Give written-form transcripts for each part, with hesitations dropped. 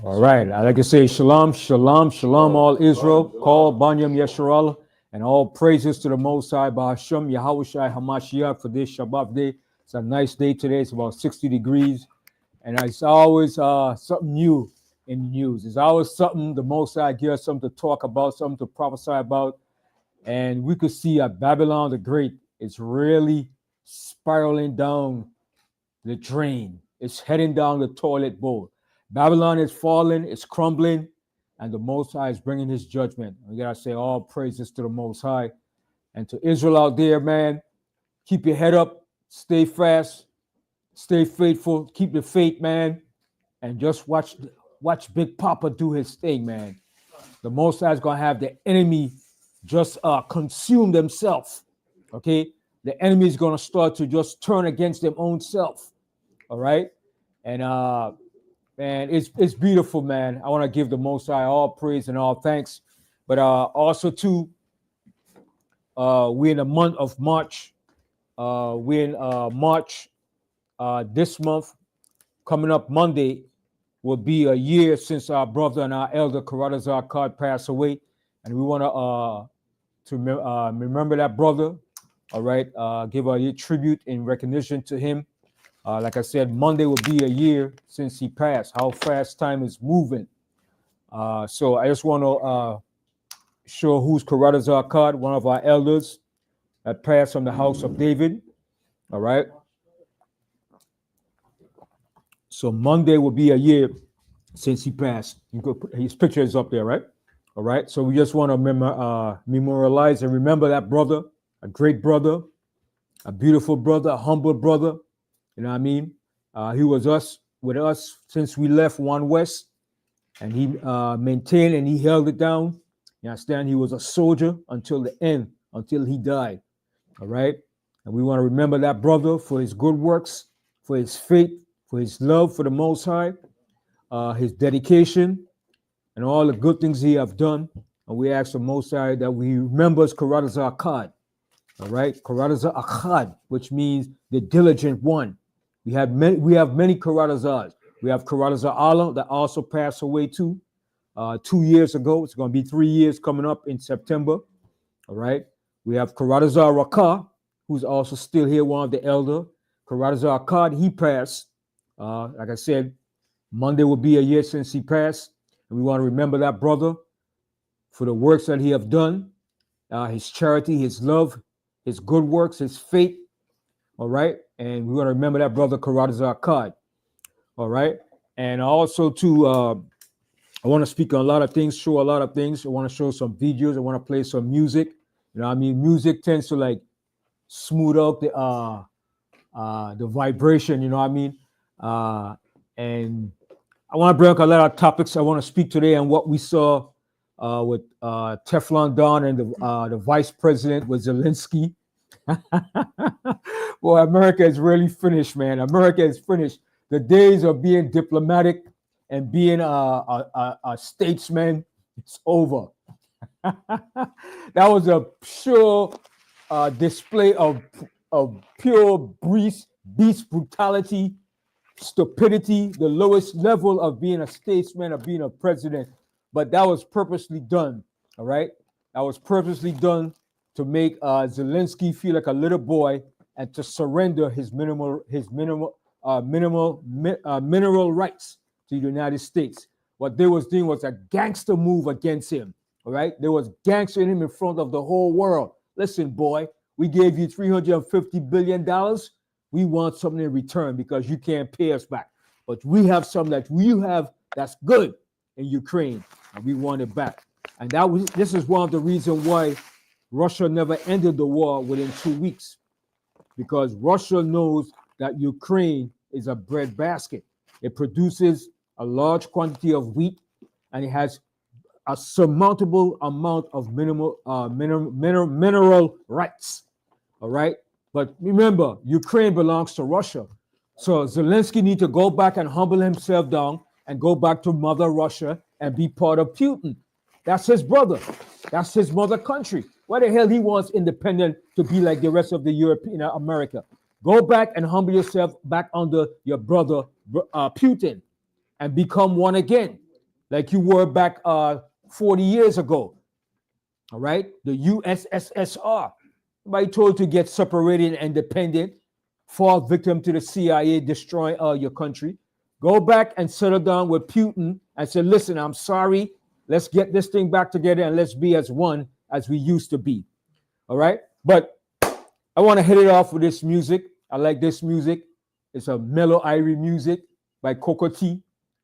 All right. I like to say shalom, shalom, shalom, all Israel, call Banyam Yesharallah, and all praises to the Most High, Bahasham, Yahushai, Hamashiach, for this Shabbat day. It's a nice day today. It's about 60 degrees. And it's always something new in the news. It's always something the Most High gives us something to talk about, something to prophesy about. And we could see Babylon the Great is really spiraling down the drain. It's heading down the toilet bowl. Babylon is falling, it's crumbling, and the Most High is bringing his judgment. We got to say all praises to the Most High. And to Israel out there, man, keep your head up, stay fast, stay faithful, keep the faith, man, and just watch Big Papa do his thing, man. The Most High is going to have the enemy just consume themselves, okay? The enemy is going to start to just turn against their own self, all right? And man, it's beautiful, man. I want to give the Most High all praise and all thanks. But also, too, we're in the month of March. We're in March this month. Coming up Monday will be a year since our brother and our elder, Karadazar Khan, passed away. And we want to remember that brother, all right? Give a tribute in recognition to him. Like I said, Monday will be a year since he passed. How fast time is moving. So I just want to show who's Karadazar Khan, one of our elders that passed from the house of David. All right. So Monday will be a year since he passed. His picture is up there, right? All right. So we just want to memorialize and remember that brother, a great brother, a beautiful brother, a humble brother. You know what I mean? He was with us since we left One West, and he maintained and he held it down. You understand? He was a soldier until the end, until he died. All right? And we want to remember that brother for his good works, for his faith, for his love for the Most High, his dedication, and all the good things he have done. And we ask the Most High that we remember Karadazar Akkad. All right? Karadazar Akkad, which means the diligent one. We have many Karadazars. We have Karadazar Allah that also passed away too 2 years ago. It's going to be 3 years coming up in September. All right. We have Karadazar Rakah, who's also still here, one of the elder. Karadazar Akkad, he passed. Like I said, Monday will be a year since he passed. And we want to remember that brother for the works that he have done, his charity, his love, his good works, his faith. All right. And we want to remember that brother Karadazar Akkad. All right. And also too, I want to speak on a lot of things, show a lot of things. I want to show some videos. I want to play some music. You know what I mean? Music tends to like smooth out the vibration, you know what I mean? And I want to bring up a lot of topics I want to speak today on what we saw with Teflon Don and the vice president with Zelensky. Well, America is really finished, man. America is finished. The days of being diplomatic and being a statesman, it's over. That was a pure display of pure beast brutality, stupidity, the lowest level of being a statesman, of being a president. But that was purposely done, all right? That was purposely done to make Zelensky feel like a little boy and to surrender his mineral rights to the United States. What they was doing was a gangster move against him, all right? There was gangstering him in front of the whole world. Listen, boy, we gave you $350 billion. We want something in return because you can't pay us back. But we have something that you have that's good in Ukraine, and we want it back. And this is one of the reasons why Russia never ended the war within 2 weeks, because Russia knows that Ukraine is a breadbasket. It produces a large quantity of wheat, and it has a surmountable amount of mineral rights. All right. But remember, Ukraine belongs to Russia. So Zelensky needs to go back and humble himself down and go back to Mother Russia and be part of Putin. That's his brother. That's his mother country. Why the hell he wants independent to be like the rest of the European America? Go back and humble yourself back under your brother Putin and become one again, like you were back 40 years ago. All right, the USSR. Nobody told you to get separated and independent, fall victim to the CIA, destroy your country. Go back and settle down with Putin and say, listen, I'm sorry. Let's get this thing back together and let's be as one as we used to be. All right. But I want to hit it off with this music. I like this music. It's a mellow irie music by Coco T.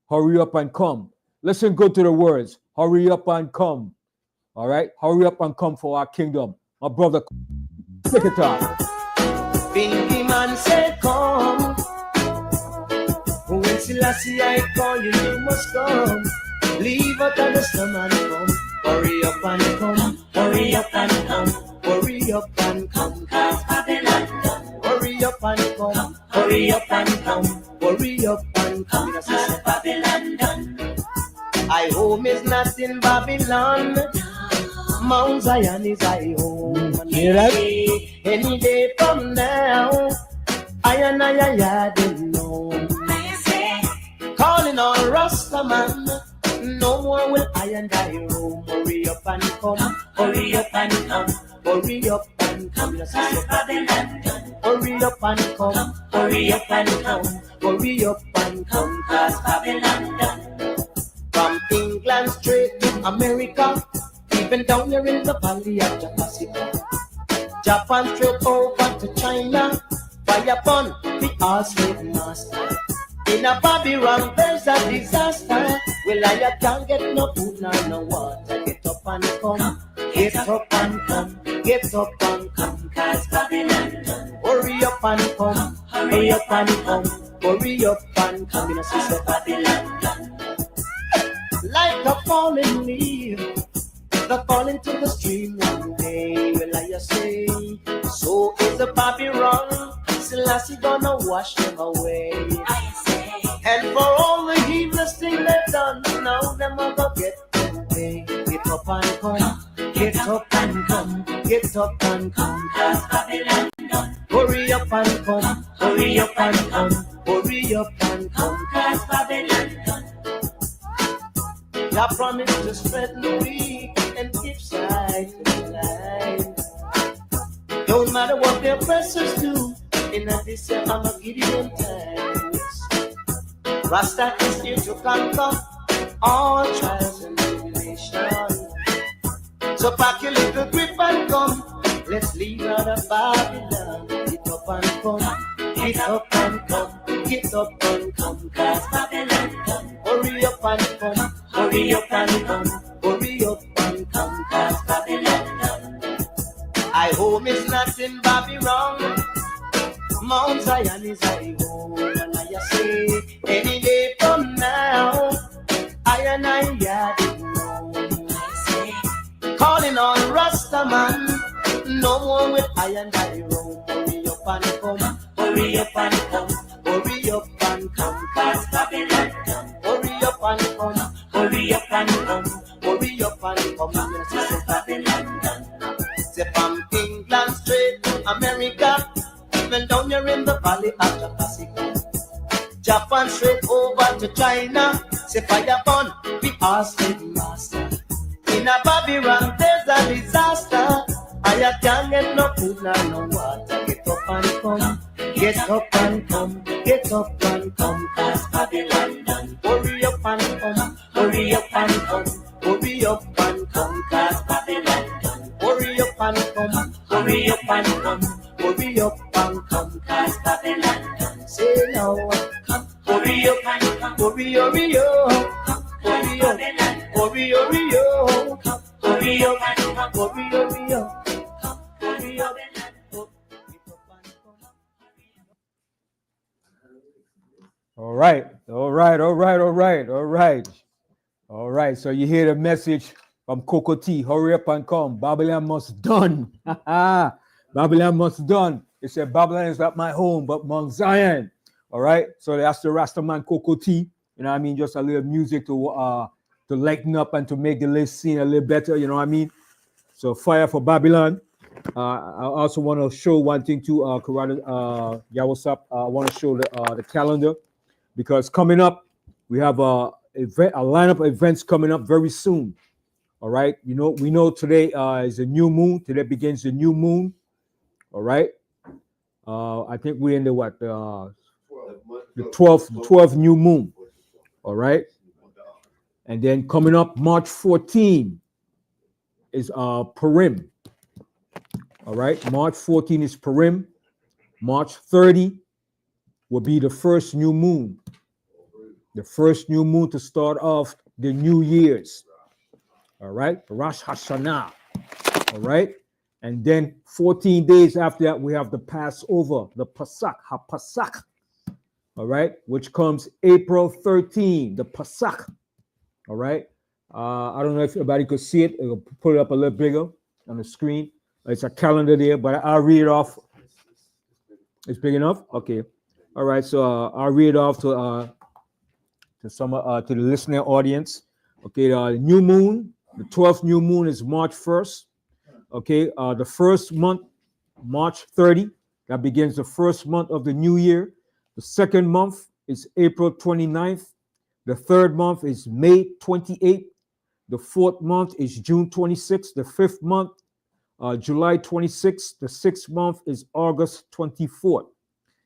Hurry up and come. Listen good to the words. Hurry up and come. All right. Hurry up and come for our kingdom. My brother, pick it up. Bingy man said, come. When Selassie I call you, you must come. Leave out of the storm and come. Hurry up and come. Hurry up and come. Hurry up and come. Cause Babylon done. Hurry up and come. Hurry up and come. Hurry up and come. Cause Babylon done. I home is not in Babylon. Mount Zion is I home. Hear that? Any day from now, I didn't know. Calling on Rastaman, no more will I and I roam. Hurry up and come, hurry up and come, hurry up and come. Hurry up and come, hurry up and come, hurry up and come. Cause Babylon done. From England straight to America, even down here in the valley of the Pacific. Japan straight over to China, fire upon the all slave master. In a Babylon there's a disaster. Well, I can't get no food nor no water. Get up and come, get up and come, get up and come. Cause Babylon done. Hurry up and come, hurry up and come, hurry up and come. You know, sister Babylon done. Like a falling leaf, the fall into the stream one day. Well, I say, so is the Babylon. Selassie gonna wash them away. I say, and for all the heedless thing they've done, now them are gonna get them pay. Get up and come, get up and come, get up and come. Cause Babylon done. Hurry up and come, hurry up and come, hurry up and come. Cause Babylon done. I promise to spread the weak and keep sight to the line. Don't matter what their oppressors do, in this I'm a Gideon times. Rasta is here to conquer all trials and tribulation. So pack your little grip and come, let's leave out of Babylon. Get up and come, get up and come, get up and come. Cause Babylon done. Hurry up and come, hurry up and come, hurry up and come. Cause Babylon done. I home is not in Babylon. Mount Zion is I home. And I say, any day from now, I didn't know. Calling on Rastaman, no more will I and I roam. Hurry up and come, hurry up and come, hurry up and come. Cause Babylon done. Hurry up and come, hurry up and come, hurry up and come. Yes, Babylon done. Say from England straight to America, even down here in the valley of the Pacific. Japan straight over to China, say fire burn, the all slave master. In a Babylon there's a disaster. I can't get no food nor no water. Get up and come, get up and come, get up and come. Cause Babylon done. Hurry up and come, hurry up and come, hurry up and come. Cause Babylon done. Hurry up and come, hurry up and come, hurry up and come. Cause Babylon done. Say now, come, hurry up and come, hurry, hurry up, hurry up, hurry, hurry up, hurry up and come, hurry, hurry up. All right. So you hear the message from Coco T. Hurry up and come. Babylon must done. Babylon must done. It said Babylon is not my home, but Mount Zion. All right. So that's the Rastaman Coco T. You know what I mean? Just a little music to lighten up and to make the list scene a little better. You know what I mean? So fire for Babylon. I also want to show one thing too, Karada, what's up? I want to show the calendar, because coming up We have a lineup of events coming up very soon. All right. We know today is a new moon. Today begins the new moon. All right. I think we're in the 12th new moon. All right. And then coming up March 14 is Purim. All right. March 14 is Purim. March 30 will be the first new moon. The first new moon to start off the New Year's. All right. Rosh Hashanah. All right. And then 14 days after that, we have the Passover, the Pesach, HaPasach. All right. Which comes April 13, the Pesach. All right. I don't know if everybody could see it. It'll put it up a little bigger on the screen. It's a calendar there, but I'll read it off. It's big enough? Okay. All right. So I'll read it off to the listening audience. Okay. The new moon, the 12th new moon is March 1st. Okay. The first month, March 30. That begins the first month of the new year. The second month is April 29th. The third month is May 28th. The fourth month is June 26th. The fifth month, July 26th. The sixth month is August 24th.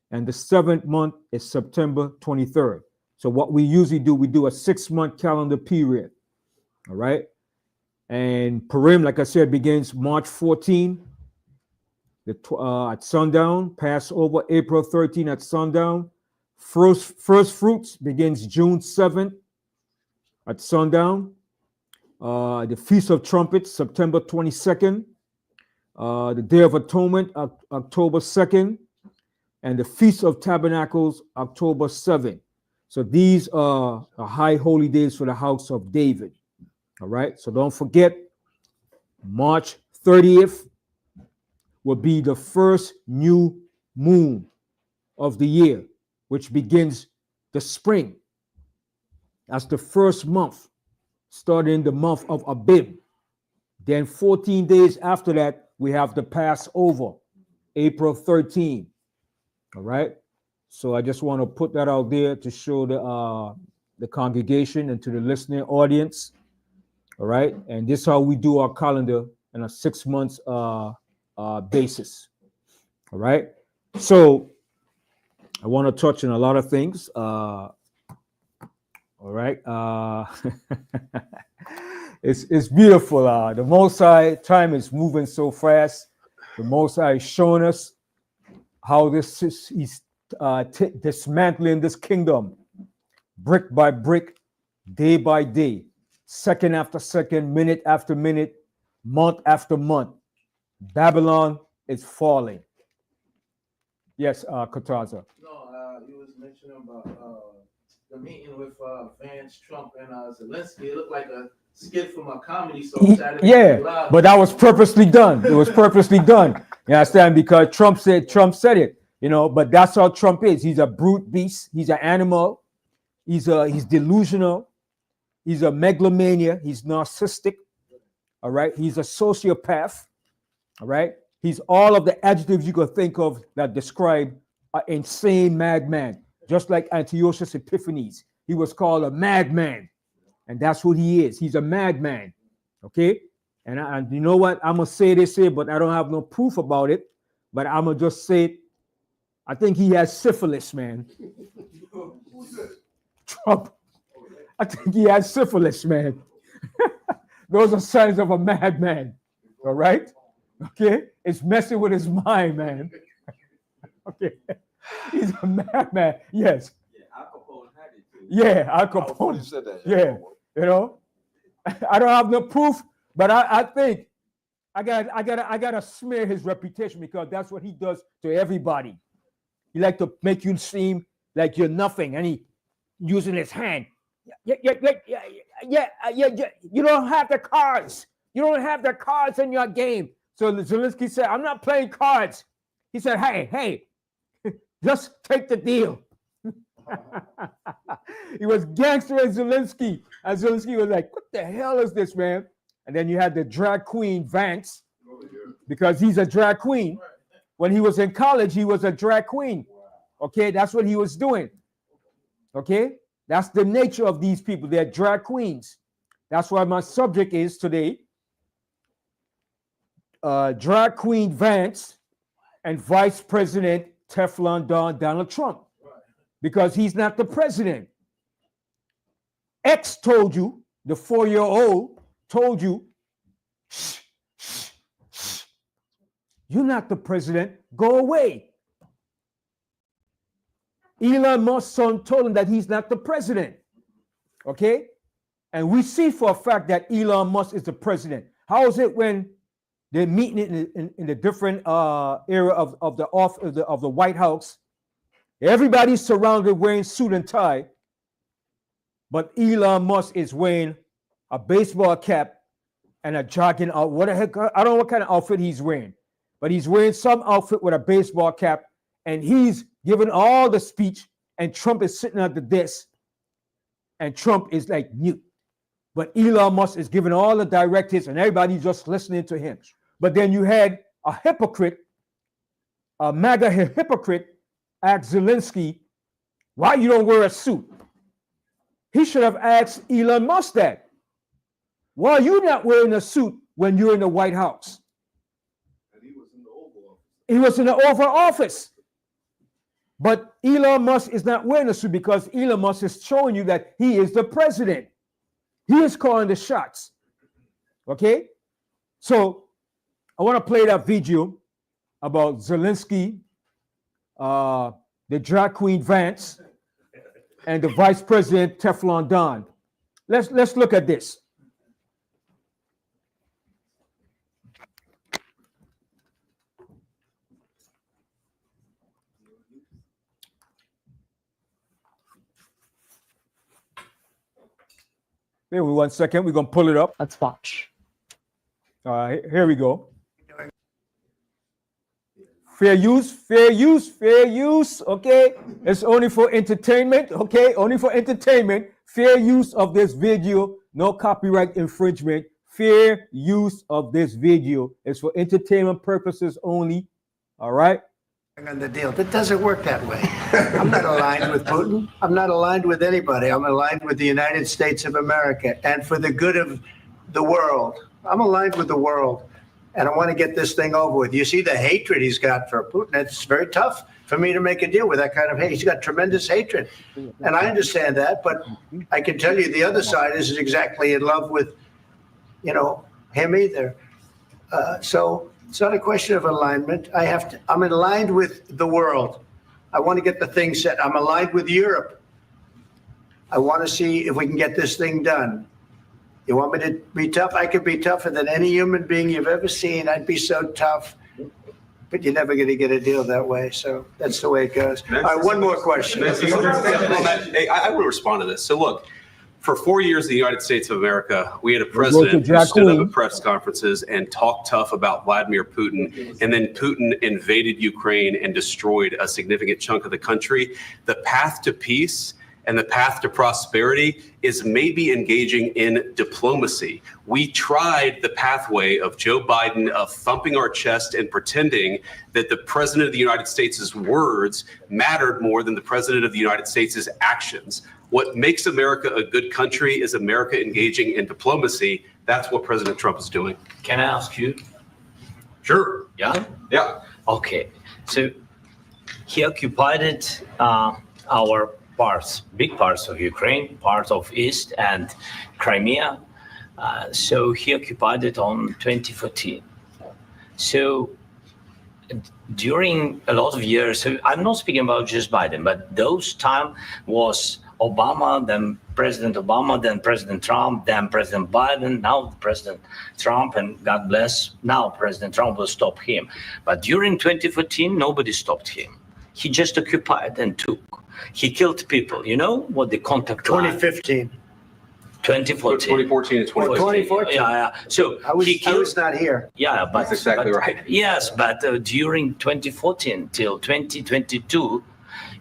And the seventh month is September 23rd. So what we usually do, we do a 6-month calendar period. All right. And Purim, like I said, begins March 14 at sundown. Passover, April 13 at sundown. First fruits begins June 7th at sundown. The Feast of Trumpets, September 22nd. The Day of Atonement, October 2nd. And the Feast of Tabernacles, October 7th. So these are high holy days for the house of David. All right. So don't forget, March 30th will be the first new moon of the year, which begins the spring. That's the first month, starting the month of Abib. Then 14 days after that, we have the Passover, April 13. All right. So I just want to put that out there to show the congregation and to the listening audience. All right. And this is how we do our calendar on a 6 months basis. All right. So I want to touch on a lot of things. All right. It's beautiful. The Most High, time is moving so fast. The Most High is showing us how he's dismantling this kingdom, brick by brick, day by day, second after second, minute after minute, month after month. Babylon is falling. Yes, Kataza. No, you was mentioning about the meeting with Vance, Trump, and Zelensky. It looked like a skit from a comedy show. Yeah, but that was purposely done. It was purposely done. You understand? Because Trump said it. But that's how Trump is. He's a brute beast. He's an animal. He's delusional. He's a megalomania. He's narcissistic. All right. He's a sociopath. All right. He's all of the adjectives you could think of that describe an insane madman. Just like Antiochus Epiphanes. He was called a madman. And that's what he is. He's a madman. Okay. And you know what? I'm going to say this here, but I don't have no proof about it. But I'm going to just say it. I think he has syphilis, man. Trump. I think he has syphilis, man. Those are signs of a madman. All right? Okay? It's messing with his mind, man. Okay? He's a madman. Yes. Yeah, Al Capone said that. Yeah. I don't have no proof, but I think I gotta smear his reputation because that's what he does to everybody. He like to make you seem like you're nothing, and he using his hand. Yeah. You don't have the cards. You don't have the cards in your game. So Zelensky said, "I'm not playing cards." He said, "Hey, just take the deal." He was gangstering Zelensky, and Zelensky was like, "What the hell is this, man?" And then you had the drag queen Vance, because he's a drag queen. When he was in college, he was a drag queen. Okay, that's what he was doing. Okay, That's the nature of these people. They're drag queens. That's why my subject is today drag queen Vance and Vice President Teflon Don Donald Trump, because he's not the president. X told you, the 4-year-old told you, shh, shh, shh. You're not the president. Go away. Elon Musk's son told him that he's not the president. Okay? And we see for a fact that Elon Musk is the president. How is it when they're meeting in the different area of the White House? Everybody's surrounded wearing suit and tie, but Elon Musk is wearing a baseball cap and a jogging out. What the heck? I don't know what kind of outfit he's wearing, but he's wearing some outfit with a baseball cap, and he's giving all the speech, and Trump is sitting at the desk, and Trump is like mute. But Elon Musk is giving all the directives, and everybody's just listening to him. But then you had a hypocrite, a MAGA hypocrite, ask Zelensky, why you don't wear a suit? He should have asked Elon Musk that. Why are you not wearing a suit when you're in the White House? And he was in the Oval Office. He was in the Oval Office. But Elon Musk is not wearing a suit because Elon Musk is showing you that he is the president. He is calling the shots. Okay? So I want to play that video about Zelensky, the drag queen Vance, and the Vice President Teflon Don. Let's look at this. Wait 1 second. We're gonna pull it up. Let's watch. Here we go. Fair use, fair use, fair use. Okay, it's only for entertainment. Okay, only for entertainment. Fair use of this video. No copyright infringement. Fair use of this video. It's for entertainment purposes only. All right. On the deal. It doesn't work that way. I'm not aligned with Putin. I'm not aligned with anybody. I'm aligned with the United States of America and for the good of the world. I'm aligned with the world, and I want to get this thing over with. You see the hatred he's got for Putin. It's very tough for me to make a deal with that kind of hate. He's got tremendous hatred, and I understand that, but I can tell you the other side isn't exactly in love with, him either. So it's not a question of alignment. I'm aligned with the world. I want to get the thing set. I'm aligned with Europe. I want to see if we can get this thing done. You want me to be tough? I could be tougher than any human being you've ever seen. I'd be so tough. But you're never going to get a deal that way. So that's the way it goes. All right, one more question. Hey, I want to respond to this. So look, for 4 years in the United States of America, we had a president who stood up at press conferences and talked tough about Vladimir Putin, and then Putin invaded Ukraine and destroyed a significant chunk of the country. The path to peace and the path to prosperity is maybe engaging in diplomacy. We tried the pathway of Joe Biden of thumping our chest and pretending that the president of the United States' words mattered more than the president of the United States' actions. What makes America a good country is America engaging in diplomacy. That's what President Trump is doing. Can I ask you? Sure. Yeah? Yeah. Okay. So he occupied our parts, big parts of Ukraine, part of East and Crimea. So he occupied it on 2014. So during a lot of years, so I'm not speaking about just Biden, but those time was Obama, then President Obama, then President Trump, then President Biden, now President Trump, and God bless, now President Trump will stop him. But during 2014, nobody stopped him. He just occupied and took. He killed people. You know what the contact 2015. 2014. 2014 and 2014. 2014. Yeah. So I was not here. Yeah, but that's exactly right. Yes, but during 2014 till 2022,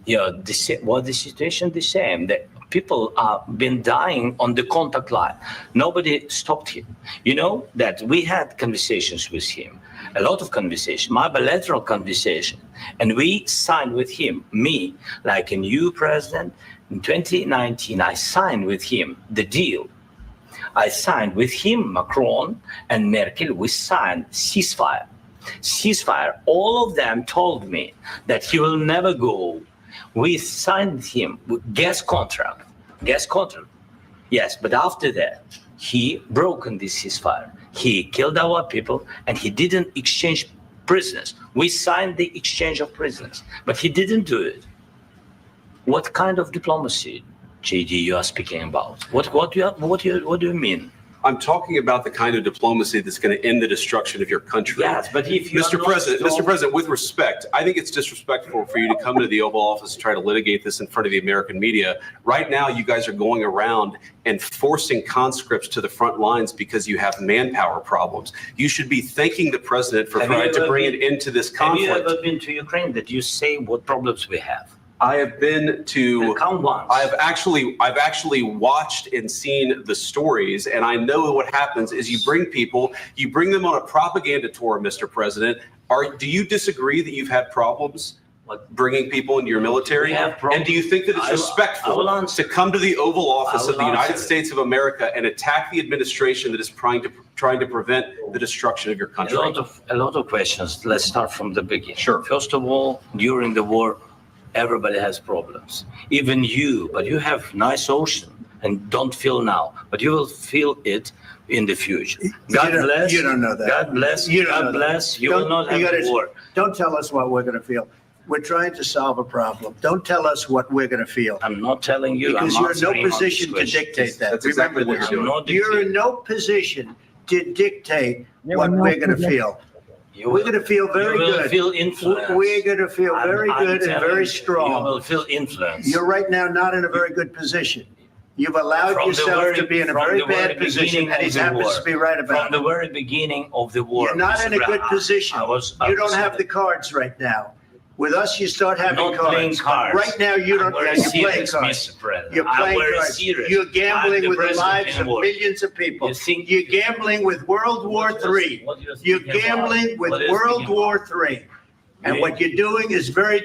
the situation the same. The people have been dying on the contact line. Nobody stopped him. You know that we had conversations with him, a lot of conversation, my bilateral conversation, and we signed with him, me, like a new president, In 2019, I signed with him the deal. I signed with him, Macron and Merkel, we signed ceasefire. Ceasefire. All of them told me that he will never go. We signed with him with gas contract. Yes, but after that, he broken this ceasefire. He killed our people and he didn't exchange prisoners. We signed the exchange of prisoners, but he didn't do it. What kind of diplomacy, JD, you are speaking about? What do you mean? I'm talking about the kind of diplomacy that's going to end the destruction of your country. Yes, but if you Mr. President, with respect, I think it's disrespectful for you to come to the Oval Office and try to litigate this in front of the American media. Right now, you guys are going around and forcing conscripts to the front lines because you have manpower problems. You should be thanking the president for trying to bring it into this conflict. Have you ever been to Ukraine that you say what problems we have? I have been to. Count once. I've actually watched and seen the stories, and I know what happens is you bring them on a propaganda tour, Mr. President. Do you disagree that you've had problems bringing people into your military? And do you think that it's respectful to come to the Oval Office of the United States of America and attack the administration that is trying to prevent the destruction of your country? A lot of questions. Let's start from the beginning. Sure. First of all, during the war, everybody has problems, even you, but you have nice ocean and don't feel now, but you will feel it in the future. God bless. You don't know that. God bless. You don't God know bless. that. You will not have a war. Don't tell us what we're going to feel. We're trying to solve a problem. Don't tell us what we're going to feel. I'm not telling you. Because I'm you're in no answering on position to this question. dictate that. That's Remember exactly what this. you're doing. You're in no position to dictate what we're going to feel. We're going to feel very You will good. feel influence. We're going to feel very I'm good and telling very you, strong. You will feel influence. You're right now not in a very good position. You've allowed From the yourself very- to be in a from very the very bad position, beginning and he of the happens war. to be right about From the it. very beginning of the war. You're not Mr. in a good Brown, position. I was have the cards right now. With us, you start having not playing cards. Right now, you don't. I'm very You're playing serious, cards. Mr. President. You're I'm playing very cards. serious. You're I'm gambling the with the president lives in of war. millions of people. You think- You're gambling with World War III. What you're You're thinking gambling about? with What you're World thinking War about? III. And Yeah. what you're doing is very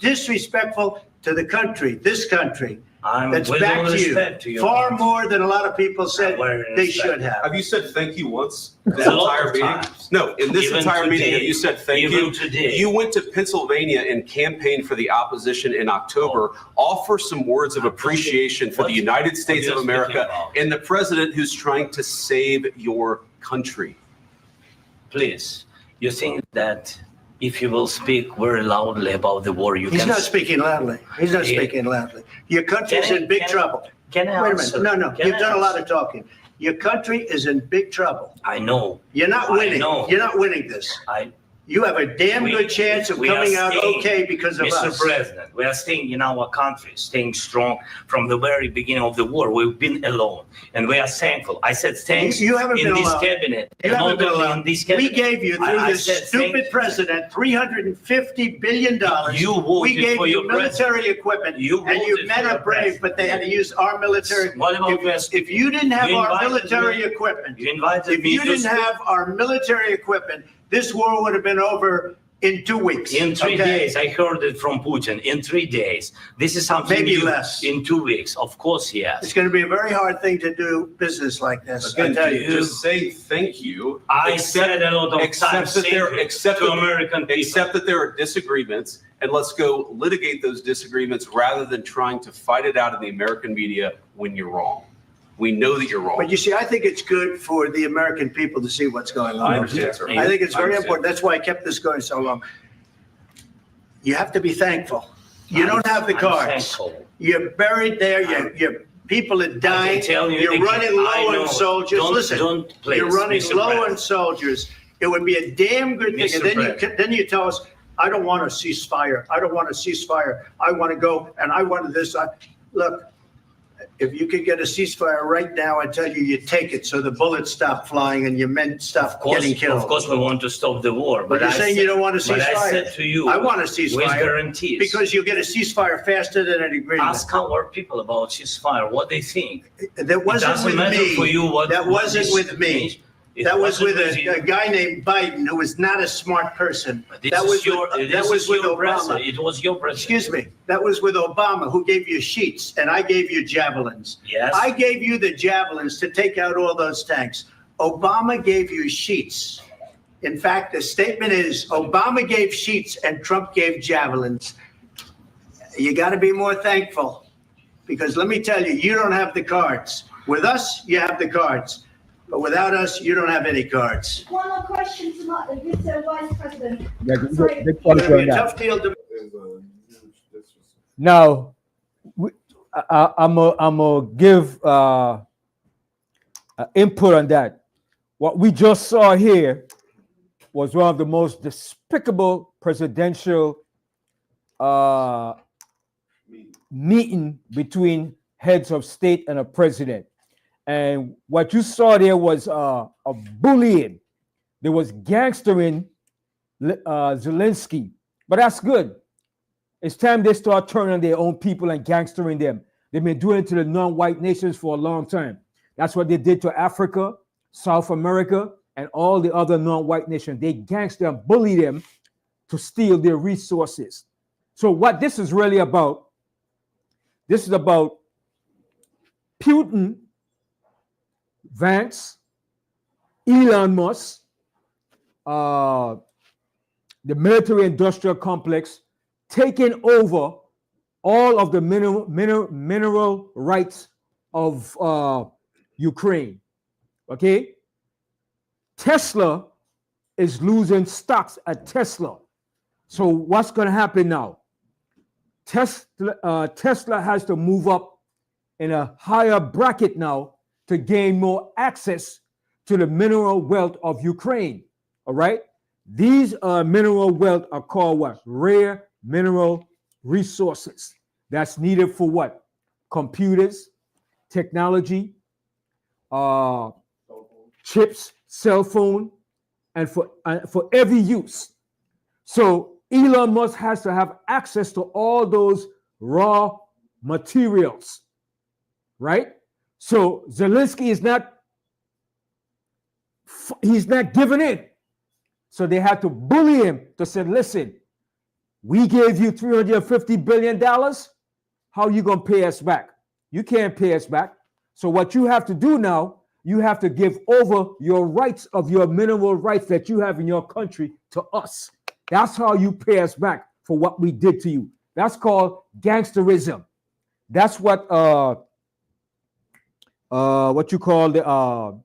disrespectful to the country, this country. I'm That's with back all to respect to you. you. Far more than a lot of people said Very they respect. should have. Have you said thank you once? This A lot entire of meeting? times. No, in this Even entire meeting, today. have you said thank Even you? today. You went to Pennsylvania and campaigned for the opposition in October. Offer some words of appreciation for the United States what of you're speaking America about? and the president who's trying to save your country. Please, you think that if you will speak very loudly about the war, you He's can... not speaking loudly. He's not Yeah. speaking loudly. Your country's Can I- in big can I- trouble. Can I Wait a answer? minute. No. Can You've I done a lot answer? of talking. Your country is in big trouble. I know. You're not I winning. know. You're not winning this. You have a damn good chance of we are coming out staying- okay because of Mr. us. President, we are staying in our country, staying strong from the very beginning of the war. We've been alone, and we are thankful. I said thanks You haven't in been this alone. cabinet. You and haven't not been only allowed. in this We cabinet. gave you, through I this said stupid thank- president, $350 billion. You voted We gave for you your military equipment, You and you voted men for are your brave, president. but they had to use our military. What about West? If you didn't have You our invited military me- equipment, You invited if me you to didn't speak. have our military equipment, this war would have been over in 2 weeks. In 3 okay? days, I heard it from Putin. In 3 days, this is something Maybe new. less. In 2 weeks, of course, It's yes. going to be a very hard thing to do business like this. I Again, tell you. just say thank you. I said a lot of Except times that there, thank you except to that- American people. Except that there are disagreements, and let's go litigate those disagreements rather than trying to fight it out in the American media when you're wrong. We know that you're wrong. But you see, I think it's good for the American people to see what's going on. I understand, sir. I think it's I very understand. important. That's why I kept this going so long. You have to be thankful. You don't have the I'm cards. thankful. You're buried there. Your people are I dying. can tell you You're again, running I low know. on soldiers. Don't- Listen, don't please, you're running Mr. low President. on soldiers. It would be a damn good thing. Mr. And then President. then you tell us, I don't want a ceasefire. I don't want a ceasefire. I want to go and I want this. Look, if you could get a ceasefire right now, I tell you, you take it so the bullets stop flying and your men stop getting killed. Of course, we want to stop the war. But you're I saying said- you don't want a But I ceasefire. said to you, I want a with ceasefire guarantees. because you'll get a ceasefire faster than an agreement. Ask our people about ceasefire, what they think. That wasn't doesn't with matter me. for you what- That what wasn't this with me. means. That was with a guy named Biden, who was not a smart person. That was with Obama. It was your president. Excuse me. That was with Obama, who gave you sheets, and I gave you javelins. Yes. I gave you the javelins to take out all those tanks. Obama gave you sheets. In fact, the statement is Obama gave sheets and Trump gave javelins. You got to be more thankful, because let me tell you, you don't have the cards. With us, you have the cards. But without us, you don't have any cards. One more question to Mr. Vice President. Yeah, Sorry. big point It's gonna on be a that. tough deal to Now, I'm gonna give input on that. What we just saw here was one of the most despicable presidential meeting between heads of state and a president. And what you saw there was a bullying. There was gangstering Zelensky, but that's good. It's time they start turning on their own people and gangstering them. They've been doing it to the non-white nations for a long time. That's what they did to Africa, South America, and all the other non-white nations. They gangster and bully them to steal their resources. So what this is really about, this is about Putin, Vance, Elon Musk, the military-industrial complex, taking over all of the mineral rights of Ukraine. Okay? Tesla is losing stocks at Tesla. So what's going to happen now? Tesla has to move up in a higher bracket now to gain more access to the mineral wealth of Ukraine. All right? These mineral wealth are called what? Rare mineral resources. That's needed for what? Computers, technology, chips, cell phone, and for every use. So Elon Musk has to have access to all those raw materials, right? So Zelensky is not giving in. So they had to bully him to say, listen, we gave you $350 billion. How are you going to pay us back? You can't pay us back. So what you have to do now, you have to give over your rights of your mineral rights that you have in your country to us. That's how you pay us back for what we did to you. That's called gangsterism. That's what you call the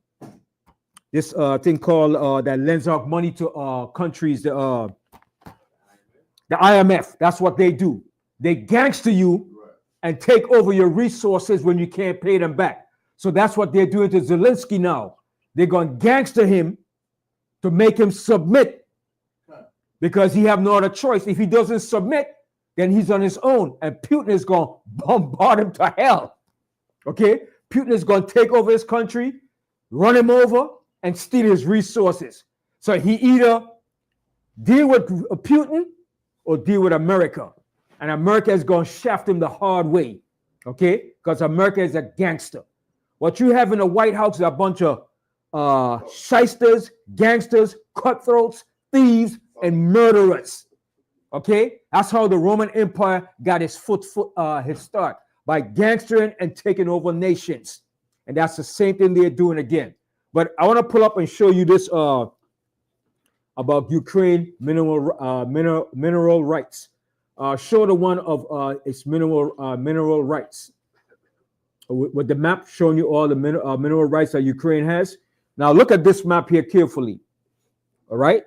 this thing called that lends out money to countries, the IMF. That's what they do. They gangster you and take over your resources when you can't pay them back. So that's what they're doing to Zelensky now. They're going to gangster him to make him submit, because he have no other choice. If he doesn't submit, then he's on his own, and Putin is going to bombard him to hell. Okay? Putin is going to take over his country, run him over, and steal his resources. So he either deal with Putin or deal with America. And America is going to shaft him the hard way. Okay? Because America is a gangster. What you have in the White House is a bunch of shysters, gangsters, cutthroats, thieves, and murderers. Okay? That's how the Roman Empire got his his start, by gangstering and taking over nations. And that's the same thing they're doing again. But I want to pull up and show you this about Ukraine mineral rights. Show the one of its mineral rights. With the map showing you all the mineral rights that Ukraine has. Now look at this map here carefully. All right?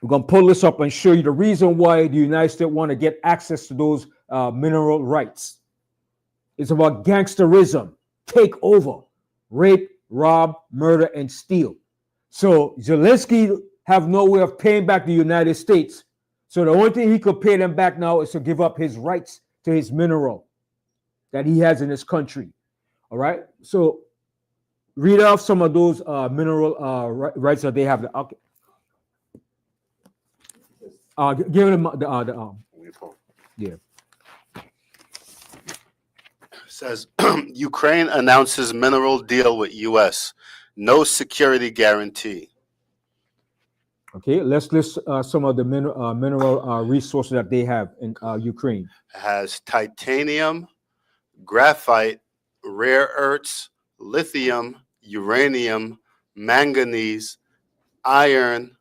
We're going to pull this up and show you the reason why the United States want to get access to those mineral rights. It's about gangsterism, take over, rape, rob, murder, and steal. So Zelensky have no way of paying back the United States. So the only thing he could pay them back now is to give up his rights to his mineral that he has in his country. All right? So read off some of those mineral rights that they have. Okay. Give them yeah. Says Ukraine announces mineral deal with U.S. No security guarantee. Okay, let's list some of the mineral resources that they have in Ukraine. It has titanium, graphite, rare earths, lithium, uranium, manganese, iron,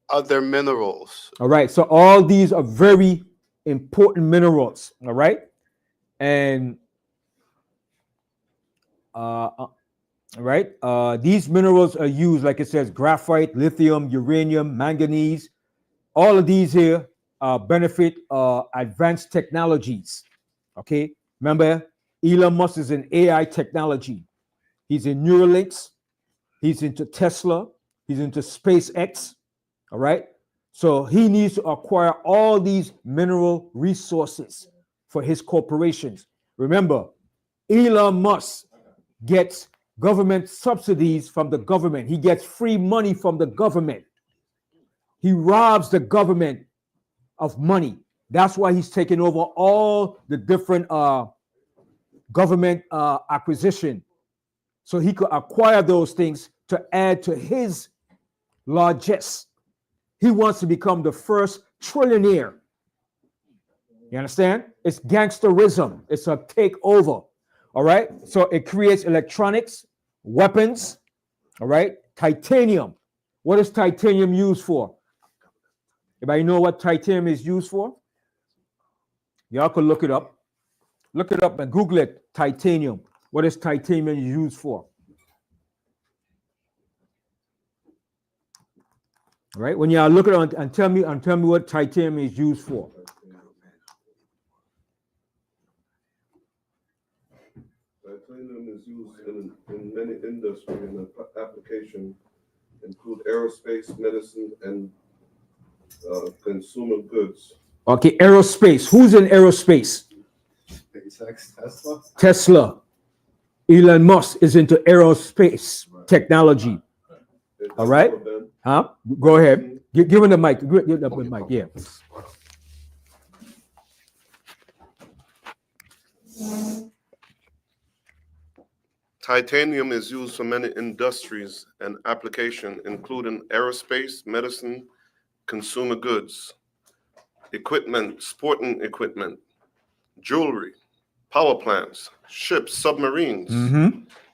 other minerals. All right, so all these are very important minerals. All right, and these minerals are used, like it says, graphite, lithium, uranium, manganese. All of these here benefit advanced technologies. Okay, remember, Elon Musk is in AI technology. He's in Neuralinks. He's into Tesla. He's into SpaceX. All right. So he needs to acquire all these mineral resources for his corporations. Remember, Elon Musk gets government subsidies from the government. He gets free money from the government. He robs the government of money. That's why he's taking over all the different government acquisition. So he could acquire those things to add to his largesse. He wants to become the first trillionaire. You understand? It's gangsterism. It's a takeover. All right. So it creates electronics, weapons. All right. Titanium. What is titanium used for? Anybody know what titanium is used for? Y'all could look it up. Look it up and Google it. Titanium. What is titanium used for? All right. When y'all look at it and tell me what titanium is used for. Titanium is used in many industries and application, include aerospace, medicine, and consumer goods. Okay, aerospace. Who's in aerospace? SpaceX, Tesla. Tesla. Elon Musk is into aerospace technology. All right. Huh? Go ahead. Give him the mic. Give the mic. Yeah. Titanium is used for many industries and application, including aerospace, medicine, consumer goods, equipment, sporting equipment, jewelry, power plants, ships, submarines,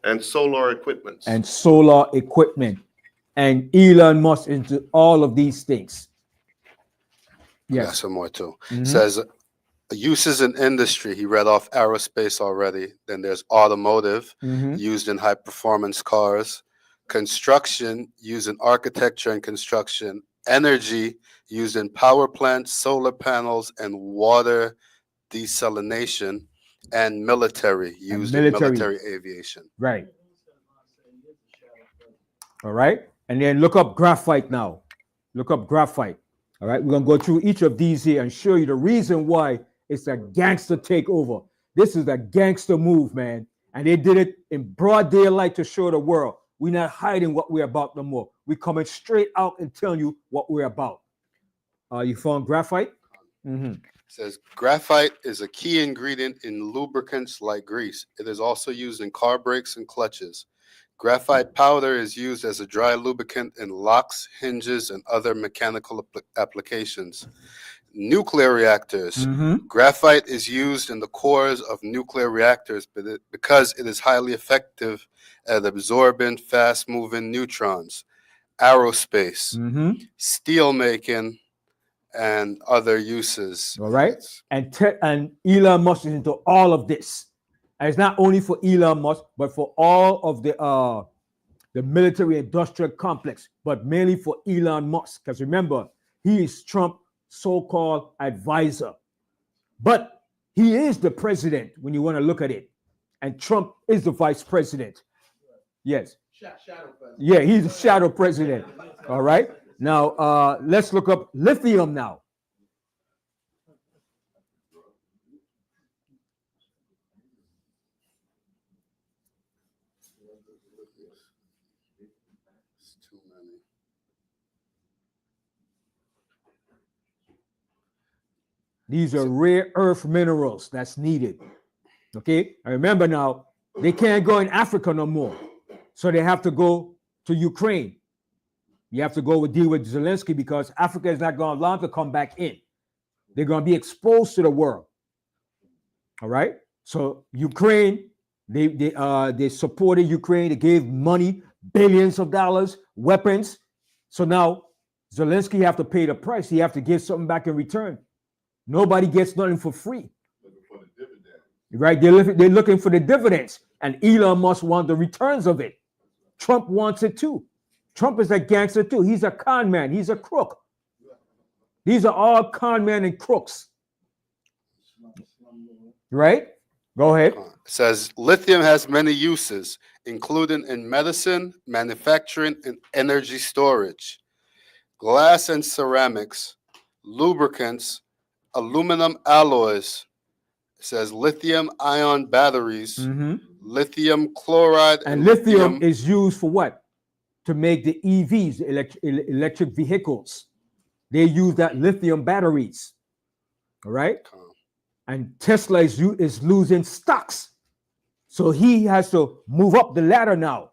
and solar equipment. And Elon Musk into all of these things. Yes. Yeah, some more too. Says uses in industry. He read off aerospace already. Then there's automotive, used in high performance cars, construction, used in architecture and construction, energy, used in power plants, solar panels, and water desalination, and military, used in military aviation. Right. All right. And then look up graphite now. Look up graphite. All right. We're going to go through each of these here and show you the reason why it's a gangster takeover. This is a gangster move, man. And they did it in broad daylight to show the world. We're not hiding what we're about no more. We're coming straight out and telling you what we're about. You found graphite? Says graphite is a key ingredient in lubricants like grease. It is also used in car brakes and clutches. Graphite powder is used as a dry lubricant in locks, hinges, and other mechanical applications. Nuclear reactors. Graphite is used in the cores of nuclear reactors because it is highly effective at absorbing fast-moving neutrons. Aerospace, steel making, and other uses. All right. And Elon Musk is into all of this. And it's not only for Elon Musk, but for all of the military industrial complex, but mainly for Elon Musk. Because remember, he is Trump's so-called advisor. But he is the president when you want to look at it. And Trump is the vice president. Yes. Shadow president. Yeah, he's a shadow president. All right. Now, let's look up lithium now. These are rare earth minerals that's needed. Okay. And remember now, they can't go in Africa no more. So they have to go to Ukraine. You have to go deal with Zelensky because Africa is not going to allow them to come back in. They're going to be exposed to the world. All right. So Ukraine, they supported Ukraine. They gave money, billions of dollars, weapons. So now Zelensky have to pay the price. He have to give something back in return. Nobody gets nothing for free. Right? They're looking for the dividends, and Elon Musk wants the returns of it. Trump wants it too. Trump is a gangster too. He's a con man. He's a crook. These are all con men and crooks. Right? Go ahead. It says lithium has many uses, including in medicine, manufacturing, and energy storage, glass and ceramics, lubricants, aluminum alloys. It says lithium-ion batteries, lithium chloride, and lithium is used for what? To make the EVs, electric vehicles. They use that lithium batteries. All right? And Tesla is losing stocks. So he has to move up the ladder now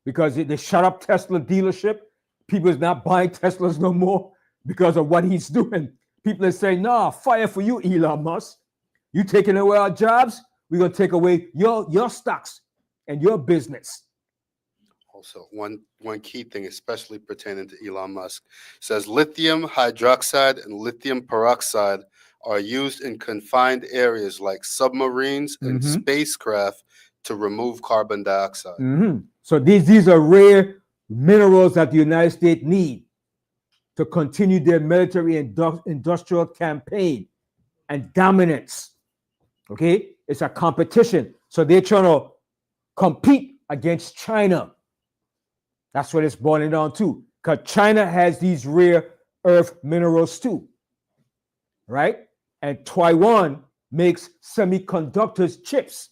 because they shut up Tesla dealership. People is not buying Teslas no more because of what he's doing. People are saying, nah, fire for you, Elon Musk. You taking away our jobs, we're going to take away your stocks and your business. Also, one key thing, especially pertaining to Elon Musk, says lithium hydroxide and lithium peroxide are used in confined areas like submarines and spacecraft to remove carbon dioxide. So these are rare minerals that the United States need to continue their military and industrial campaign and dominance. Okay? It's a competition. So they're trying to compete against China. That's what it's boiling down to. Because China has these rare earth minerals too. Right? And Taiwan makes semiconductors chips.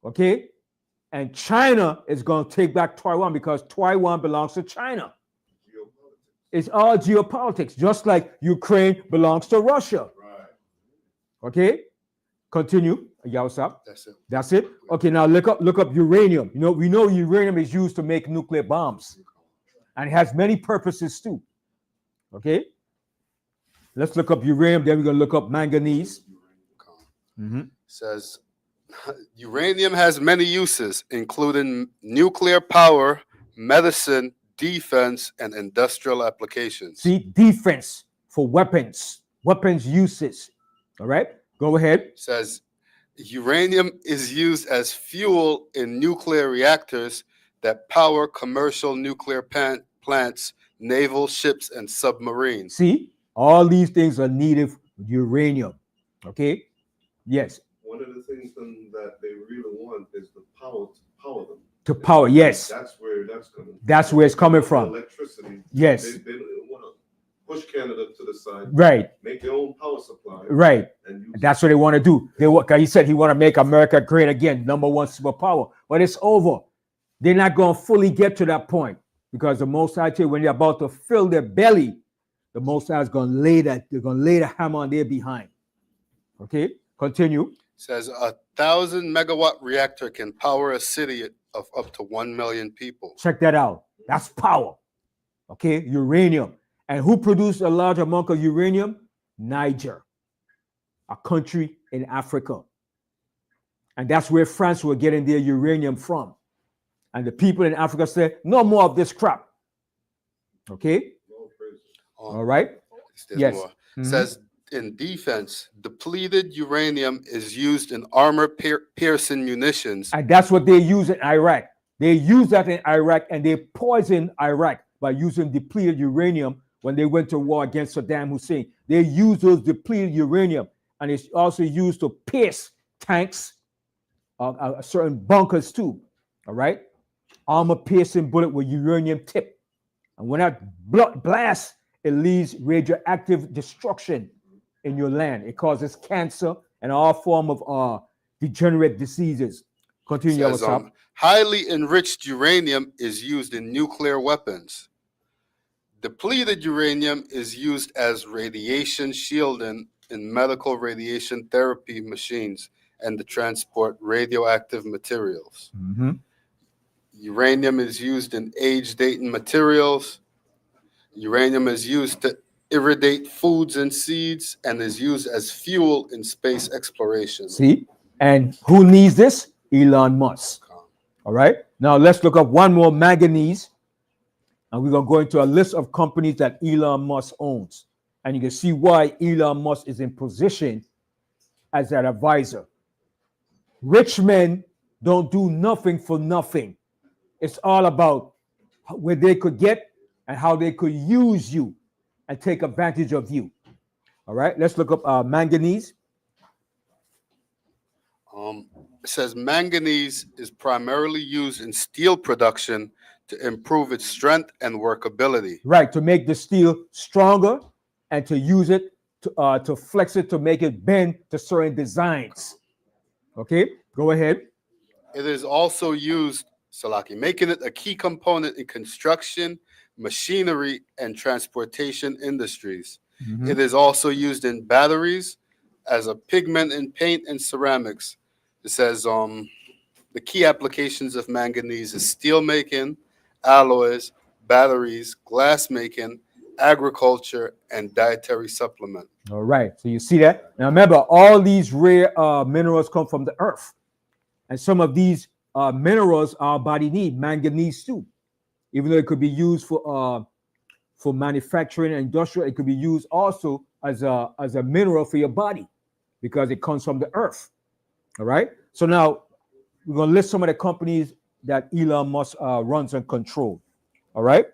Okay? And China is going to take back Taiwan because Taiwan belongs to China. It's all geopolitics, just like Ukraine belongs to Russia. Okay? Continue. Yeah, what's up? That's it. Okay, now look up uranium. We know uranium is used to make nuclear bombs. And it has many purposes too. Okay? Let's look up uranium, then we're going to look up manganese. Says uranium has many uses, including nuclear power, medicine, defense, and industrial applications. See, defense for weapons uses. All right, go ahead. Says uranium is used as fuel in nuclear reactors that power commercial nuclear plants, naval ships, and submarines. See, all these things are needed for uranium. Okay? Yes. One of the things that they really want is the power to power them. To power, yes. That's where that's coming. That's where it's coming from. Electricity. Yes. They want to push Canada to the side. Right. Make their own power supply. Right. And that's what they want to do. He said he want to make America great again, number one superpower. But it's over. They're not going to fully get to that point because the Most High, when they're about to fill their belly, the Most High is going to lay the hammer on their behind. Okay, continue. Says 1,000 megawatt reactor can power a city of up to 1 million people. Check that out. That's power. Okay, uranium. And who produced a large amount of uranium? Niger, a country in Africa. And that's where France were getting their uranium from. And the people in Africa said, no more of this crap. Okay? All right. Yes. Says in defense, depleted uranium is used in armor-piercing munitions. And that's what they use in Iraq. They use that in Iraq, and they poisoned Iraq by using depleted uranium when they went to war against Saddam Hussein. They use those depleted uranium, and it's also used to pierce tanks, certain bunkers too. All right? Armor-piercing bullet with uranium tip. And when that blasts, it leaves radioactive destruction in your land. It causes cancer and all form of degenerate diseases. Continue. Says, highly enriched uranium is used in nuclear weapons. Depleted uranium is used as radiation shielding in medical radiation therapy machines and to transport radioactive materials. Uranium is used in age-dating materials. Uranium is used to irradiate foods and seeds and is used as fuel in space exploration. See? And who needs this? Elon Musk. All right. Now let's look up one more, manganese. And we're going to go into a list of companies that Elon Musk owns. And you can see why Elon Musk is in position as an advisor. Rich men don't do nothing for nothing. It's all about where they could get and how they could use you and take advantage of you. All right, let's look up manganese. It says manganese is primarily used in steel production to improve its strength and workability. Right, to make the steel stronger and to use it to flex it to make it bend to certain designs. Okay, go ahead. It is also used, Salaki, making it a key component in construction, machinery, and transportation industries. Mhm. It is also used in batteries as a pigment in paint and ceramics. It says the key applications of manganese is steel making, alloys, batteries, glass making, agriculture, and dietary supplement. All right, so you see that? Now remember, all these rare minerals come from the earth. And some of these minerals our body need, manganese too. Even though it could be used for manufacturing and industrial, it could be used also as a mineral for your body because it comes from the earth. All right. So now we're going to list some of the companies that Elon Musk runs and controls. All right.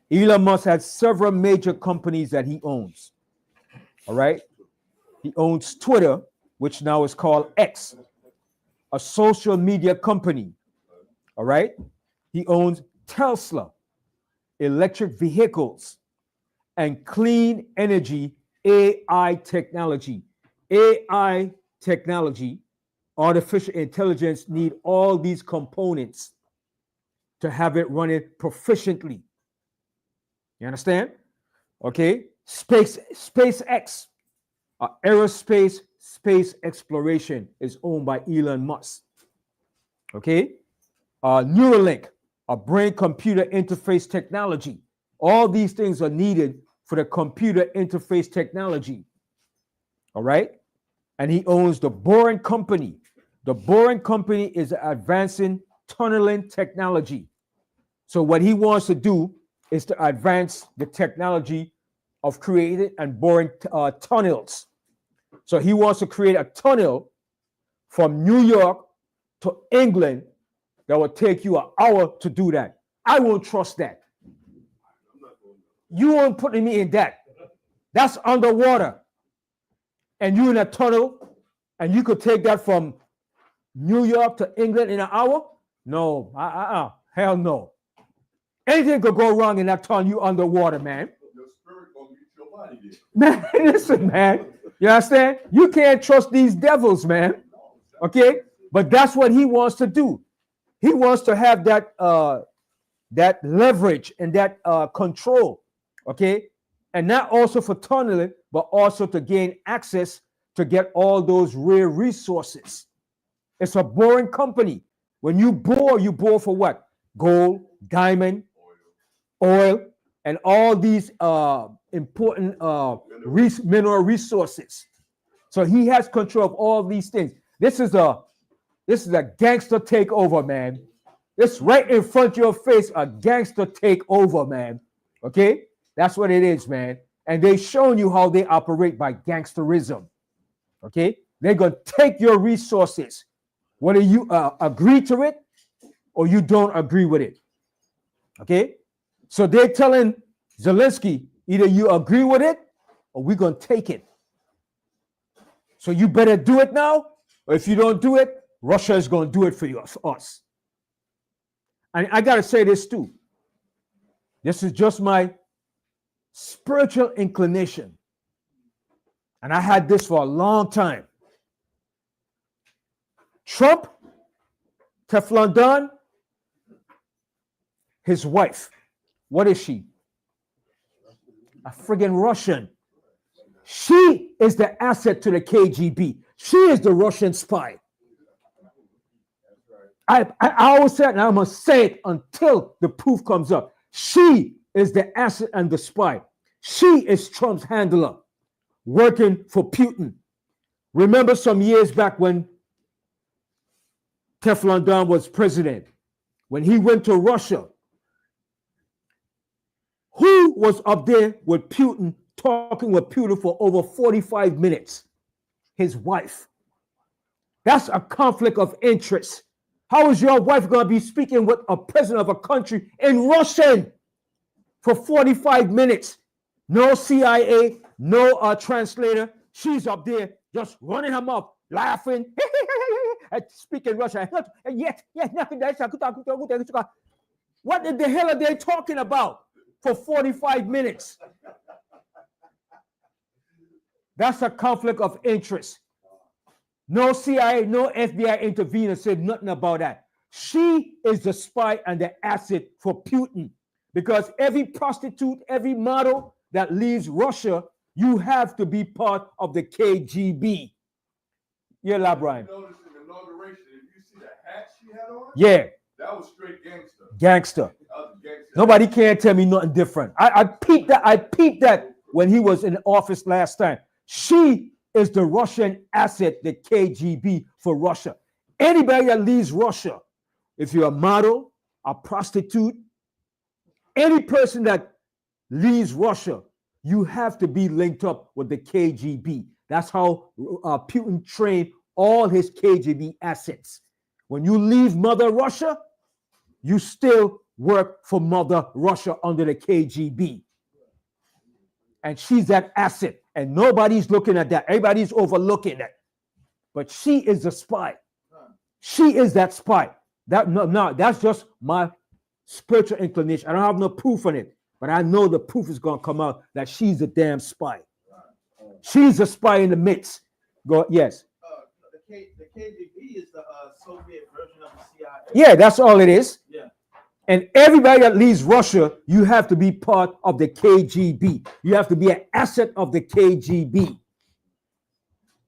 Elon Musk has several major companies that he owns. All right. He owns Twitter, which now is called X, a social media company. All right. He owns Tesla, electric vehicles, and clean energy AI technology. AI technology, artificial intelligence need all these components to have it running proficiently. You understand? Okay. SpaceX, aerospace space exploration is owned by Elon Musk. Okay. Neuralink, a brain-computer interface technology. All these things are needed for the computer interface technology. All right. And he owns the Boring Company. The Boring Company is advancing tunneling technology. So what he wants to do is to advance the technology of creating and boring tunnels. So he wants to create a tunnel from New York to England that will take you an hour to do that. I won't trust that. You won't put me in that. That's underwater. And you in a tunnel, and you could take that from New York to England in an hour? No, hell no. Anything could go wrong in that tunnel. You underwater, man. Your spirit gonna get your body Man, there. listen, man. You understand? You can't trust these devils, man. Okay, but that's what he wants to do. He wants to have that that leverage and that control. Okay, and not also for tunneling, but also to gain access to get all those rare resources. It's a boring company. When you bore for what? Gold, diamond, oil, and all these important mineral resources. So he has control of all these things. This is a gangster takeover, man. This right in front of your face, a gangster takeover, man. Okay? That's what it is, man. And they've shown you how they operate by gangsterism. Okay? They're going to take your resources, whether you agree to it or you don't agree with it. Okay? So they're telling Zelensky, either you agree with it or we're going to take it. So you better do it now, or if you don't do it, Russia is going to do it for you, for us. And I got to say this too. This is just my spiritual inclination. And I had this for a long time. Trump, Teflon Don, his wife, what is she? A friggin' Russian. She is the asset to the KGB. She is the Russian spy. I always said, and I'm going to say it until the proof comes up. She is the asset and the spy. She is Trump's handler, working for Putin. Remember some years back when Teflon Don was president, when he went to Russia, who was up there with Putin, talking with Putin for over 45 minutes? His wife. That's a conflict of interest. How is your wife going to be speaking with a president of a country in Russian for 45 minutes? No CIA, no translator. She's up there just running her mouth, laughing, speaking Russian. What in the hell are they talking about for 45 minutes? That's a conflict of interest. No CIA, no FBI intervened and said nothing about that. She is the spy and the asset for Putin, because every prostitute, every model that leaves Russia, you have to be part of the KGB. Yeah, Brian. Notice in the inauguration, if you see the hat she had on, yeah, that was straight gangster. Gangster. That was gangster. Nobody can tell me nothing different. I peeped that. I peeped that when he was in office last time. She is the Russian asset, the KGB for Russia. Anybody that leaves Russia, if you're a model, a prostitute, any person that leaves Russia, you have to be linked up with the KGB. That's how Putin trained all his KGB assets. When you leave Mother Russia, you still work for Mother Russia under the KGB. And she's that asset. And nobody's looking at that. Everybody's overlooking that. But she is the spy. She is that spy. That's just my spiritual inclination. I don't have no proof on it. But I know the proof is going to come out that she's a damn spy. She's a spy in the midst. Go, yes. The KGB is the Soviet version of the CIA. Yeah, that's all it is. Yeah. And everybody that leaves Russia, you have to be part of the KGB. You have to be an asset of the KGB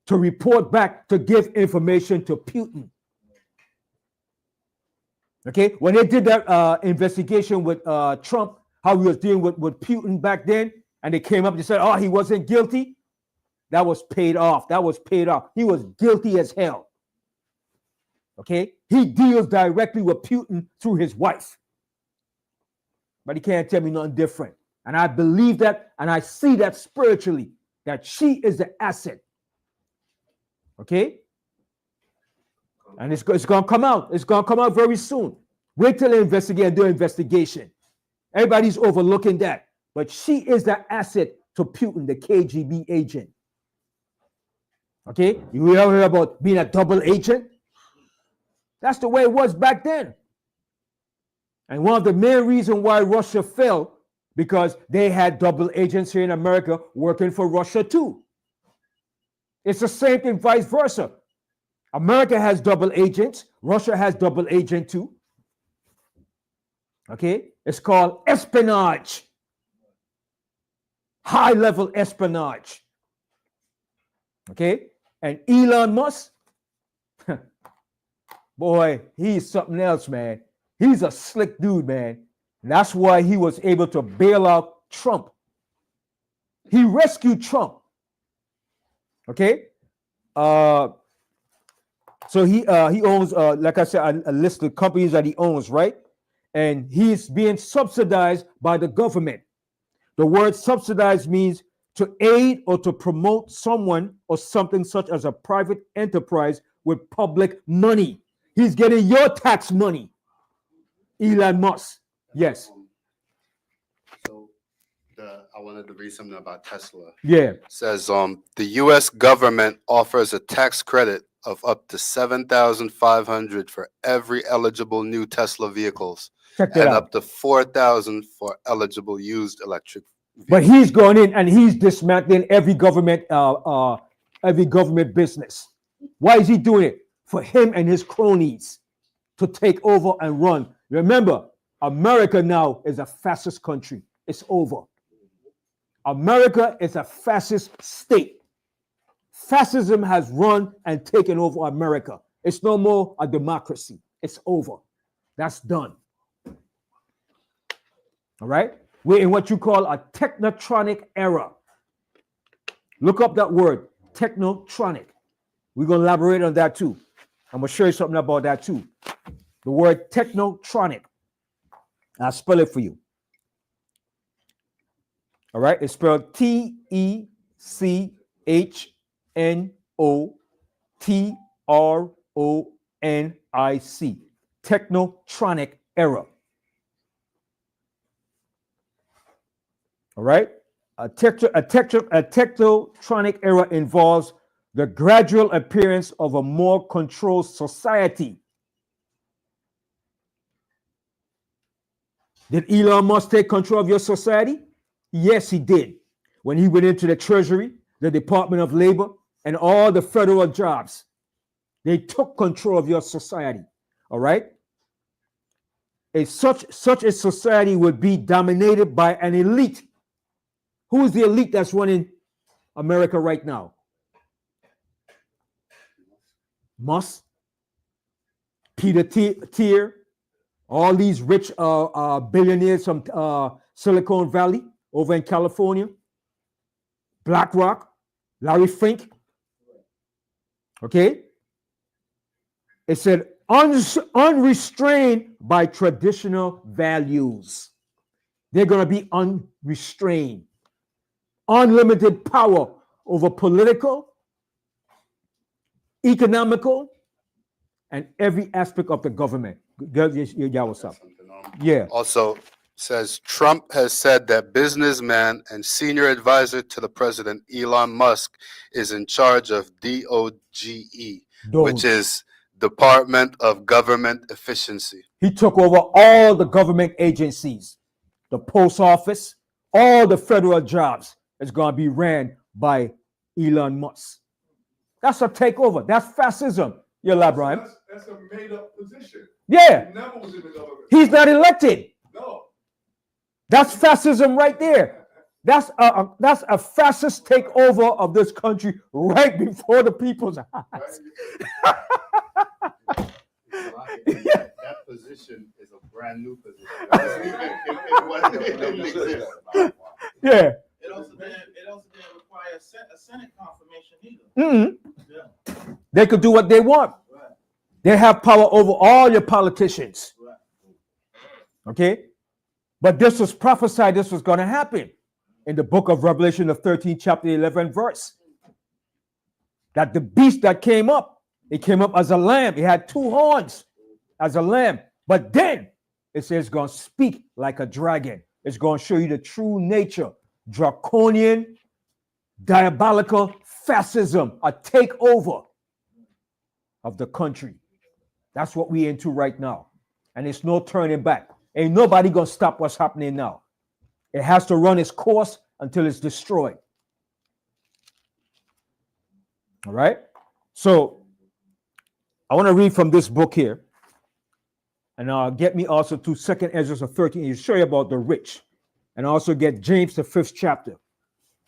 to report back, to give information to Putin. Okay, when they did that investigation with Trump, how he was dealing with Putin back then, and they came up and said, oh, he wasn't guilty. That was paid off. That was paid off. He was guilty as hell. Okay, he deals directly with Putin through his wife. But he can't tell me nothing different. And I believe that, and I see that spiritually, that she is the asset. Okay? And it's going to come out. It's going to come out very soon. Wait till they investigate and do an investigation. Everybody's overlooking that. But she is the asset to Putin, the KGB agent. Okay? You ever hear about being a double agent? That's the way it was back then. And one of the main reasons why Russia fell, because they had double agents here in America working for Russia too. It's the same thing, vice versa. America has double agents. Russia has double agent too. Okay? It's called espionage. High-level espionage. Okay? And Elon Musk, boy, he's something else, man. He's a slick dude, man. And that's why he was able to bail out Trump. He rescued Trump. Okay? So he owns, like I said, a list of companies that he owns, right? And he's being subsidized by the government. The word subsidize means to aid or to promote someone or something such as a private enterprise with public money. He's getting your tax money. Elon Musk. Yes. So I wanted to read something about Tesla. Yeah. It says the U.S. government offers a tax credit of up to $7,500 for every eligible new Tesla vehicles, Check that and out. up to $4,000 for eligible used electric vehicles. But he's going in and he's dismantling every government business. Why is he doing it? For him and his cronies to take over and run. Remember, America now is a fascist country. It's over. America is a fascist state. Fascism has run and taken over America. It's no more a democracy. It's over. That's done. All right? We're in what you call a technotronic era. Look up that word, technotronic. We're going to elaborate on that too. I'm going to show you something about that too. The word technotronic. I'll spell it for you. All right? It's spelled TECHNOTRONIC. Technotronic era. All right? A technotronic era involves the gradual appearance of a more controlled society. Did Elon Musk take control of your society? Yes, he did. When he went into the Treasury, the Department of Labor, and all the federal jobs, they took control of your society. All right? Such a society would be dominated by an elite. Who is the elite that's running America right now? Musk, Peter Thiel, all these rich billionaires from Silicon Valley over in California, BlackRock, Larry Fink. Okay? It said unrestrained by traditional values. They're going to be unrestrained. Unlimited power over political, economical, and every aspect of the government. Yeah, what's up? Yeah. Also says Trump has said that businessman and senior advisor to the president, Elon Musk, is in charge of DOGE, which is Department of Government Efficiency. He took over all the government agencies, the post office, all the federal jobs is going to be ran by Elon Musk. That's a takeover. That's fascism. You elaborate. That's a made-up position. Yeah. He never was in the government. He's not elected. No. That's fascism right there. That's a fascist takeover of this country right before the people's eyes. That position is a brand new position. Yeah. It also didn't require a Senate confirmation either. Mm-hmm. Yeah. They could do what they want. Right. They have power over all your politicians. Right. Okay? But this was prophesied, this was going to happen in the book of Revelation, the 13th chapter, 11th verse. That the beast that came up, it came up as a lamb. It had 2 horns as a lamb. But then it says it's going to speak like a dragon. It's going to show you the true nature. Draconian, diabolical fascism, a takeover of the country. That's what we're into right now. And it's no turning back. Ain't nobody going to stop what's happening now. It has to run its course until it's destroyed. All right? So I want to read from this book here. And get me also to 2 Ezra 13. You show you about the rich. And also get James, the 5th chapter.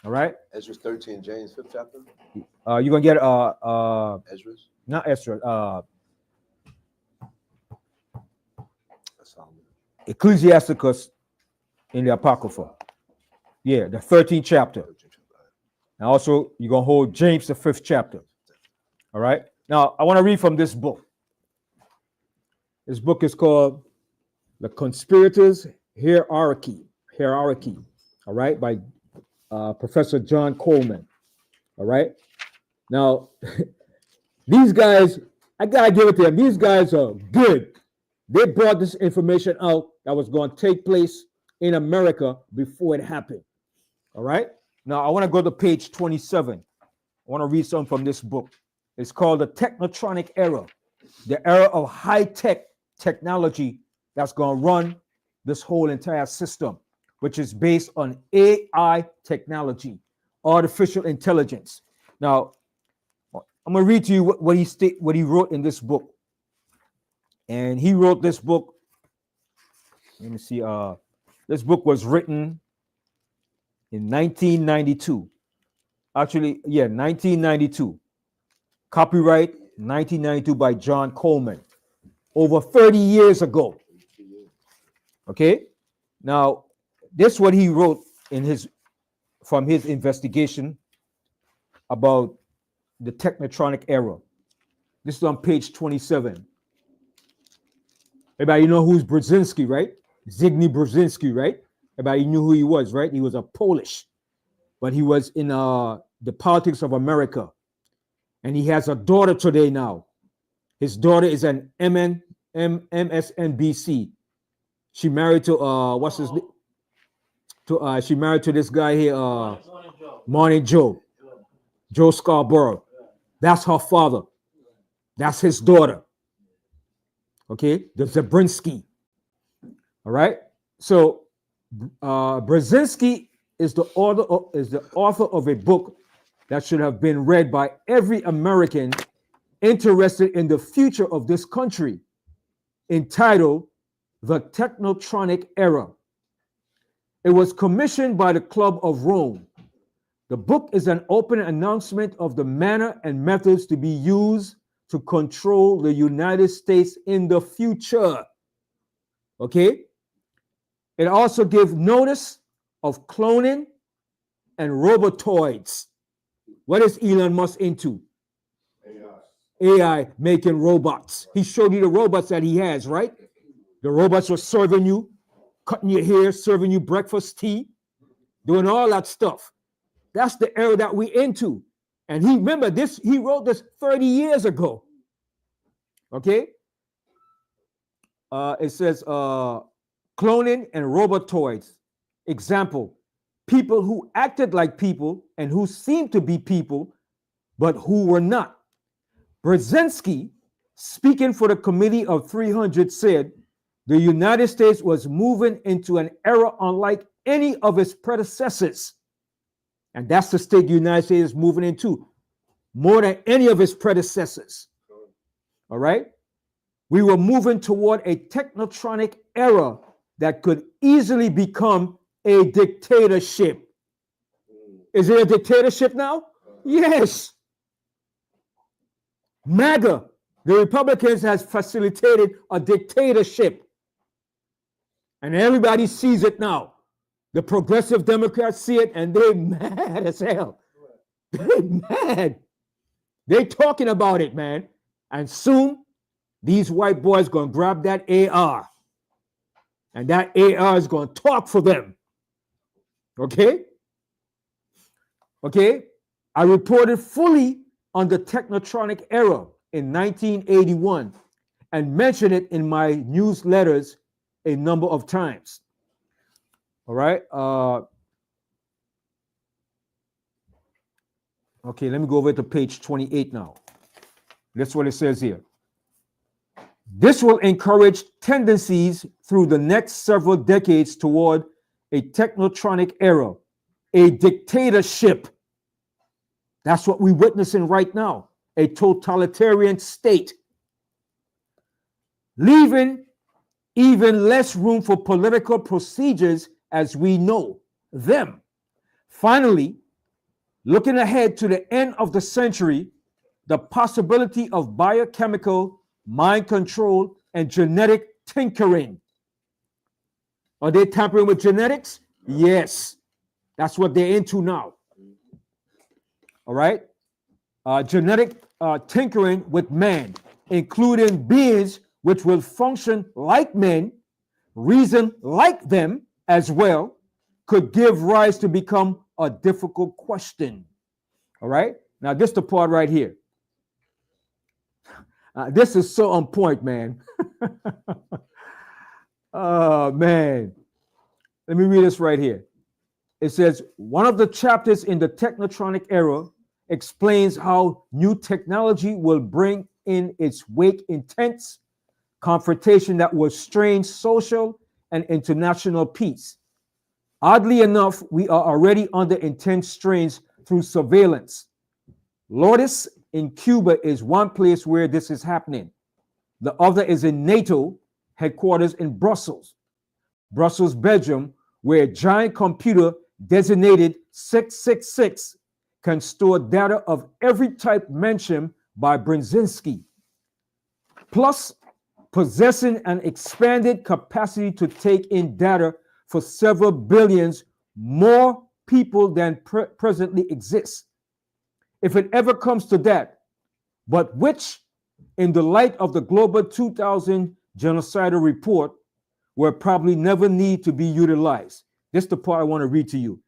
All right? Ezra 13, James 5th chapter. You're gonna get Ezra's? not Ezra, Ecclesiasticus in the Apocrypha. Yeah, the 13th chapter. And also you're gonna hold James, the 5th chapter. All right. Now I want to read from this book. This book is called The Conspirators' Hierarchy. All right, by Professor John Coleman. All right. Now, these guys, I gotta give it to them. These guys are good. They brought this information out that was going to take place in America before it happened. All right. Now, I want to go to page 27. I want to read something from this book. It's called the Technotronic Era, the era of high-tech technology that's going to run this whole entire system, which is based on AI technology, artificial intelligence. Now, I'm going to read to you what he wrote in this book. And he wrote this book. Let me see. This book was written in 1992. Actually, yeah, 1992. Copyright 1992 by John Coleman. over 30 years ago. Okay? Now, this is what he wrote from his investigation about the technotronic era. This is on page 27. Everybody know who's Brzezinski, right? Zygmunt Brzezinski, right? Everybody knew who he was, right? He was a Polish, but he was in the politics of America. And he has a daughter today now. His daughter is an MSNBC. She married to what's his name? She married to this guy here, Morning Joe Scarborough. That's her father. That's his daughter. Okay, the Zabriskie. All right. So Brzezinski is the author of a book that should have been read by every American interested in the future of this country, entitled The Technotronic Era. It was commissioned by the Club of Rome. The book is an open announcement of the manner and methods to be used to control the United States in the future. Okay? It also gives notice of cloning and robotoids. What is Elon Musk into? AI making robots. He showed you the robots that he has, right? The robots are serving you, cutting your hair, serving you breakfast, tea, doing all that stuff. That's the era that we into. And he wrote this 30 years ago. Okay? It says cloning and robotoids. Example, people who acted like people and who seemed to be people, but who were not. Brzezinski, speaking for the Committee of 300, said the United States was moving into an era unlike any of its predecessors. And that's the state the United States is moving into, more than any of its predecessors. All right? We were moving toward a technotronic era that could easily become a dictatorship. Is it a dictatorship now? Yes. MAGA, the Republicans, has facilitated a dictatorship. And everybody sees it now. The progressive Democrats see it and they're mad as hell. They're mad. They're talking about it, man. And soon, these white boys going to grab that AR. And that AR is going to talk for them. Okay? Okay? I reported fully on the technotronic era in 1981 and mentioned it in my newsletters a number of times. All right? Okay, let me go over to page 28 now. That's what it says here. This will encourage tendencies through the next several decades toward a technotronic era, a dictatorship. That's what we're witnessing right now, a totalitarian state, leaving even less room for political procedures as we know them. Finally, looking ahead to the end of the century, the possibility of biochemical, mind control, and genetic tinkering. Are they tampering with genetics? Yes. That's what they're into now. All right? Genetic tinkering with man, including beings which will function like men, reason like them as well, could give rise to become a difficult question. All right? Now, this is the part right here. This is so on point, man. Oh, man. Let me read this right here. It says, one of the chapters in the technotronic era explains how new technology will bring in its wake intense confrontation that will strain social and international peace. Oddly enough, we are already under intense strains through surveillance. Lourdes in Cuba is one place where this is happening. The other is in NATO headquarters in Brussels, Belgium, where a giant computer designated 666 can store data of every type mentioned by Brzezinski, plus possessing an expanded capacity to take in data for several billions more people than presently exists. If it ever comes to that, but which, in the light of the Global 2000 Genocidal Report, will probably never need to be utilized. This is the part I want to read to you.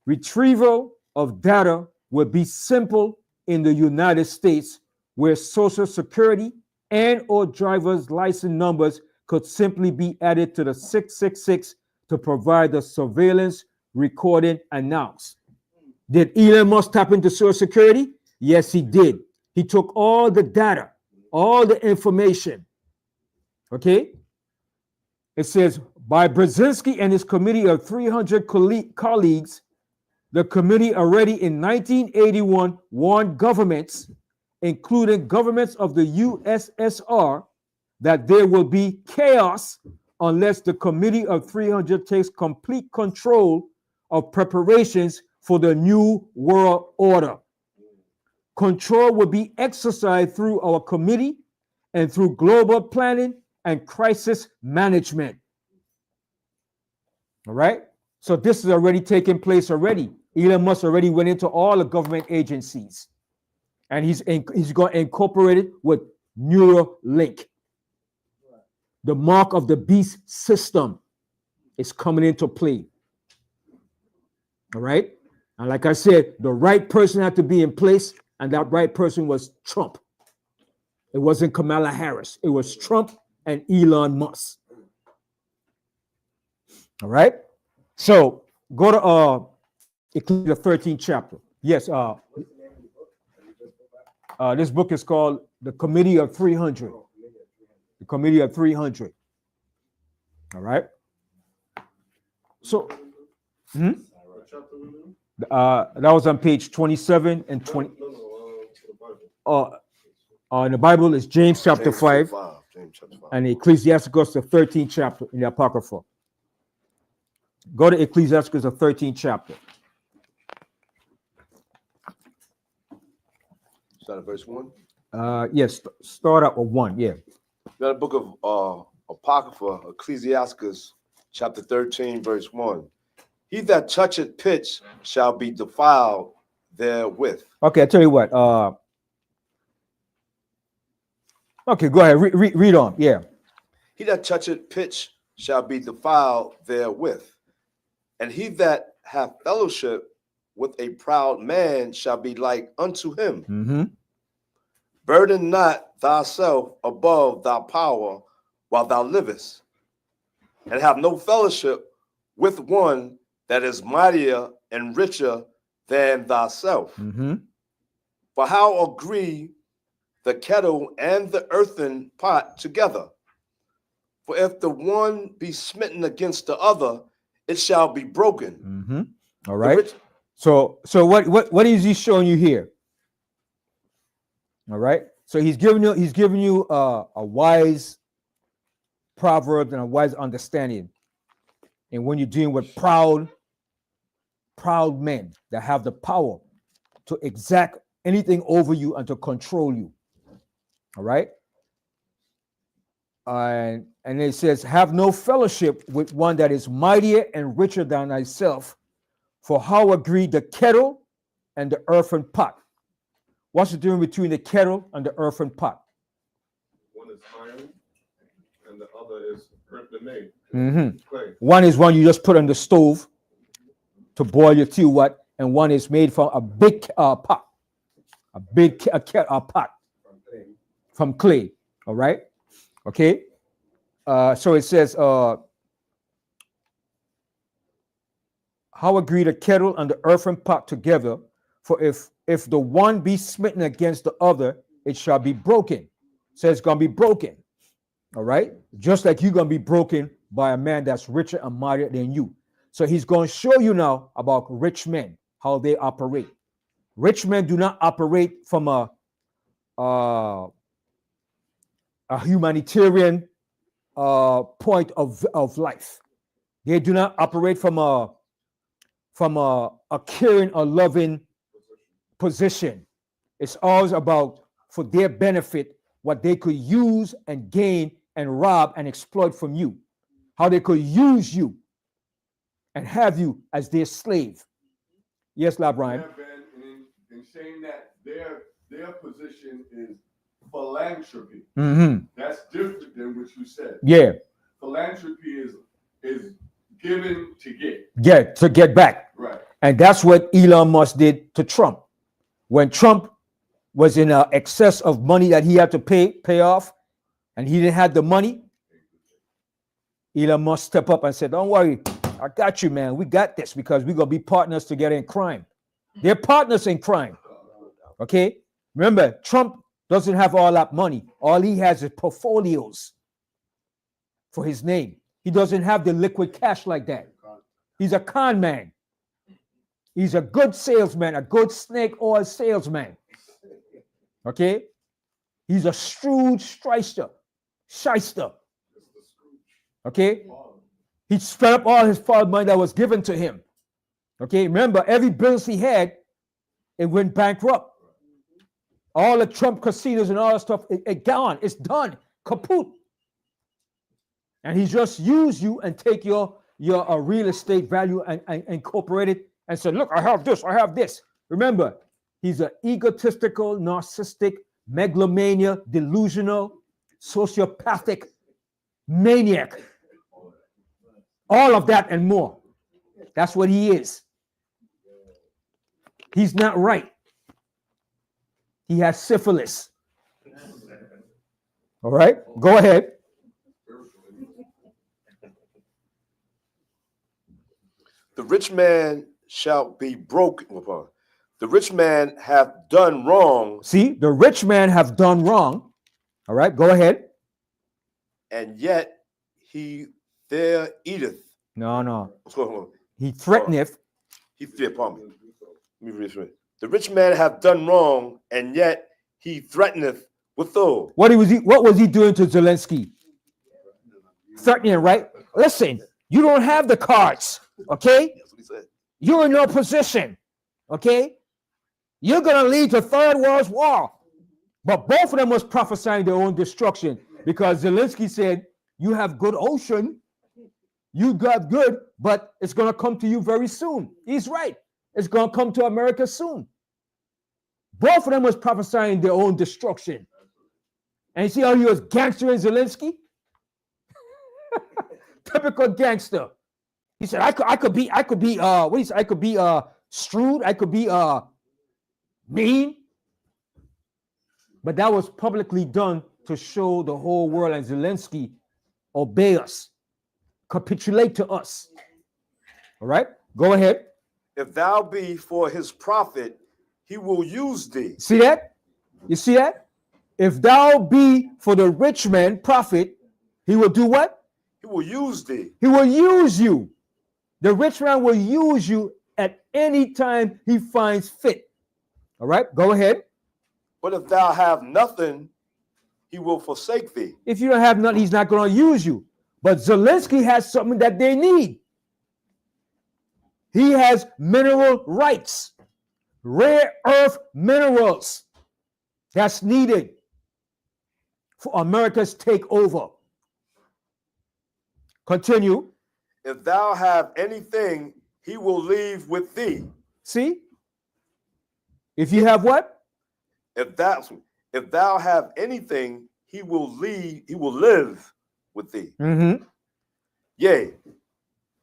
Retrieval of data will be simple in the United States, where Social Security and or driver's license numbers could simply be added to the 666 to provide the surveillance recording announced. Did Elon Musk tap into Social Security? Yes, he did. He took all the data, all the information. Okay? It says, by Brzezinski and his committee of 300 colleagues, the committee already in 1981 warned governments, including governments of the USSR, that there will be chaos unless the committee of 300 takes complete control of preparations for the new world order. Control will be exercised through our committee and through global planning and crisis management. All right? So this is already taking place already. Elon Musk already went into all the government agencies. And he's going to incorporate it with Neuralink. The mark of the beast system is coming into play. All right? And like I said, the right person had to be in place, and that right person was Trump. It wasn't Kamala Harris. It was Trump and Elon Musk. All right? So go to Ecclesiastes 13th chapter. Yes, this book is called The Committee of 300. The Committee of 300. All right? So, that was on page 27 and 20. In the Bible is James chapter 5, and Ecclesiasticus the 13th chapter in the Apocrypha. Go to Ecclesiasticus the 13th chapter. Start at verse 1. Yes, start out with 1, yeah. Now the book of Apocrypha, Ecclesiasticus, chapter 13, verse 1. He that toucheth pitch shall be defiled therewith. Okay, I tell you what. Okay, go ahead. Read on. Yeah. He that toucheth pitch shall be defiled therewith. And he that hath fellowship with a proud man shall be like unto him. Mm-hmm. Burden not thyself above thy power while thou livest, and have no fellowship with one that is mightier and richer than thyself. Mm-hmm. For how agree the kettle and the earthen pot together? For if the one be smitten against the other, it shall be broken. Mm-hmm. All right. So what is he showing you here? All right. So he's giving you a wise proverb and a wise understanding. And when you're dealing with proud men that have the power to exact anything over you and to control you. All right. And it says, have no fellowship with one that is mightier and richer than thyself, for how agree the kettle and the earthen pot? What's the difference between the kettle and the earthen pot? One is iron and the other is currently made. Mm-hmm. Clay. One is one you just put on the stove to boil your tea, and one is made from a big pot, a pot from clay. All right. Okay. So it says, how agree the kettle and the earthen pot together? For if the one be smitten against the other, it shall be broken. So it's going to be broken. All right. Just like you're going to be broken by a man that's richer and mightier than you. So he's going to show you now about rich men, how they operate. Rich men do not operate from a humanitarian point of life. They do not operate from a caring or loving position. It's always about for their benefit what they could use and gain and rob and exploit from you. How they could use you and have you as their slave. Yes, La Brian. Yeah, Ben, in saying that their position is philanthropy. Mm-hmm. That's different than what you said. Yeah. Philanthropy is giving to get. To get back. Right. And that's what Elon Musk did to Trump. When Trump was in excess of money that he had to pay off, and he didn't have the money, Elon Musk stepped up and said, don't worry, I got you, man. We got this because we're going to be partners together in crime. They're partners in crime. Okay? Remember, Trump doesn't have all that money. All he has is portfolios for his name. He doesn't have the liquid cash like that. He's a con man. He's a good salesman, a good snake oil salesman. Okay? He's a shrewd shyster. Okay? He spent up all his money that was given to him. Okay? Remember, every business he had, it went bankrupt. All the Trump casinos and all that stuff, it gone. It's done. Kaput. And he just used you and take your real estate value and incorporate it and said, look, I have this. Remember, he's an egotistical, narcissistic, megalomania, delusional, sociopathic maniac. All of that and more. That's what he is. He's not right. He has syphilis. All right, go ahead. The rich man shall be broken upon. The rich man hath done wrong. See, the rich man have done wrong. All right, go ahead. And yet he there eateth. No. What's going on? He threateneth. Pardon me. Let me read this. The rich man hath done wrong, and yet he threateneth withal. What was he doing to Zelensky? Threatening, right? Listen, you don't have the cards, okay? That's what he said. You're in no position, okay? You're going to lead to Third World War. But both of them was prophesying their own destruction because Zelensky said, you have good ocean, you got good, but it's going to come to you very soon. He's right. It's going to come to America soon. Both of them was prophesying their own destruction. And you see how he was gangstering Zelensky? Typical gangster. He said, I could be shrewd, I could be mean. But that was publicly done to show the whole world and Zelensky obey us, capitulate to us. All right, go ahead. If thou be for his profit, he will use thee. See that? You see that? If thou be for the rich man profit, he will do what? He will use thee. He will use you. The rich man will use you at any time he finds fit. All right, go ahead. But if thou have nothing, he will forsake thee. If you don't have nothing, he's not going to use you. But Zelensky has something that they need. He has mineral rights, rare earth minerals that's needed for America's takeover. Continue. If thou have anything, he will leave with thee. See? If you have what? If thou have anything, he will live with thee. Mm-hmm. Yea,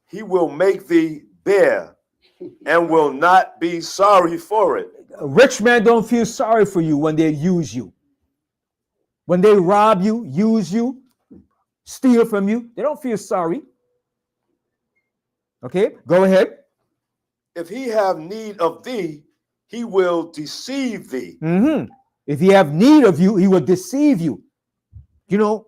he will make thee bear and will not be sorry for it. Rich men don't feel sorry for you when they use you. When they rob you, use you, steal from you, they don't feel sorry. Okay, go ahead. If he have need of thee, he will deceive thee. Mm-hmm. If he have need of you, he will deceive you. You know,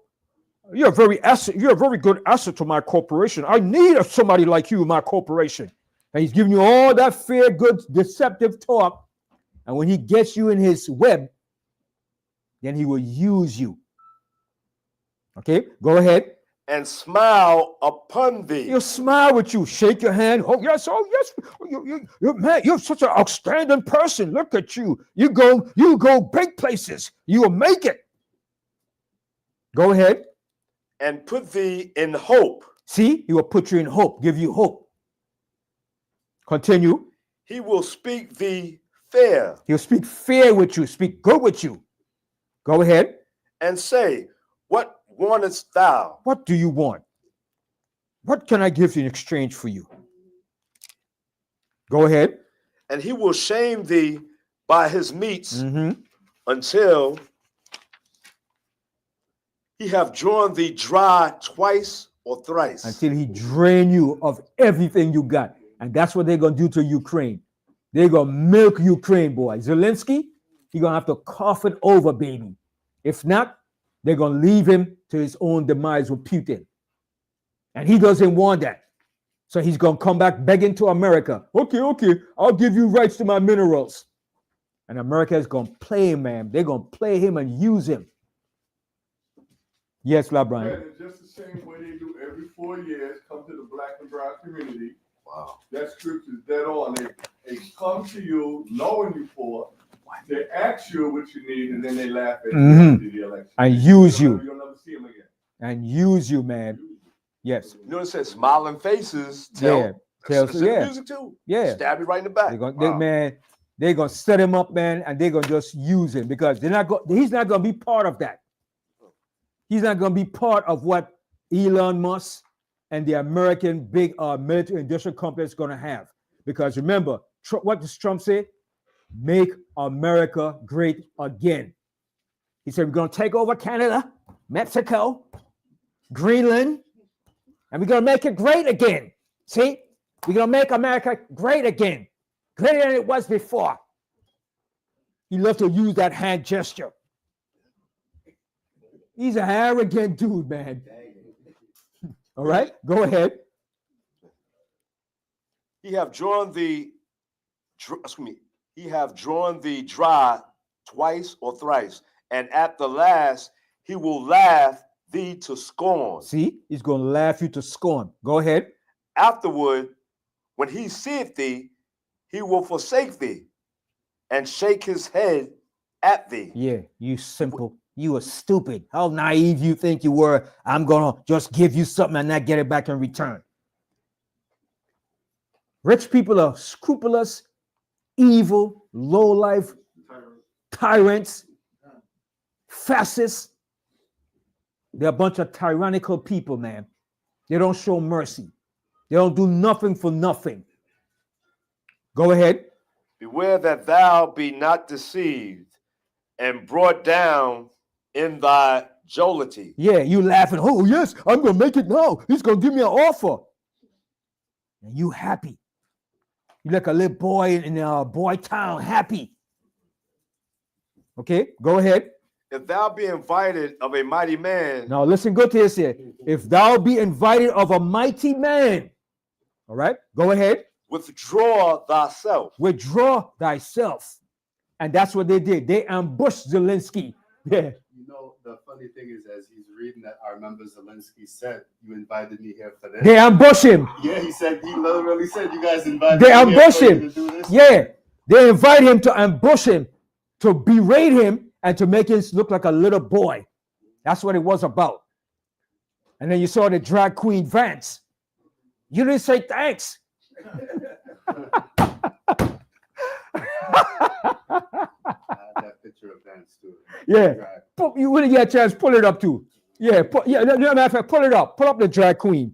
you're a very good asset to my corporation. I need somebody like you in my corporation. And he's giving you all that fair, good, deceptive talk. And when he gets you in his web, then he will use you. Okay, go ahead. And smile upon thee. He'll smile with you, shake your hand. Oh yes. Man, you're such an outstanding person. Look at you. You go big places. You will make it. Go ahead. And put thee in hope. See, he will put you in hope, give you hope. Continue. He will speak thee fair. He'll speak fair with you, speak good with you. Go ahead. And say, what wantest thou? What do you want? What can I give you in exchange for you? Go ahead. And he will shame thee by his meats until he have drawn thee dry twice or thrice. Until he drain you of everything you got. And that's what they're going to do to Ukraine. They're going to milk Ukraine, boy. Zelensky, he's going to have to cough it over, baby. If not, they're going to leave him to his own demise with Putin. And he doesn't want that. So he's going to come back begging to America. Okay, I'll give you rights to my minerals. And America is going to play him, man. They're going to play him and use him. Yes, LeBron. And it's just the same way they do every 4 years, come to the black and brown community. Wow. That scripture's dead on. They come to you knowing you poor. They ask you what you need, and then they laugh at you after the election. And use you. You'll never see them again. And use you, man. Yes. You know what it says? Smiling faces tell. Tells music too. Yeah. Stab you right in the back. They're gonna set him up, man, and they're gonna just use him because he's not gonna be part of that. He's not gonna be part of what Elon Musk and the American big military industrial complex is gonna have. Because remember, what does Trump say? Make America great again. He said, we're gonna take over Canada, Mexico, Greenland, and we're gonna make it great again. See? We're gonna make America great again. Greater than it was before. He loves to use that hand gesture. He's an arrogant dude, man. All right, go ahead. He have drawn thee dry twice or thrice, and at the last he will laugh thee to scorn. See, he's going to laugh you to scorn. Go ahead. Afterward, when he seeth thee, he will forsake thee and shake his head at thee. Yeah, you simple. You are stupid. How naive you think you were. I'm going to just give you something and not get it back in return. Rich people are scrupulous, evil, low-life, tyrants, fascists. They're a bunch of tyrannical people, man. They don't show mercy. They don't do nothing for nothing. Go ahead. Beware that thou be not deceived and brought down in thy jollity. Yeah, you laughing. Oh, yes, I'm going to make it now. He's going to give me an offer. And you happy. You like a little boy in boy town, happy. Okay, go ahead. If thou be invited of a mighty man. Now listen good to this here. If thou be invited of a mighty man. All right, go ahead. Withdraw thyself. Withdraw thyself. And that's what they did. They ambushed Zelensky. Yeah. You know, the funny thing is, as he's reading that, I remember Zelensky said, you invited me here for this. They ambush him. Yeah, he literally said, you guys invited me ambush him. To do this. Yeah. They invite him to ambush him, to berate him, and to make him look like a little boy. That's what it was about. And then you saw the drag queen Vance. You didn't say thanks. That picture of Vance too. Yeah. You really get a chance, pull it up too. Yeah, matter of fact, pull it up. Pull up the drag queen.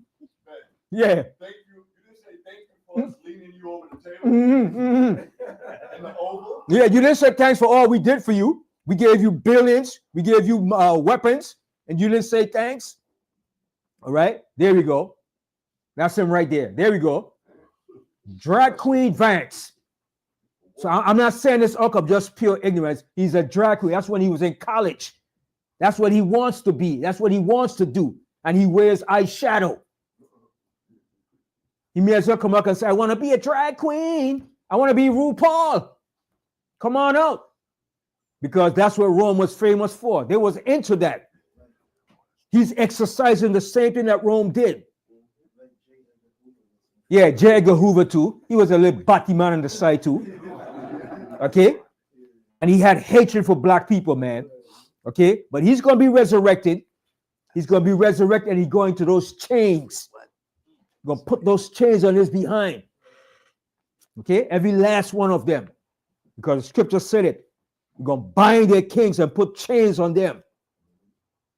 Yeah. Thank you. You didn't say thank you for us leaning you over the table. And the oval. Yeah, you didn't say thanks for all we did for you. We gave you billions. We gave you weapons, and you didn't say thanks. All right, there we go. That's him right there. There we go. Drag queen Vance. So I'm not saying this up of just pure ignorance. He's a drag queen. That's when he was in college. That's what he wants to be. That's what he wants to do. And he wears eyeshadow. He may as well come up and say, I want to be a drag queen. I want to be RuPaul. Come on out. Because that's what Rome was famous for. They was into that. He's exercising the same thing that Rome did. Yeah, J. Edgar Hoover too. He was a little batty man on the side too. Okay? And he had hatred for black people, man. Okay? But he's going to be resurrected. He's going to be resurrected and he's going to those chains. Going to put those chains on his behind. Okay, every last one of them. Because the scripture said it. You're going to bind their kings and put chains on them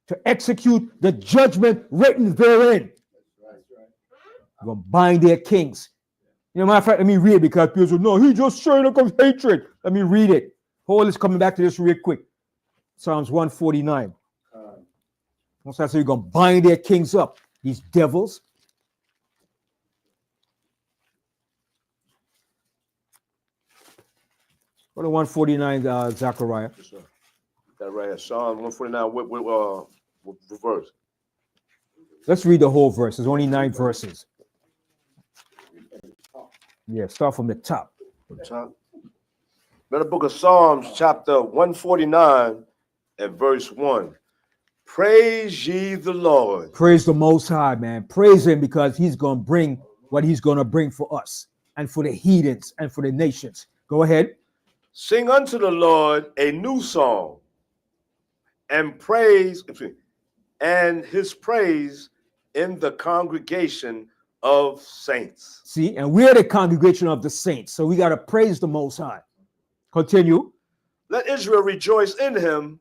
to execute the judgment written therein. You're going to bind their kings. You know, matter of fact, let me read it because people say, no, he's just showing up of hatred. Let me read it. Paul is coming back to this real quick. Psalms 149. Once I say you're going to bind their kings up, these devils. Go to 149, Zechariah. Yes, sir. That right here. Psalm 149. What verse? Let's read the whole verse. There's only 9 verses. Yeah, start from the top. The book of Psalms, chapter 149 and verse 1. Praise ye the Lord. Praise the Most High, man. Praise him because he's going to bring what he's going to bring for us and for the heathens and for the nations. Go ahead. Sing unto the Lord a new song and praise, and his praise in the congregation of saints. See, and we're the congregation of the saints, so we got to praise the Most High. Continue. Let Israel rejoice in him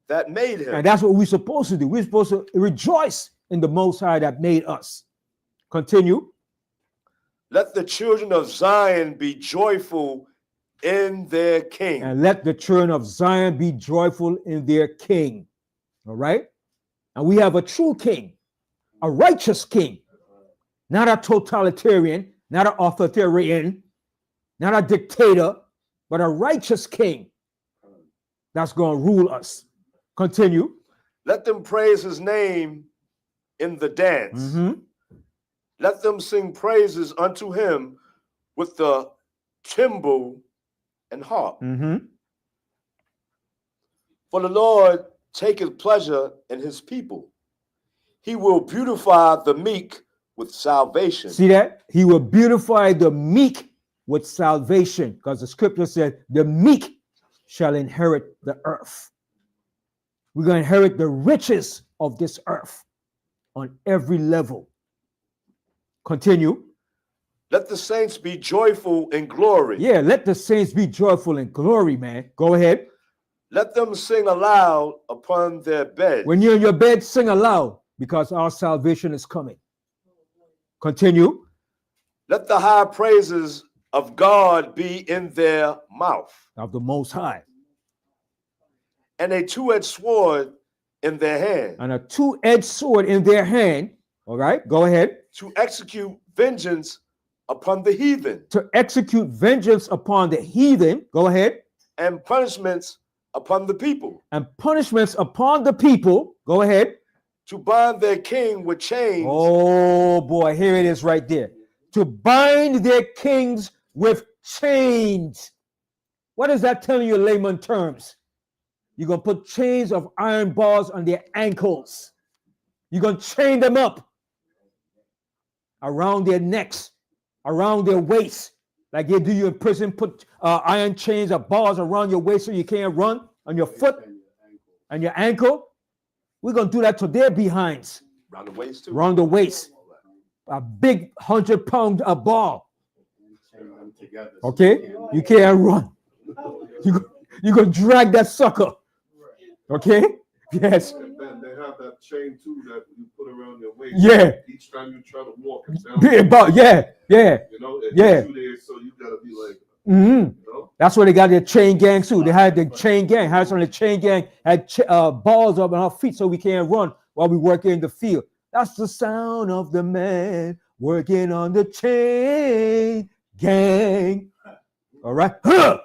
that made him. And that's what we're supposed to do. We're supposed to rejoice in the Most High that made us. Continue. Let the children of Zion be joyful in their king. And let the children of Zion be joyful in their king. All right? And we have a true king, a righteous king, not a totalitarian, not an authoritarian, not a dictator, but a righteous king that's going to rule us. Continue. Let them praise his name in the dance. Mm-hmm. Let them sing praises unto him with the timbrel and harp. Mm-hmm. For the Lord taketh pleasure in his people. He will beautify the meek with salvation. See that? He will beautify the meek with salvation, because the scripture said the meek shall inherit the earth. We're going to inherit the riches of this earth on every level. Continue. Let the saints be joyful in glory. Yeah, let the saints be joyful in glory, man. Go ahead. Let them sing aloud upon their beds. When you're in your bed, sing aloud, because our salvation is coming. Continue. Let the high praises of God be in their mouth. Of the Most High. And a two-edged sword in their hand. And a two-edged sword in their hand. All right, go ahead. To execute vengeance upon the heathen. To execute vengeance upon the heathen. Go ahead. And punishments upon the people. And punishments upon the people. Go ahead. To bind their king with chains. Oh boy, here it is right there. To bind their kings with chains. What is that telling you in layman terms? You're going to put chains of iron bars on their ankles. You're going to chain them up around their necks, around their waists, like they do you in prison. Put iron chains or bars around your waist so you can't run, on your foot and your ankle. We're going to do that to their behinds. Around the waist too. Around the waist. A big 100-pound ball. Okay? You can't run. You're going to drag that sucker. Okay? Yes. And then they have that chain too that you put around your waist. Yeah. Each time you try to walk. Yeah. You know, yeah. So you gotta be like, Mm-hmm. you know? That's where they got their chain gang too. They had the chain gang. Had some of the chain gang had balls up on our feet so we can't run while we work in the field. That's the sound of the man working on the chain gang. All right. Huh!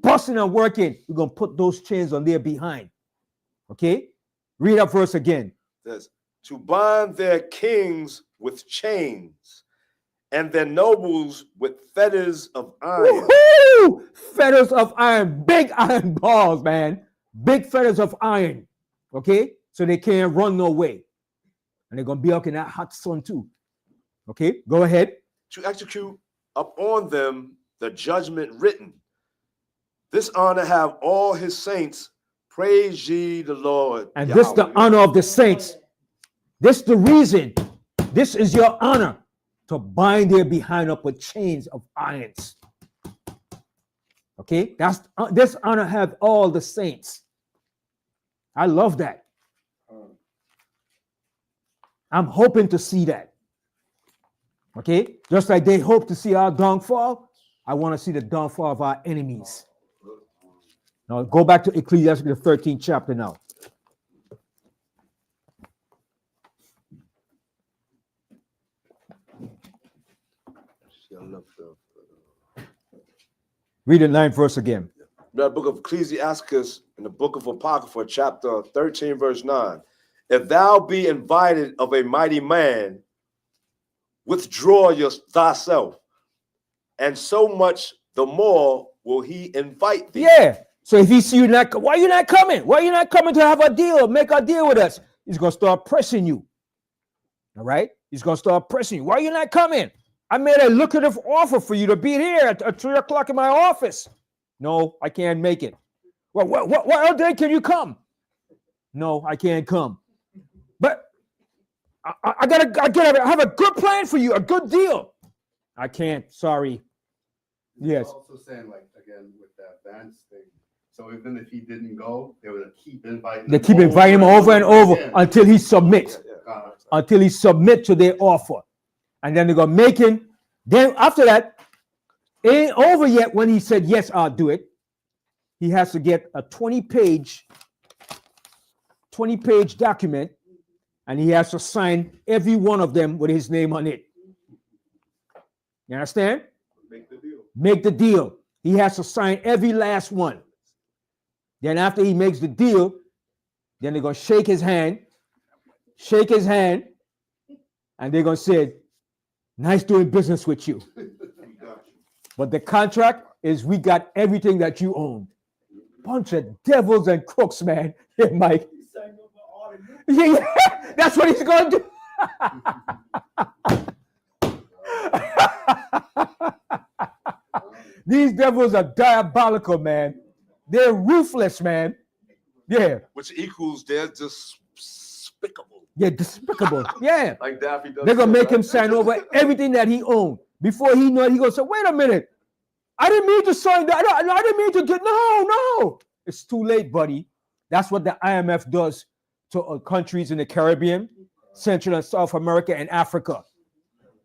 Busting and working. We're going to put those chains on their behind. Okay? Read that verse again. It says, to bind their kings with chains and their nobles with fetters of iron. Woo-hoo! Fetters of iron. Big iron balls, man. Big fetters of iron. Okay? So they can't run no way. And they're going to be up in that hot sun too. Okay? Go ahead. To execute upon them the judgment written. This honor have all his saints Praise ye the Lord. And this the honor of the saints. This the reason. This is your honor, to bind their behind up with chains of irons. Okay, that's this honor have all the saints. I love that. I'm hoping to see that. Okay, just like they hope to see our downfall, I want to see the downfall of our enemies. Now go back to Ecclesiastes, the 13th chapter now. Read the 9th verse again. The book of Ecclesiastes in the book of Apocrypha, chapter 13, verse 9. If thou be invited of a mighty man, withdraw thyself, and so much the more will he invite thee. Yeah. So if he see you not, why you not coming? Why you not coming to have a deal, make a deal with us? He's gonna start pressing you. All right? He's gonna start pressing you. Why you not coming? I made a lucrative offer for you to be here at 3 o'clock in my office. No, I can't make it. Well, what other day can you come? No, I can't come. But I gotta have a good plan for you, a good deal. I can't. Sorry. Yes. Also saying, like, again with that Vance thing. So even if he didn't go, they would keep inviting. They keep inviting him over and over until he submits. Until he submits to their offer. And then they're going to make him. Then after that, it ain't over yet when he said, yes, I'll do it. He has to get a 20-page document, and he has to sign every one of them with his name on it. You understand? Make the deal. Make the deal. He has to sign every last one. Then after he makes the deal, then they're going to shake his hand, and they're going to say, nice doing business with you. But the contract is we got everything that you own. Bunch of devils and crooks, man. Yeah, Mike. Yeah, that's what he's going to do. These devils are diabolical, man. They're ruthless, man. Yeah. Which equals they're despicable. Yeah, despicable. Yeah. Like Daffy does. They're going to make him sign over everything that he owned. Before he know it, he going to say, wait a minute. I didn't mean to sign that. I didn't mean to get, no. It's too late, buddy. That's what the IMF does to countries in the Caribbean, Central and South America, and Africa.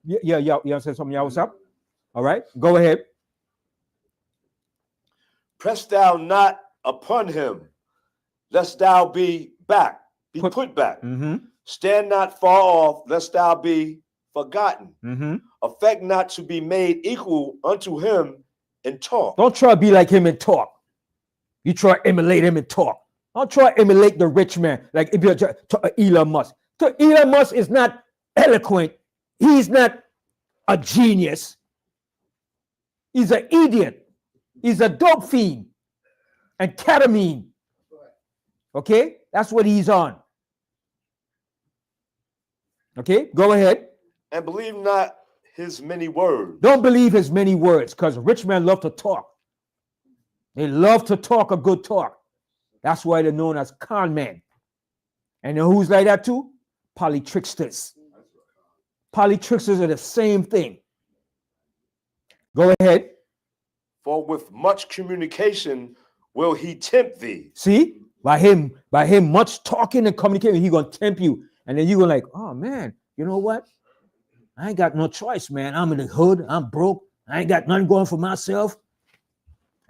Yeah. You want to say something? Yeah, what's up? All right, go ahead. Press thou not upon him, lest thou be put back. Mm-hmm. Stand not far off, lest thou be forgotten. Mm-hmm. Affect not to be made equal unto him in talk. Don't try to be like him in talk. You try to emulate him in talk. Don't try to emulate the rich man, like if you're Elon Musk. Elon Musk is not eloquent. He's not a genius. He's an idiot. He's a dope fiend and ketamine. Okay? That's what he's on. Okay? Go ahead. And believe not his many words. Don't believe his many words, because rich men love to talk. They love to talk a good talk. That's why they're known as con men. And you know who's like that too? Polytricksters. Polytricksters are the same thing. Go ahead. For with much communication will he tempt thee. See, by him much talking and communicating, he gonna tempt you, and then you go like, oh man, you know what? I ain't got no choice, man. I'm in the hood. I'm broke. I ain't got nothing going for myself.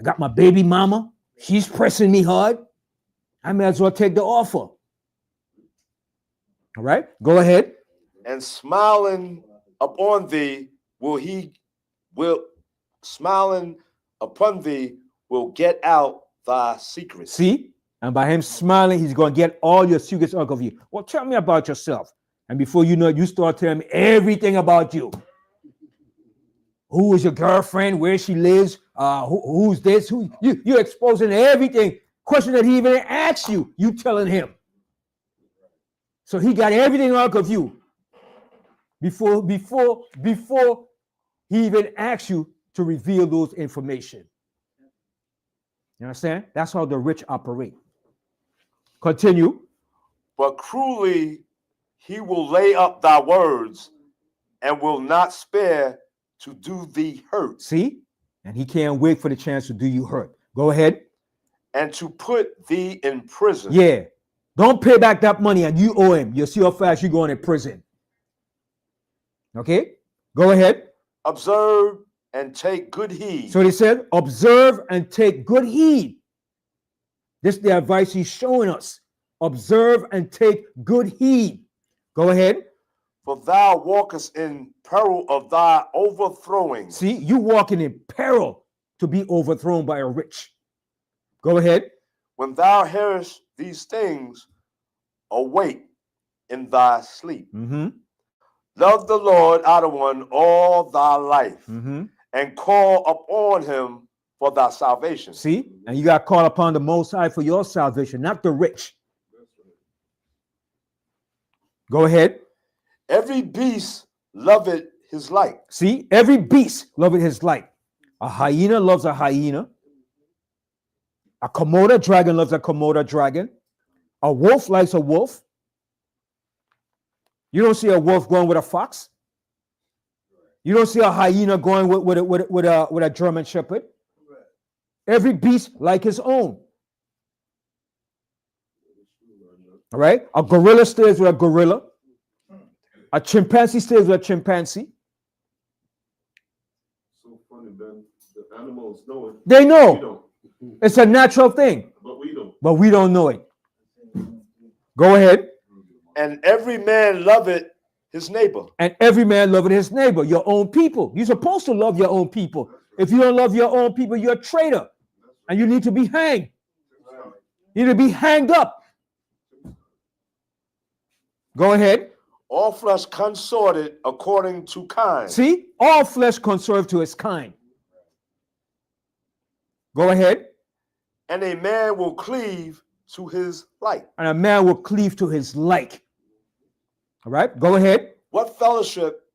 I got my baby mama. She's pressing me hard. I may as well take the offer. All right, go ahead. And smiling upon thee will get out thy secrets. See? And by him smiling, he's going to get all your secrets out of you. Well, tell me about yourself. And before you know it, you start telling me everything about you. Who is your girlfriend? Where she lives? Who's this? You're exposing everything. Question that he even asked you, you telling him. So he got everything out of you before he even asked you to reveal those information. You understand? That's how the rich operate. Continue. But cruelly he will lay up thy words and will not spare to do thee hurt. See? And he can't wait for the chance to do you hurt. Go ahead. And to put thee in prison. Yeah. Don't pay back that money and you owe him. You'll see how fast you're going to prison. Okay? Go ahead. Observe and take good heed. So he said, observe and take good heed. This is the advice he's showing us. Observe and take good heed. Go ahead. For thou walkest in peril of thy overthrowing. See, you walking in peril to be overthrown by a rich. Go ahead. When thou hearest these things, awake in thy sleep. Love the Lord out of one all thy life, and call upon him for thy salvation. See, and you got called upon the Most High for your salvation, not the rich. Go ahead. Every beast loveth his like. See, every beast loveth his like. A hyena loves a hyena. A Komodo dragon loves a Komodo dragon. A wolf likes a wolf. You don't see a wolf going with a fox. You don't see a hyena going with a German shepherd. Every beast like his own. All right? A gorilla stays with a gorilla. A chimpanzee stays with a chimpanzee. So funny, Ben. The animals know it. They know. We don't. It's a natural thing. But we don't. But we don't know it. Go ahead. And every man loveth his neighbor. And every man loveth his neighbor, your own people. You're supposed to love your own people. If you don't love your own people, you're a traitor. And you need to be hanged. You need to be hanged up. Go ahead. All flesh consorted according to kind. See, all flesh conserved to its kind. Go ahead. And a man will cleave to his like. And a man will cleave to his like. All right, go ahead. What fellowship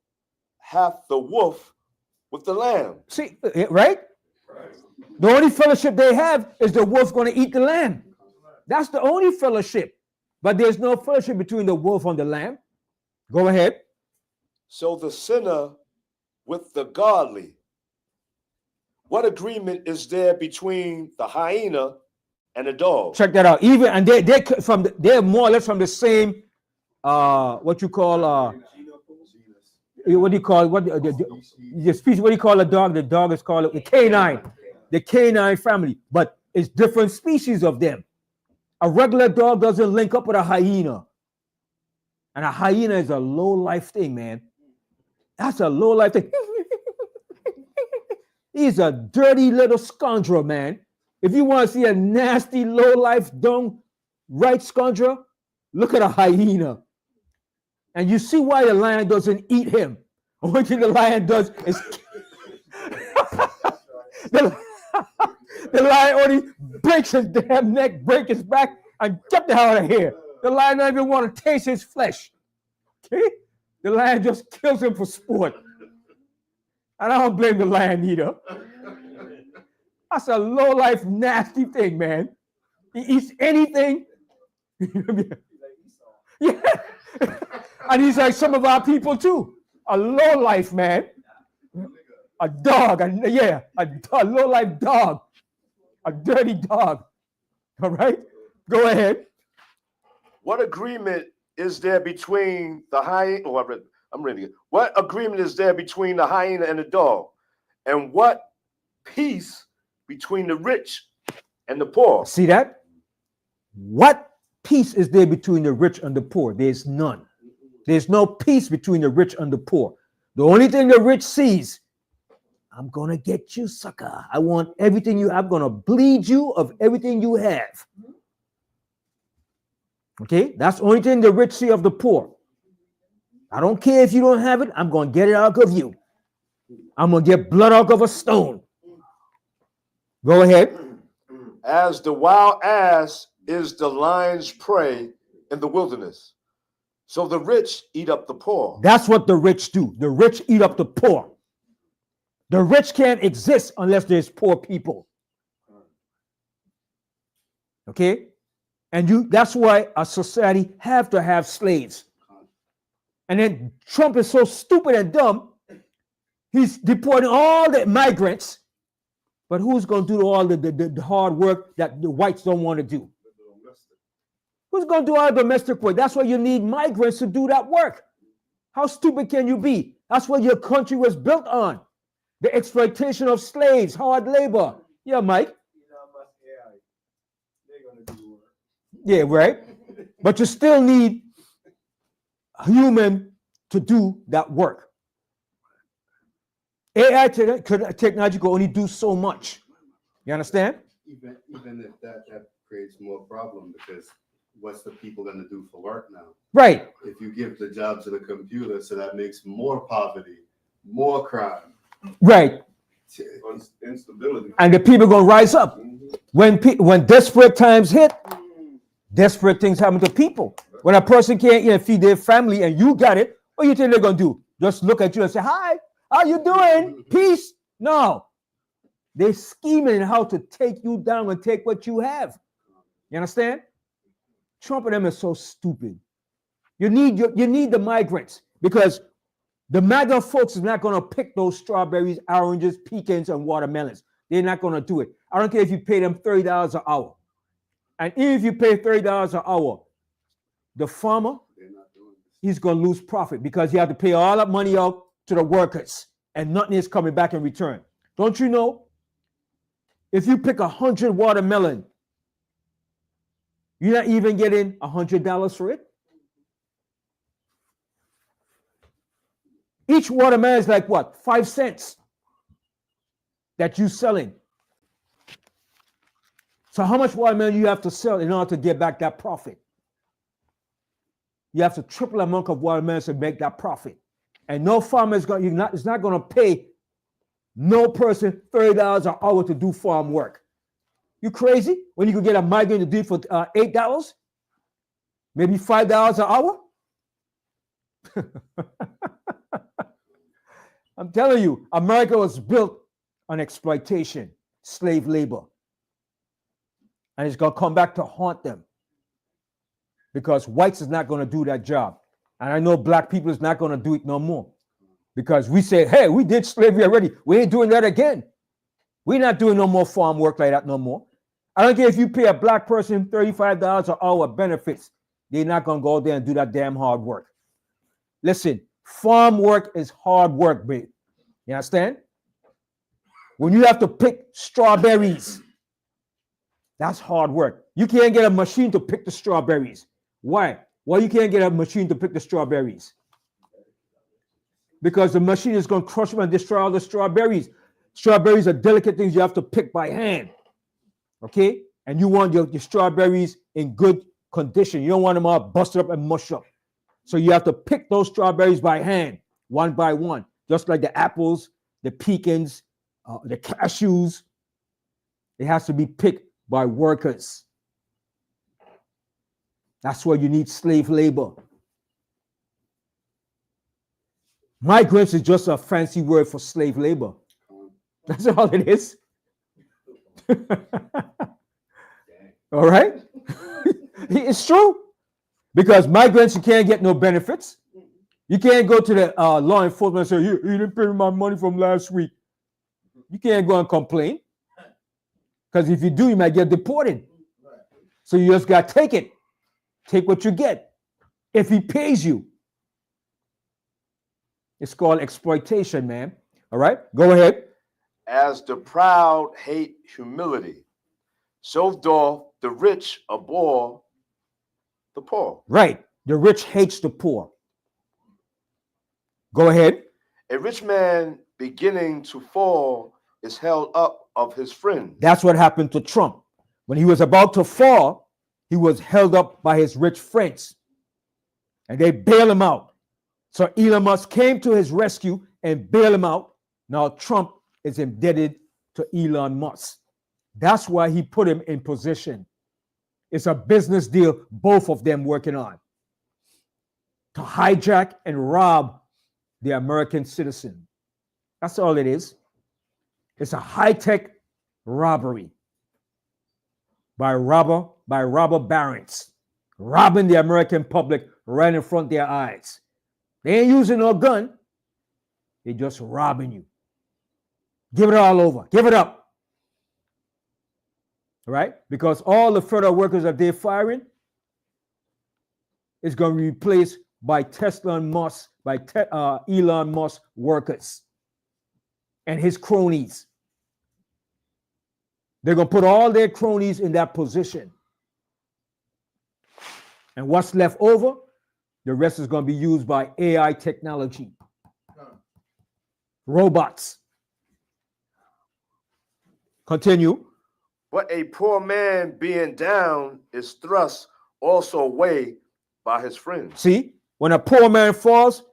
hath the wolf with the lamb? See, right? The only fellowship they have is the wolf going to eat the lamb. That's the only fellowship. But there's no fellowship between the wolf and the lamb. Go ahead. So the sinner with the godly. What agreement is there between the hyena and the dog? Check that out. Even and they're more or less from the same what you call what do you call the species? What do you call a dog? The dog is called the canine, the canine family, but it's different species of them. A regular dog doesn't link up with a hyena. And a hyena is a low-life thing, man. That's a low-life thing. He's a dirty little scoundrel, man. If you want to see a nasty, low-life, dumb, right scoundrel, look at a hyena. And you see why the lion doesn't eat him. Only thing the lion does is the lion only breaks his damn neck, break his back, and get the hell out of here. The lion don't even want to taste his flesh. Okay? The lion just kills him for sport. And I don't blame the lion either. That's a low-life, nasty thing, man. He eats anything. Yeah. And he's like some of our people too. A low-life man. A dog. A low-life dog. A dirty dog. All right? Go ahead. What agreement is there between the hyena? Oh, I'm ready. What agreement is there between the hyena and the dog? And what peace between the rich and the poor? See that? What peace is there between the rich and the poor? There's none. There's no peace between the rich and the poor. The only thing the rich sees, I'm going to get you, sucker. I want everything you have. I'm going to bleed you of everything you have. Okay? That's the only thing the rich see of the poor. I don't care if you don't have it. I'm going to get it out of you. I'm going to get blood out of a stone. Go ahead. As the wild ass is the lion's prey in the wilderness, so the rich eat up the poor. That's what the rich do. The rich eat up the poor. The rich can't exist unless there's poor people. Okay? And that's why a society have to have slaves. And then Trump is so stupid and dumb, he's deporting all the migrants, but who's going to do all the hard work that the whites don't want to do? Who's going to do all the domestic work? That's why you need migrants to do that work. How stupid can you be? That's what your country was built on. The exploitation of slaves, hard labor. Yeah, Mike. Yeah, right. But you still need a human to do that work. AI technology can only do so much. You understand? Even if that creates more problem, because what's the people going to do for work now? Right. If you give the job to the computer, so that makes more poverty, more crime. Right. Instability. And the people going to rise up. When desperate times hit, desperate things happen to people. When a person can't feed their family and you got it, what do you think they're going to do? Just look at you and say, hi, how you doing? Peace? No. They're scheming how to take you down and take what you have. You understand? Trump and them is so stupid. You need the migrants, because the MAGA folks is not going to pick those strawberries, oranges, pecans, and watermelons. They're not going to do it. I don't care if you pay them $30 an hour. And even if you pay $30 an hour, the farmer, he's going to lose profit because he had to pay all that money out to the workers and nothing is coming back in return. Don't you know? If you pick 100 watermelon, you're not even getting $100 for it. Each watermelon is like what? 5 cents that you're selling. So how much watermelon you have to sell in order to get back that profit? You have to triple the amount of watermelons to make that profit. And no farmer is it's not going to pay no person $30 an hour to do farm work. You crazy? When you could get a migrant to do it for $8, maybe $5 an hour? I'm telling you, America was built on exploitation, slave labor. And it's going to come back to haunt them, because whites is not going to do that job. And I know black people is not going to do it no more, because we say, hey, we did slavery already. We ain't doing that again. We're not doing no more farm work like that no more. I don't care if you pay a black person $35 an hour benefits. They're not going to go there and do that damn hard work. Listen, farm work is hard work, babe. You understand? When you have to pick strawberries, that's hard work. You can't get a machine to pick the strawberries. Why? Why you can't get a machine to pick the strawberries? Because the machine is going to crush them and destroy all the strawberries. Strawberries are delicate things you have to pick by hand. Okay? And you want your strawberries in good condition. You don't want them all busted up and mushed up. So you have to pick those strawberries by hand, one by one, just like the apples, the pecans, the cashews. It has to be picked by workers. That's why you need slave labor. Migrants is just a fancy word for slave labor. That's all it is. All right? It's true. Because migrants, you can't get no benefits. You can't go to the law enforcement and say, you didn't pay me my money from last week. You can't go and complain. Because if you do, you might get deported. So you just got to take it. Take what you get. If he pays you. It's called exploitation, man. All right? Go ahead. As the proud hate humility, so doth the rich abhor the poor. Right. The rich hates the poor. Go ahead. A rich man beginning to fall is held up of his friend. That's what happened to Trump. When he was about to fall, he was held up by his rich friends. And they bailed him out. So Elon Musk came to his rescue and bailed him out. Now Trump is indebted to Elon Musk. That's why he put him in position. It's a business deal, both of them working on, to hijack and rob the American citizen. That's all it is. It's a high-tech robbery by robber by robber barons, robbing the American public right in front of their eyes. They ain't using no gun. They just robbing you. Give it all over. Give it up. Right? Because all the federal workers that they're firing is going to be replaced by Elon Musk workers and his cronies. They're going to put all their cronies in that position. And what's left over, the rest is going to be used by AI technology. Robots. Continue. But a poor man being down is thrust also away by his friends. See, when a poor man falls,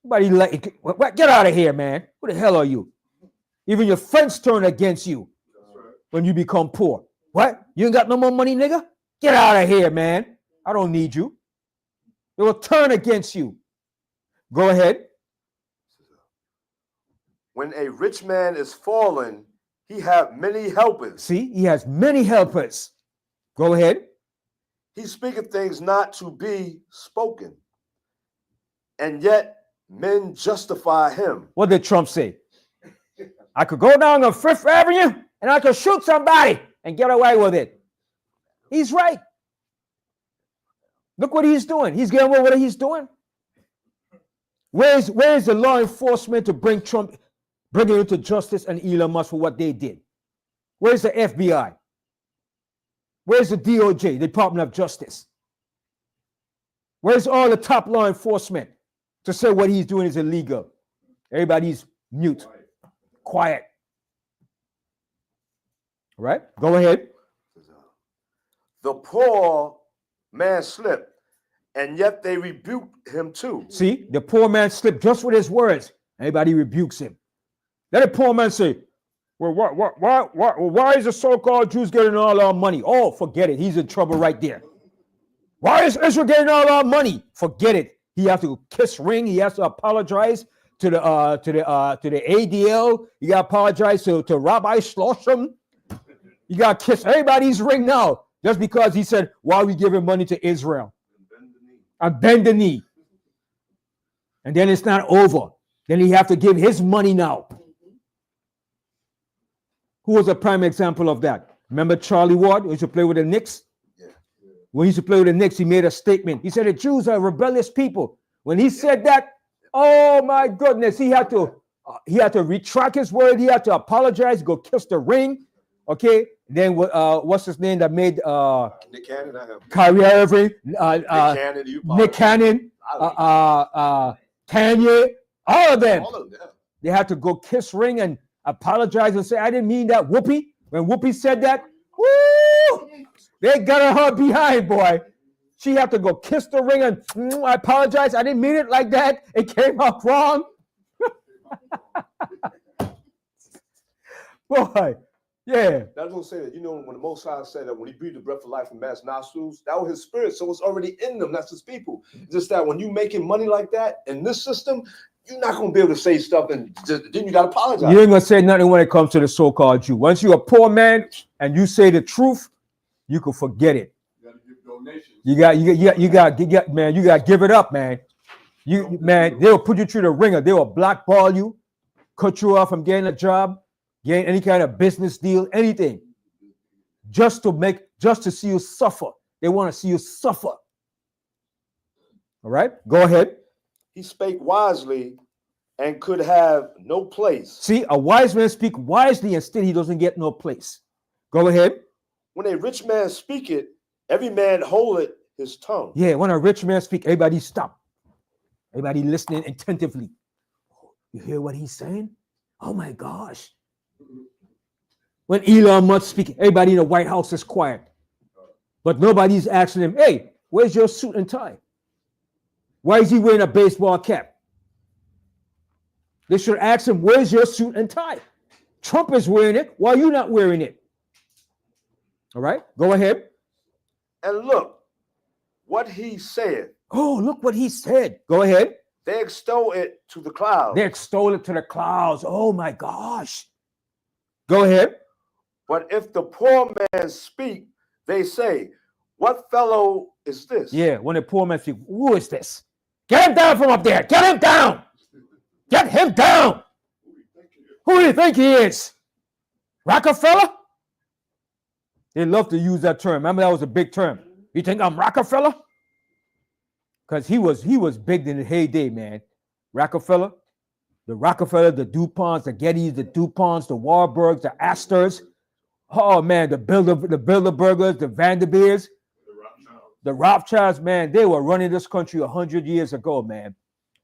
get out of here, man. Who the hell are you? Even your friends turn against you when you become poor. What? You ain't got no more money, nigga? Get out of here, man. I don't need you. They will turn against you. Go ahead. When a rich man is fallen, he have many helpers. See, he has many helpers. Go ahead. He speaketh things not to be spoken, and yet men justify him. What did Trump say? I could go down on Fifth Avenue and I could shoot somebody and get away with it. He's right. Look what he's doing. He's getting away with what he's doing. Where is the law enforcement to bring Trump, bring him into justice and Elon Musk for what they did? Where's the FBI? Where's the DOJ, the Department of Justice? Where's all the top law enforcement to say what he's doing is illegal? Everybody's mute, quiet. All right, go ahead. The poor man slipped, and yet they rebuked him too. See, the poor man slipped just with his words. Everybody rebukes him. Then the poor man say, well, why is the so-called Jews getting all our money? Oh, forget it. He's in trouble right there. Why is Israel getting all our money? Forget it. He has to kiss ring. He has to apologize to the ADL. You got to apologize to Rabbi Shloshim. You got to kiss everybody's ring now just because he said, why are we giving money to Israel? And bend the knee. And then it's not over. Then he have to give his money now. Who was a prime example of that? Remember Charlie Ward, who used to play with the Knicks? Yeah. When he used to play with the Knicks, he made a statement. He said the Jews are rebellious people. When he said that, oh my goodness, he had to retract his word. He had to apologize, go kiss the ring. Okay. Then what's his name that made Nick Cannon, Kyrie Irving, Nick Cannon, Kanye, all of them. They had to go kiss ring and apologize and say, I didn't mean that. Whoopi, when Whoopi said that, woo, they got her behind, boy. She had to go kiss the ring and I apologize. I didn't mean it like that. It came out wrong. Boy, yeah. That's what I'm saying. You know, when the Most High said that when he breathed the breath of life from man's nostrils, that was his spirit. So it's already in them. That's his people. Just that when you making money like that in this system, you're not going to be able to say stuff and then you got to apologize. You ain't going to say nothing when it comes to the so-called Jew. Once you're a poor man and you say the truth, you can forget it. You got to give donations. You got to give it up, man. They'll put you through the ringer. They will blackball you, cut you off from getting a job, getting any kind of business deal, anything. Just to see you suffer. They want to see you suffer. All right, go ahead. He spake wisely and could have no place. See, a wise man speak wisely and still he doesn't get no place. Go ahead. When a rich man speaketh, every man holdeth his tongue. Yeah, when a rich man speak, everybody stop. Everybody listening attentively. You hear what he's saying? Oh my gosh. When Elon Musk speak, everybody in the White House is quiet. But nobody's asking him, hey, where's your suit and tie? Why is he wearing a baseball cap? They should ask him, where's your suit and tie? Trump is wearing it. Why are you not wearing it? All right, go ahead. And look what he said. Oh, look what he said. Go ahead. They extol it to the clouds. They extol it to the clouds. Oh my gosh. Go ahead. But if the poor man speak, they say, What fellow is this? Yeah, when the poor man says, who is this? Get him down from up there. Get him down. Get him down. Who do you think he is? Rockefeller? They love to use that term. Remember, that was a big term. You think I'm Rockefeller? Because he was big in the heyday, man. Rockefeller, the DuPonts, the Gettys, the DuPonts, the Warburgs, the Astors. Oh man, the Bilderbergers, the Vanderbeers, the Rothschilds, man, they were running this country 100 years ago, man.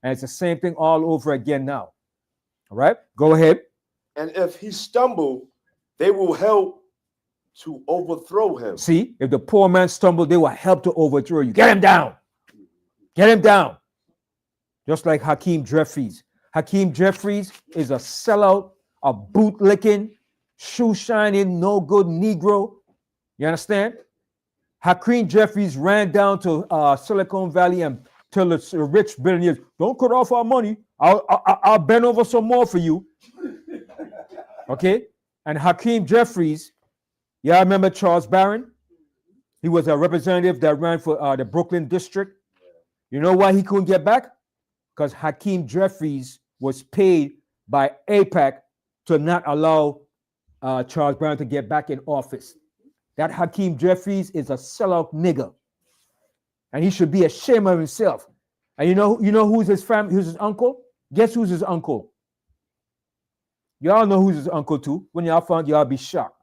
And it's the same thing all over again now. All right, go ahead. And if he stumble, they will help to overthrow him. See, if the poor man stumbled, they will help to overthrow you. Get him down. Get him down. Just like Hakeem Jeffries. Hakeem Jeffries is a sellout, a bootlicking, shoe-shining, no-good Negro. You understand? Hakeem Jeffries ran down to Silicon Valley and tell the rich billionaires, don't cut off our money. I'll bend over some more for you. Okay? And Hakeem Jeffries, y'all remember Charles Barron? He was a representative that ran for the Brooklyn district. You know why he couldn't get back? Because Hakeem Jeffries was paid by AIPAC to not allow Charles Brown to get back in office. That Hakeem Jeffries is a sellout nigger. And he should be ashamed of himself. And you know who's his family, who's his uncle? Guess who's his uncle? Y'all know who's his uncle too. When y'all find, y'all be shocked.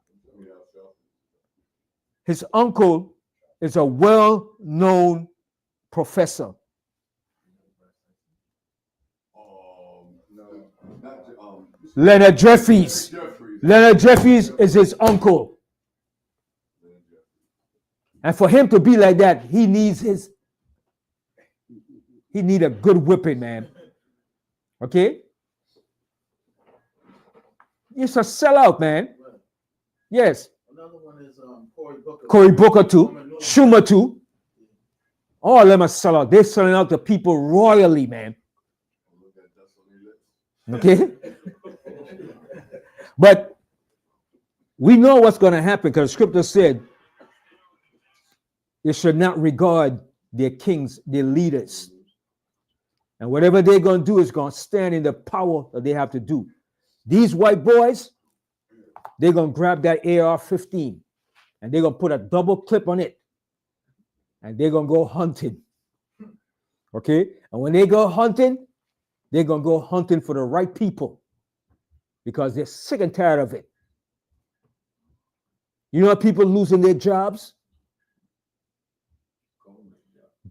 His uncle is a well-known professor. Leonard Jeffries. Leonard Jeffries is his uncle. And for him to be like that, he need a good whipping, man. Okay? It's a sellout, man. Yes. Another one is Cory Booker. Cory Booker too. Schumer too. All of them are sellout. They're selling out to people royally, man. Okay? But we know what's going to happen because Scripture said they should not regard their kings, their leaders. And whatever they're going to do is going to stand in the power that they have to do. These white boys, they're going to grab that AR-15 and they're going to put a double clip on it. And they're going to go hunting. Okay? And when they go hunting, they're going to go hunting for the right people because they're sick and tired of it. You know people losing their jobs?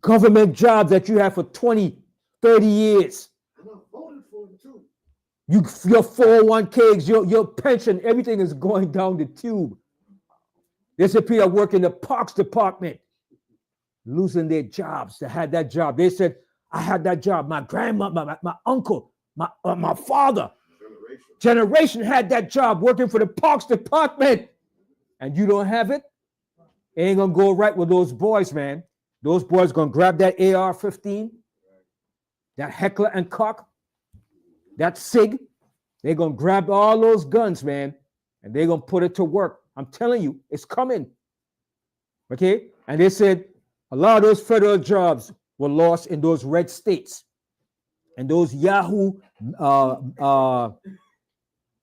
Government jobs that you have for 20, 30 years. Your 401ks, your pension, everything is going down the tube. There's a people that work in the parks department losing their jobs. They had that job. They said, I had that job. My grandmother, my uncle, my father, generation had that job working for the parks department. And you don't have it? It ain't gonna go right with those boys, man. Those boys gonna grab that AR-15, that Heckler and Koch, that SIG. They're gonna grab all those guns, man, and they're gonna put it to work. I'm telling you, it's coming. Okay? And they said a lot of those federal jobs were lost in those red states. And those Yahoo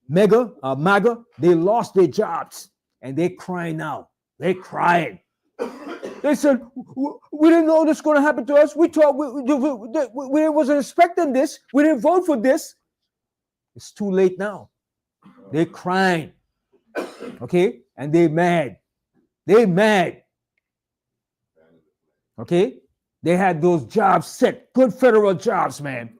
MAGA, they lost their jobs. And they're crying now. They're crying. They said, we didn't know this was going to happen to us. We thought we wasn't expecting this. We didn't vote for this. It's too late now. They're crying. Okay? And they're mad. They're mad. Okay? They had those jobs set. Good federal jobs, man.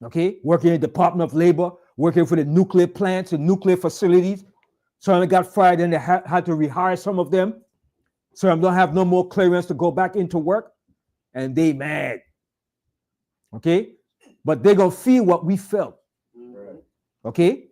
Okay? Working in the Department of Labor, working for the nuclear plants and nuclear facilities. Some of them got fired and they had to rehire some of them. Some of them don't have no more clearance to go back into work. And they mad. Okay? But they're going to feel what we felt. Right. Okay?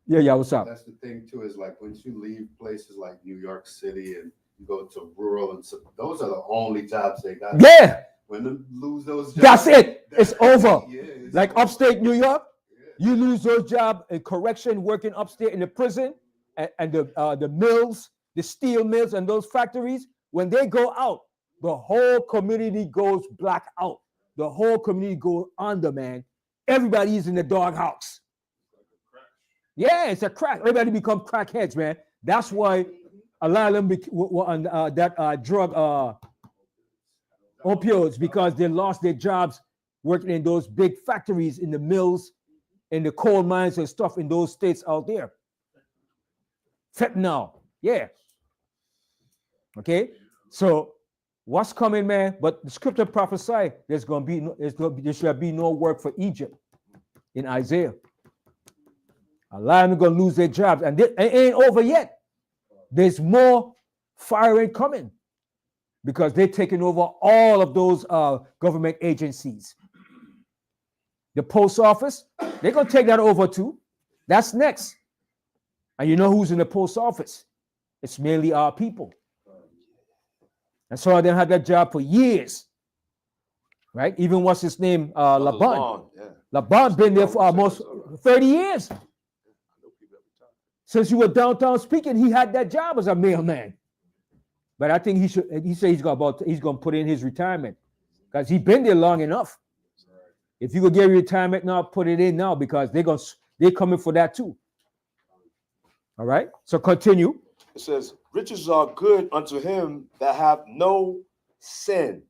Yeah, what's up? That's the thing, too, is like once you leave places like New York City and you go to rural, and so those are the only jobs they got. Yeah. When they lose those jobs. That's it. It's over. Yeah, it's like over. Upstate New York, Yeah. you lose those jobs in correction, working upstate in the prison and the mills, the steel mills and those factories. when they go out, the whole community goes black out. The whole community goes under, man. Everybody is in the doghouse. Yeah, it's a crack. Everybody become crackheads, man. That's why a lot of them were on that drug opioids, because they lost their jobs working in those big factories, in the mills, in the coal mines and stuff in those states out there. Fentanyl, yeah. Okay, so what's coming, man? But the scripture prophesy there shall be no work for Egypt in Isaiah. A lot of them are going to lose their jobs, and it ain't over yet. There's more firing coming because they're taking over all of those government agencies. The post office, they're going to take that over too. That's next. And you know who's in the post office? It's mainly our people. And so I didn't have that job for years, right? Even what's his name? Laban. Laban been there for almost 30 years. Since you were downtown speaking, he had that job as a mailman. But I think he said he's going to put in his retirement because he's been there long enough. If you could get retirement now, put it in now, because they're coming for that too. All right. So continue. It says, riches are good unto him that have no sin,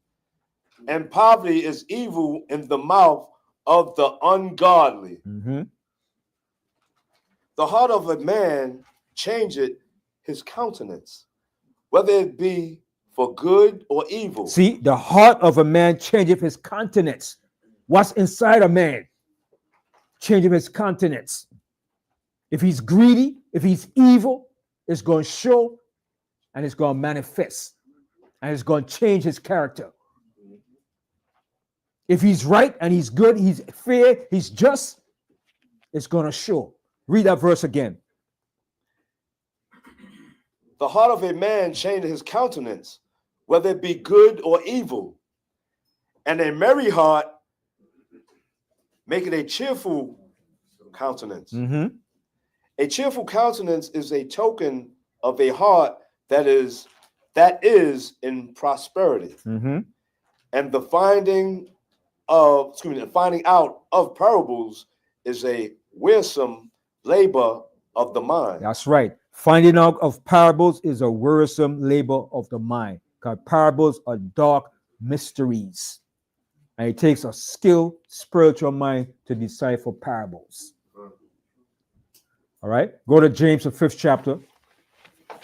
and poverty is evil in the mouth of the ungodly. Mm-hmm. The heart of a man changeth his countenance, whether it be for good or evil. See, the heart of a man changeth his countenance. What's inside a man changeth his countenance. If he's greedy, if he's evil, it's going to show and it's going to manifest and it's going to change his character. If he's right and he's good, he's fair, he's just, it's going to show. Read that verse again. The heart of a man changeth his countenance, whether it be good or evil. And a merry heart maketh a cheerful countenance. Mm-hmm. A cheerful countenance is a token of a heart that is in prosperity. Mm-hmm. And the finding out of parables is a wearisome labor of the mind. That's right. Finding out of parables is a wearisome labor of the mind, because parables are dark mysteries. And it takes a skilled spiritual mind to decipher parables. All right. Go to James, the 5th chapter.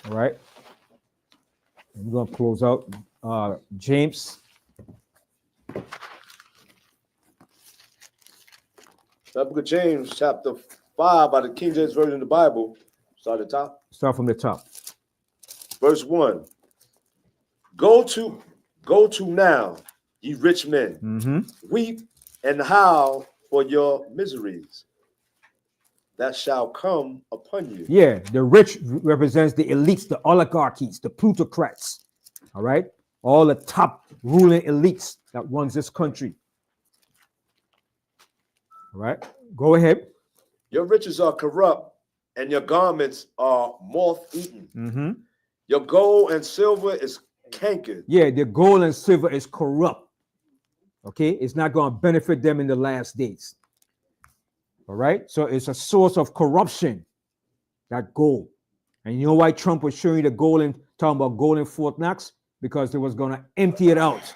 All right. I'm going to close out James. The book of James, chapter 5, by the King James Version of the Bible. Start at the top. Start from the top. Verse 1. Go to now, ye rich men. Mm-hmm. Weep and howl for your miseries that shall come upon you. Yeah, the rich represents the elites, the oligarchies, the plutocrats. All right. All the top ruling elites that runs this country. All right. Go ahead. Your riches are corrupt, and your garments are moth-eaten. Mm-hmm. Your gold and silver is cankered. Yeah, the gold and silver is corrupt. Okay, it's not going to benefit them in the last days. All right, so it's a source of corruption, that gold. And you know why Trump was showing you the gold and talking about gold in Fort Knox? Because they was going to empty it out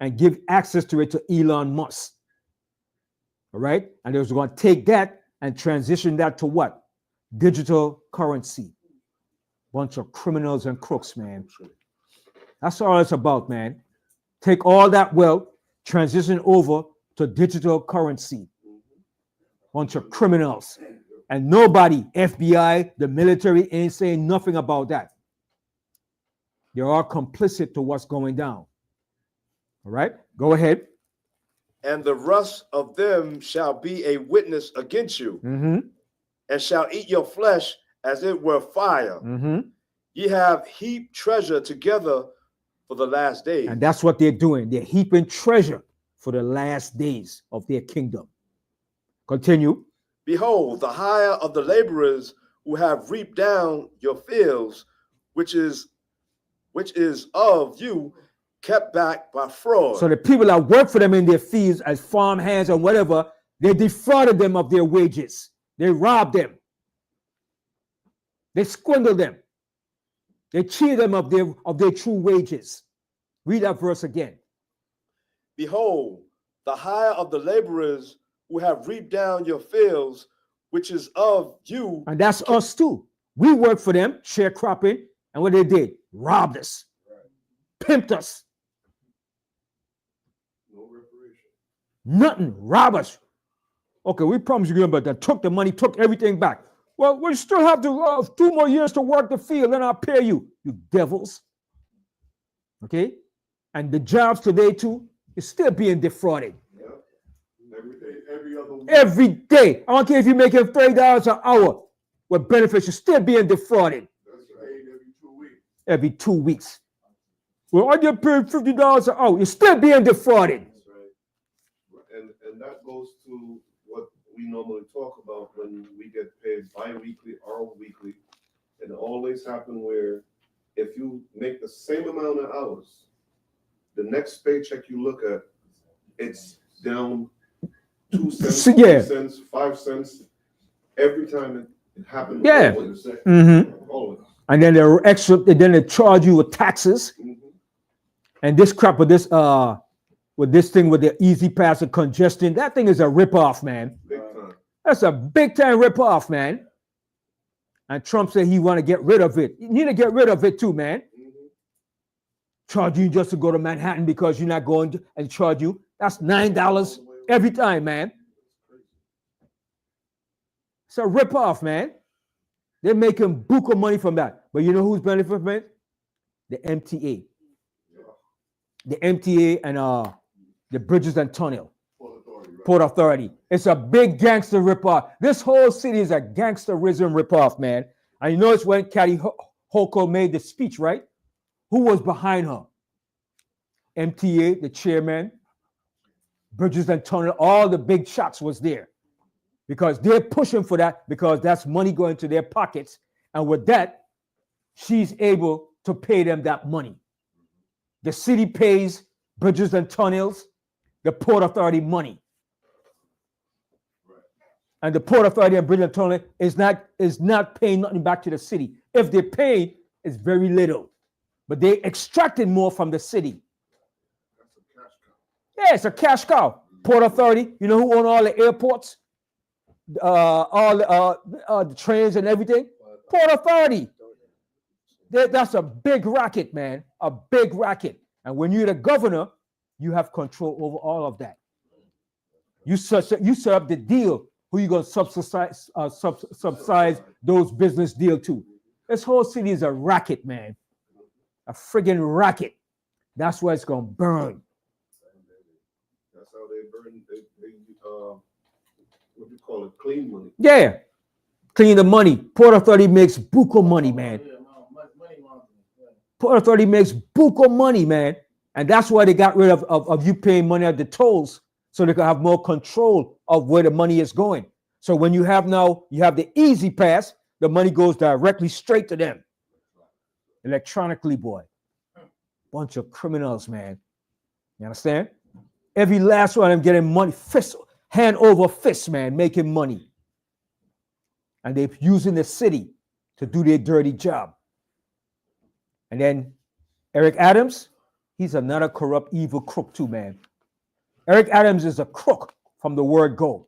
and give access to it to Elon Musk. All right, and they was going to take that and transition that to what? Digital currency. Bunch of criminals and crooks, man. That's all it's about, man. Take all that wealth, transition over to digital currency. Bunch of criminals. And nobody, FBI, the military, ain't saying nothing about that. They're all complicit to what's going down. All right, go ahead. And the rust of them shall be a witness against you, Mm-hmm. and shall eat your flesh as it were fire. Mm-hmm. Ye have heaped treasure together for the last days. And that's what they're doing. They're heaping treasure for the last days of their kingdom. Continue. Behold, the hire of the laborers who have reaped down your fields, which is which is of you kept back by fraud. So the people that work for them in their fields as farm hands or whatever, they defrauded them of their wages. They robbed them. They swindled them. They cheated them of their true wages. Read that verse again. Behold, the hire of the laborers who have reaped down your fields, which is of you. And that's us too. We work for them, sharecropping, and what they did, robbed us, pimped us. No reparation. Nothing, rob us. Okay, we promised you about that. Took the money, took everything back. Well, we still have to 2 more years to work the field, then I'll pay you, you devils. Okay? And the jobs today too is still being defrauded. Yep. Every day, every other week. Every day. I don't care if you're making $30 an hour with benefits, you're still being defrauded. That's paid every 2 weeks. Every 2 weeks. Well, I get paid $50 an hour. You're still being defrauded. That's right. And that goes to what we normally talk about when we get paid bi-weekly or weekly. And it always happens where if you make the same amount of hours, the next paycheck you look at, it's down 2 cents, Yeah. 3 cents, 5 cents every time it happens. Yeah. Always. Mm-hmm. Always. And then they're extra, then they charge you with taxes. Mhm. And this crap with this thing with the easy pass and congestion, that thing is a ripoff, man. Big time. That's a big time ripoff, man. And Trump said he want to get rid of it. You need to get rid of it too, man. Mhm. Charge you just to go to Manhattan because you're not going to, and charge you. That's $9 every time, man. It's a ripoff, man. They're making buku money from that. But you know who's benefiting from it? The MTA. The MTA and the Bridges and Tunnel. Port Authority. It's a big gangster ripoff. This whole city is a gangsterism ripoff, man. And you notice when Kathy Hochul made the speech, right? Who was behind her? MTA, the chairman, Bridges and Tunnel, all the big shots was there. Because they're pushing for that because that's money going to their pockets. And with that, she's able to pay them that money. The city pays Bridges and Tunnels, the Port Authority money. And the Port Authority and Bridges and Tunnel is not paying nothing back to the city. If they pay, it's very little. But they extracted more from the city. Yeah, it's a cash cow. Port Authority, you know who own all the airports? All the trains and everything? Port Authority. That's a big racket, man. A big racket. And when you're the governor, you have control over all of that. You set up the deal. Who you going to subsidize those business deal to? This whole city is a racket, man. A friggin' racket. That's where it's going to burn. That's how they burn. They what do you call it? Clean money. Yeah. Clean the money. Port Authority makes buku money, man. Port Authority makes buku money, man. And that's why they got rid of you paying money at the tolls so they can have more control of where the money is going. So when you have the easy pass, the money goes directly straight to them. Electronically, boy. Bunch of criminals, man. You understand? Every last one of them getting money, hand over fist, man, making money. And they're using the city to do their dirty job. And then Eric Adams, he's another corrupt, evil crook too, man. Eric Adams is a crook from the word go.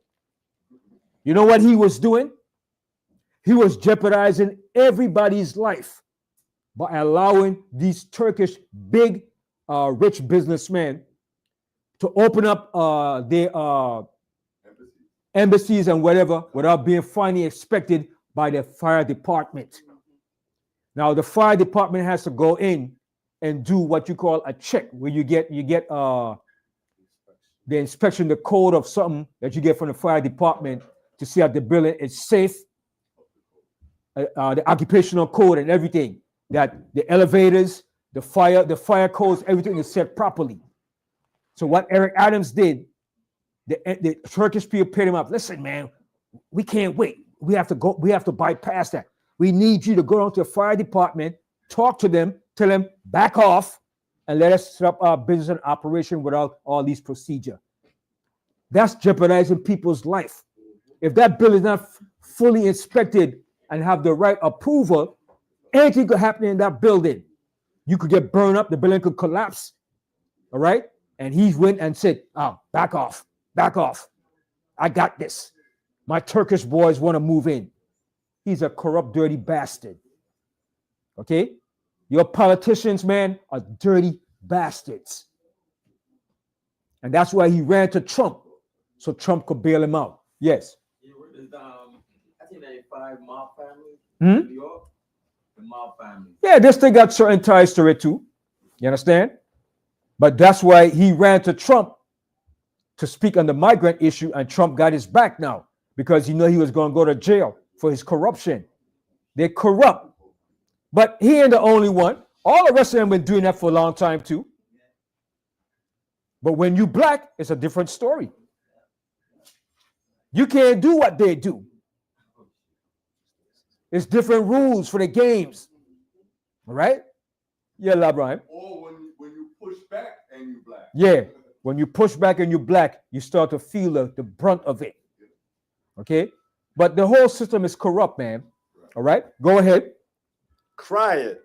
You know what he was doing? He was jeopardizing everybody's life by allowing these Turkish big, rich businessmen to open up their embassies and whatever without being finally inspected by the fire department. Now, the fire department has to go in and do what you call a check, where you get the inspection, the code of something that you get from the fire department to see that the building is safe, the occupational code and everything, that the elevators, the fire codes, everything is set properly. So what Eric Adams did, the Turkish people paid him up. Listen, man, we can't wait. We have to bypass that. We need you to go down to the fire department, talk to them, tell him back off and let us set up our business and operation without all these procedure. That's jeopardizing people's life. If that bill is not fully inspected and have the right approval, anything could happen in that building. You could get burned up, the building could collapse. All right? And he went and said, oh, back off, back off. I got this. My Turkish boys want to move in. He's a corrupt, dirty bastard. Okay? Your politicians, man, are dirty bastards. And that's why he ran to Trump, so Trump could bail him out. Yes. I think they 5 mob families in New York. The mob family. Yeah, this thing got certain ties to it too. You understand? But that's why he ran to Trump to speak on the migrant issue, and Trump got his back now because he knew he was going to go to jail for his corruption. They're corrupt. But he ain't the only one. All the rest of them been doing that for a long time too. But when you black, it's a different story. You can't do what they do. It's different rules for the games. All right? Yeah, LeBron. Or when you push back and you black. Yeah. When you push back and you black, you start to feel the brunt of it. Okay? But the whole system is corrupt, man. All right? Go ahead. Cry it,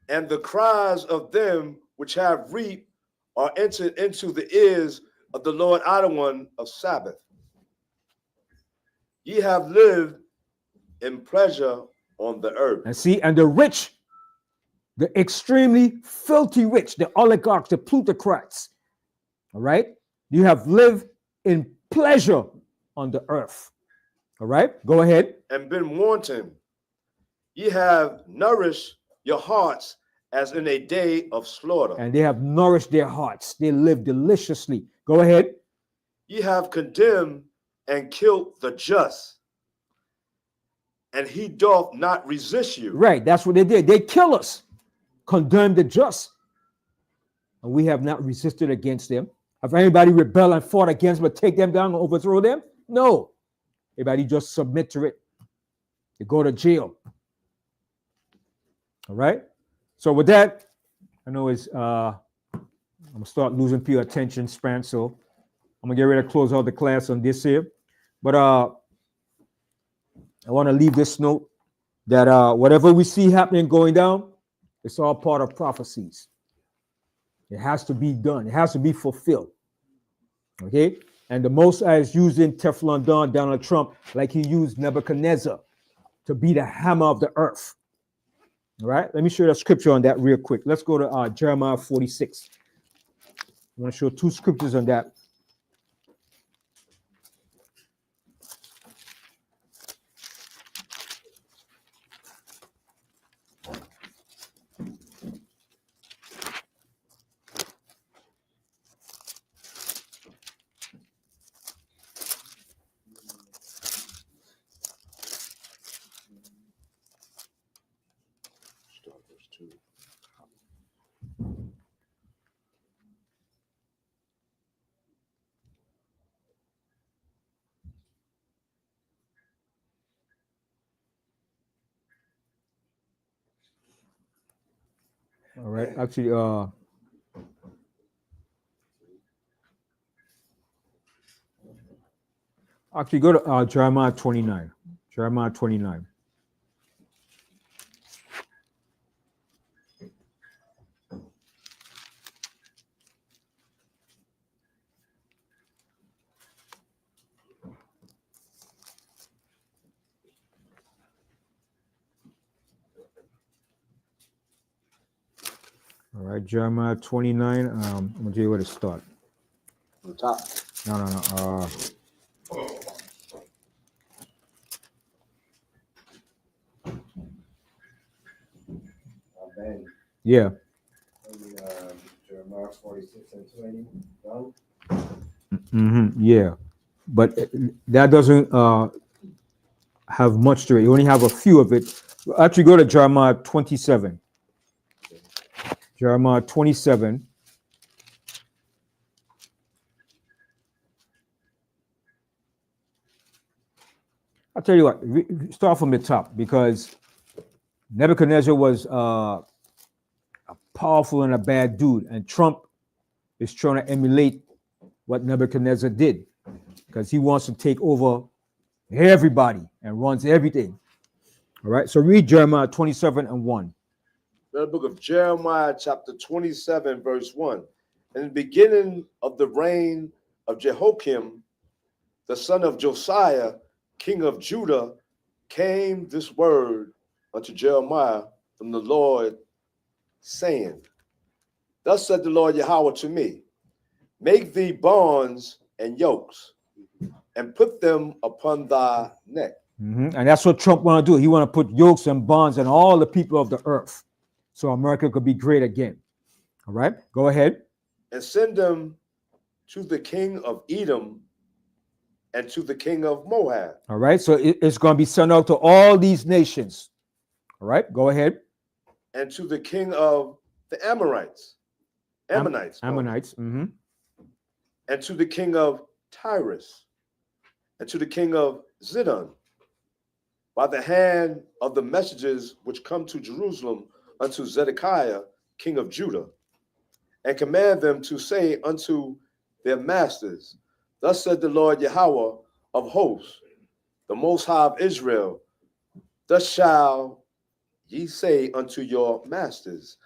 and the cries of them which have reaped are entered into the ears of the Lord One of Sabbath. Ye have lived in pleasure on the earth. And see, and the rich, the extremely filthy rich, the oligarchs, the plutocrats, all right? You have lived in pleasure on the earth. All right? Go ahead. And been wanton. Ye have nourished your hearts as in a day of slaughter. And they have nourished their hearts. They live deliciously. Go ahead. Ye have condemned and killed the just, and he doth not resist you. Right, that's what they did. They kill us, condemn the just, and we have not resisted against them. Have anybody rebelled and fought against them, but take them down and overthrow them? No. Everybody just submit to it. They go to jail. All right. So with that, I know it's I'm gonna start losing people attention span, so I'm gonna get ready to close out the class on this here. But I want to leave this note that whatever we see happening going down, it's all part of prophecies. It has to be done. It has to be fulfilled. Okay? And the Most High is using Teflon Don, Donald Trump, like he used Nebuchadnezzar to be the hammer of the earth. All right? Let me show you the scripture on that real quick. Let's go to Jeremiah 46. I want to show 2 scriptures on that. All right, actually, go to Jeremiah 29. Jeremiah 29. All right, Jeremiah 29. I'm gonna tell you where to start. On top. No. Yeah. Jeremiah 46 and 20. Done? Yeah, but that doesn't have much to it. You only have a few of it. Actually, go to Jeremiah 27. Jeremiah 27. I'll tell you what, start from the top, because Nebuchadnezzar was powerful and a bad dude. And Trump is trying to emulate what Nebuchadnezzar did because he wants to take over everybody and runs everything. All right. So read Jeremiah 27:1. The book of Jeremiah, chapter 27, verse 1. In the beginning of the reign of Jehoiakim, the son of Josiah, king of Judah, came this word unto Jeremiah from the Lord, saying, Thus said the Lord Yahweh to me, make thee bonds and yokes, and put them upon thy neck. And that's what Trump want to do. He want to put yokes and bonds on all the people of the earth, so America could be great again. All right, go ahead. And send them to the king of Edom and to the king of Moab. All right, so it's going to be sent out to all these nations. All right, go ahead. And to the king of the Ammonites. Ammonites. And to the king of Tyrus. And to the king of Zidon. By the hand of the messages which come to Jerusalem unto Zedekiah, king of Judah, and command them to say unto their masters, Thus said the Lord Yahweh of hosts, the Most High of Israel, thus shall ye say unto your masters,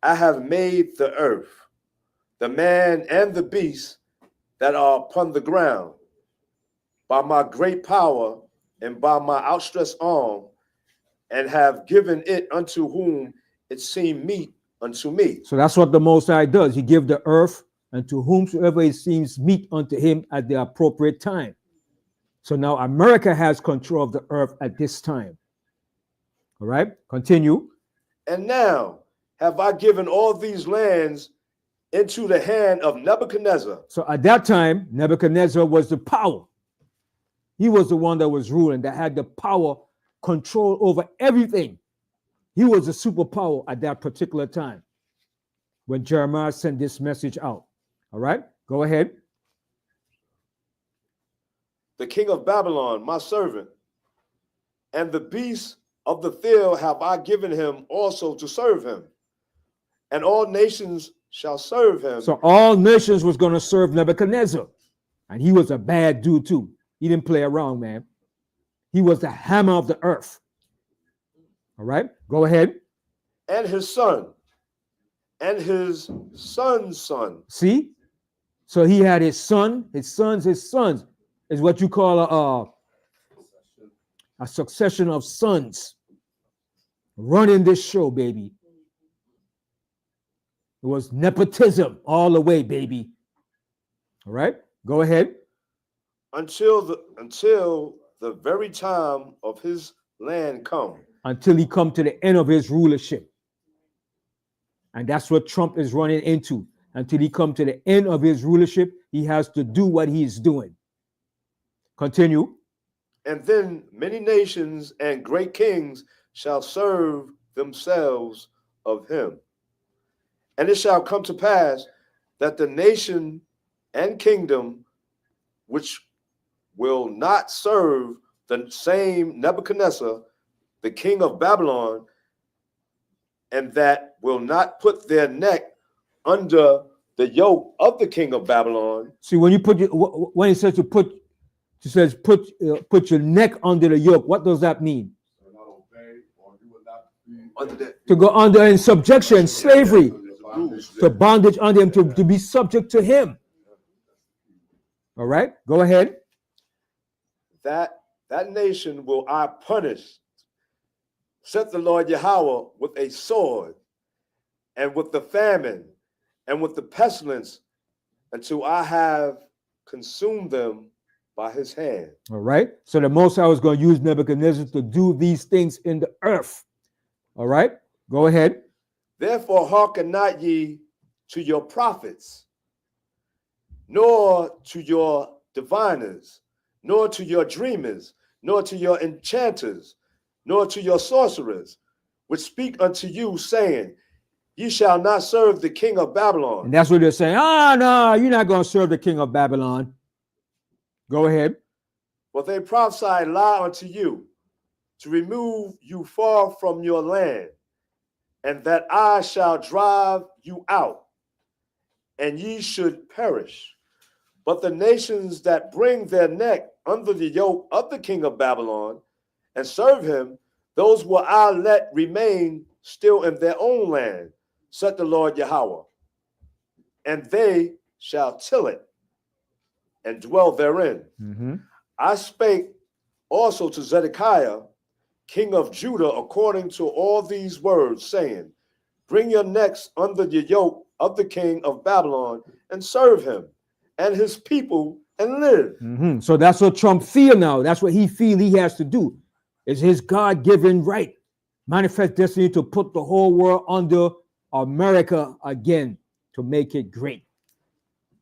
I have made the earth, the man and the beast that are upon the ground, by my great power and by my outstretched arm, and have given it unto whom it seemed meet unto me. So that's what the Most High does. He give the earth and to whomsoever it seems meet unto him at the appropriate time. So now America has control of the earth at this time. All right, continue. And now have I given all these lands into the hand of Nebuchadnezzar. So at that time, Nebuchadnezzar was the power. He was the one that was ruling, that had the power, control over everything. He was a superpower at that particular time when Jeremiah sent this message out. All right, go ahead. The king of Babylon, my servant, and the beasts of the field have I given him also to serve him, and all nations shall serve him. So all nations was going to serve Nebuchadnezzar, and he was a bad dude too. He didn't play around, man. He was the hammer of the earth. All right, go ahead. And his son, and his son's son. See? So he had his son, his sons is what you call a succession of sons running this show, baby. It was nepotism all the way, baby. All right, go ahead. Until the very time of his land come. Until he come to the end of his rulership. And that's what Trump is running into. Until he come to the end of his rulership, he has to do what he's doing. Continue. And then many nations and great kings shall serve themselves of him. And it shall come to pass that the nation and kingdom which will not serve the same Nebuchadnezzar, the king of Babylon, and that will not put their neck under the yoke of the king of Babylon. See, when you put when it says to put, it says put your neck under the yoke. What does that mean? To go under in subjection, slavery, to bondage under him, to be subject to him. All right, go ahead. That nation will I punish, said the Lord Yahweh, with a sword, and with the famine, and with the pestilence, until I have consumed them by his hand. All right. So the Most High was going to use Nebuchadnezzar to do these things in the earth. All right. Go ahead. Therefore hearken not ye to your prophets, nor to your diviners, nor to your dreamers, nor to your enchanters, nor to your sorcerers, which speak unto you, saying, ye shall not serve the king of Babylon. And that's what they're saying. No, you're not going to serve the king of Babylon. Go ahead. For they prophesy lie unto you, to remove you far from your land, and that I shall drive you out, and ye should perish. But the nations that bring their neck under the yoke of the king of Babylon and serve him, those will I let remain still in their own land, said the Lord Yahweh. And they shall till it and dwell therein. I spake also to Zedekiah, king of Judah, according to all these words, saying, bring your necks under the yoke of the king of Babylon and serve him and his people and live. So that's what Trump feel now. That's what he feel he has to do. It's his God-given right, manifest destiny, to put the whole world under America again, to make it great.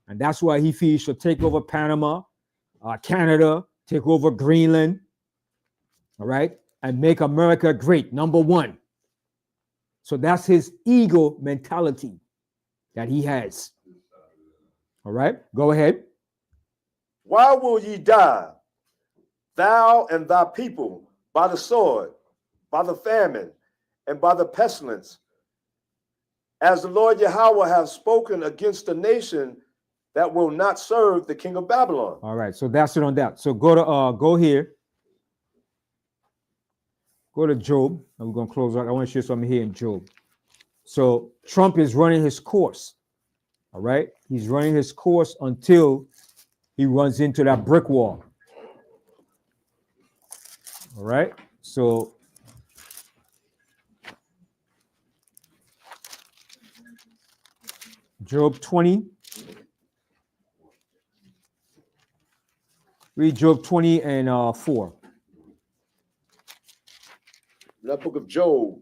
And that's why he feels he should take over Panama, Canada, take over Greenland, all right, and make America great, number one. So that's his ego mentality that he has. All right, go ahead. Why will ye die, thou and thy people, by the sword, by the famine, and by the pestilence, as the Lord Yahweh hath spoken against the nation that will not serve the king of Babylon? All right, so that's it on that. So go here. Go to Job, and we're going to close out. I want to share something here in Job. So Trump is running his course. All right, he's running his course until he runs into that brick wall. All right, so Job 20. Read Job 20 and 4. That book of Job,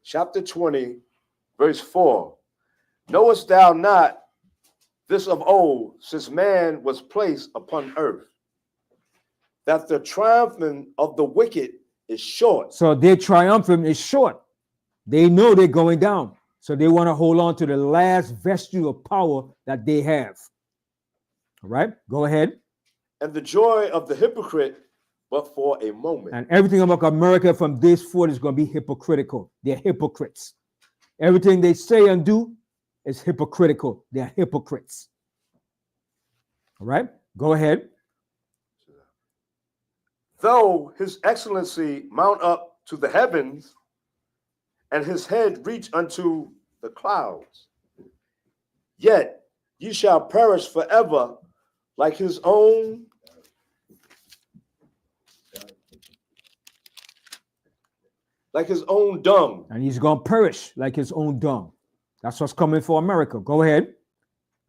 chapter 20, verse 4. Knowest thou not this of old, since man was placed upon earth, that the triumphing of the wicked is short? So their triumphant is short. They know they're going down. So they want to hold on to the last vestige of power that they have. All right, go ahead. And the joy of the hypocrite, but for a moment. And everything about America from this forward is going to be hypocritical. They're hypocrites. Everything they say and do is hypocritical. They're hypocrites. All right, go ahead. Though his excellency mount up to the heavens, and his head reach unto the clouds, yet ye shall perish forever like his own dung. And he's going to perish like his own dung. That's what's coming for America. Go ahead.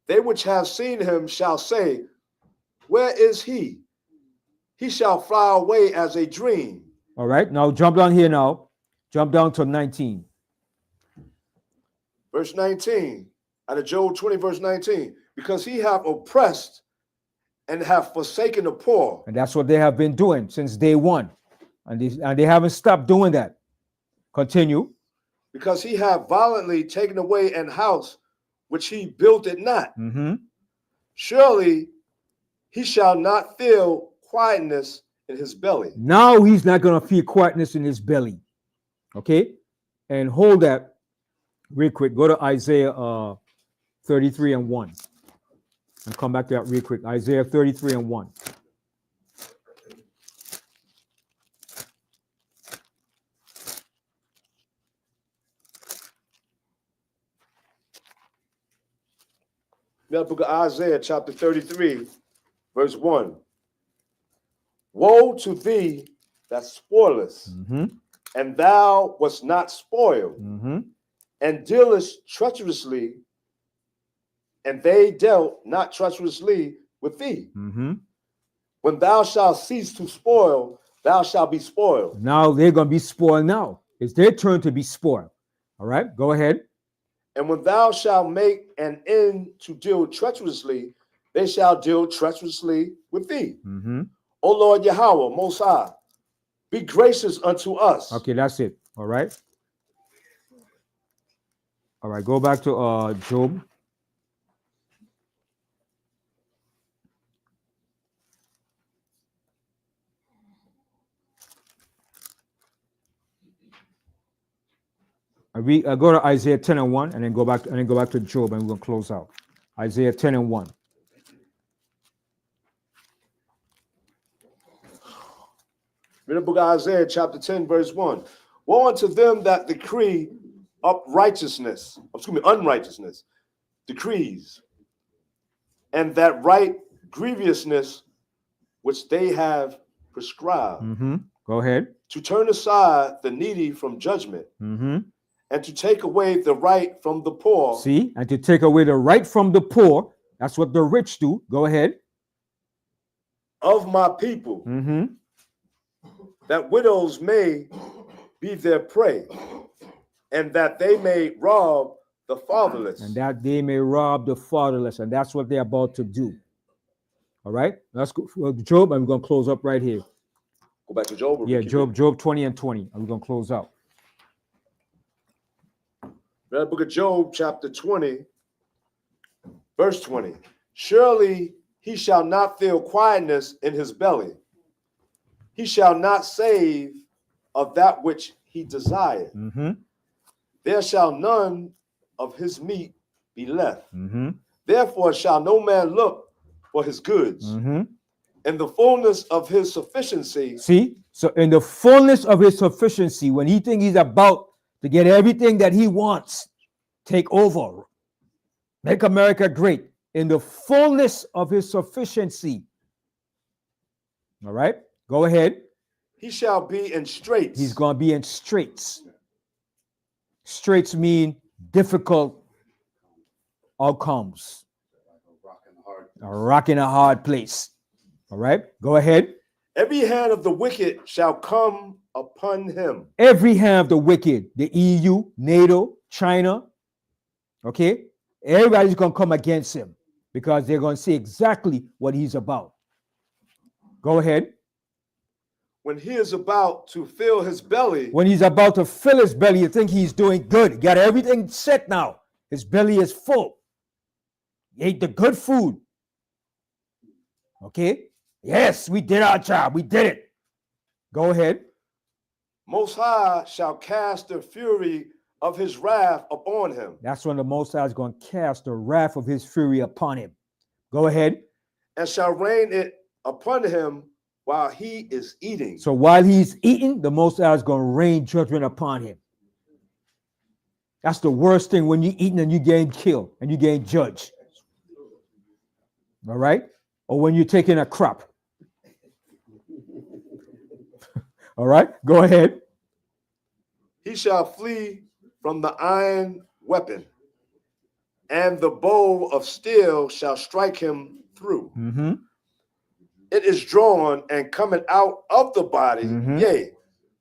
They which have seen him shall say, where is he? He shall fly away as a dream. All right, now jump down here now. Jump down to 19. Verse 19, out of Job 20, verse 19. Because he hath oppressed and have forsaken the poor. And that's what they have been doing since day one. And they haven't stopped doing that. Continue. Because he hath violently taken away an house which he built it not. Surely he shall not feel quietness in his belly. Now he's not going to feel quietness in his belly. Okay? And hold that real quick. Go to Isaiah 33 and 1. And come back to that real quick. Isaiah 33 and 1. That book of Isaiah, chapter 33, verse 1. Woe to thee that spoilest, and thou wast not spoiled, and dealest treacherously, and they dealt not treacherously with thee. When thou shalt cease to spoil, thou shalt be spoiled. Now they're going to be spoiled now. It's their turn to be spoiled. All right, go ahead. And when thou shalt make an end to deal treacherously, they shall deal treacherously with thee. O Lord Yahweh, Most High, be gracious unto us. Okay, that's it. All right. All right, go back to Job. We go to Isaiah 10 and 1, and then go back to Job, and we're gonna close out. Isaiah 10 and 1. Read the book of Isaiah, chapter 10, verse 1. Woe unto them that decree unrighteousness, decrees, and that write grievousness which they have prescribed. Go ahead. To turn aside the needy from judgment, and to take away the right from the poor. See, and to take away the right from the poor. That's what the rich do. Go ahead. Of my people, that widows may be their prey, and that they may rob the fatherless. And that they may rob the fatherless. And that's what they're about to do. All right. Let's go for Job. I'm going to close up right here. Go back to Job. Yeah, Job 20 and 20. I'm going to close out. Read the book of Job, chapter 20, verse 20. Surely he shall not feel quietness in his belly. He shall not save of that which he desired. There shall none of his meat be left. Therefore shall no man look for his goods. In the fullness of his sufficiency. See, so in the fullness of his sufficiency, when he thinks he's about to get everything that he wants, take over, make America great, in the fullness of his sufficiency. All right, go ahead. He shall be in straits. He's going to be in straits. Straits mean difficult outcomes. A rock in a hard place. All right, go ahead. Every hand of the wicked shall come upon him. Every hand of the wicked, the EU, NATO, China, okay? Everybody's going to come against him because they're going to see exactly what he's about. Go ahead. When he is about to fill his belly. When he's about to fill his belly, you think he's doing good. He got everything set now. His belly is full. He ate the good food. Okay? Yes, we did our job. We did it. Go ahead. Most High shall cast the fury of his wrath upon him. That's when the Most High is going to cast the wrath of his fury upon him. Go ahead. And shall rain it upon him while he is eating. So while he's eating, the Most High is going to rain judgment upon him. That's the worst thing when you're eating and you're getting killed and you're getting judged. All right? Or when you're taking a crop. All right, go ahead. He shall flee from the iron weapon, and the bow of steel shall strike him through. It is drawn and coming out of the body, yea,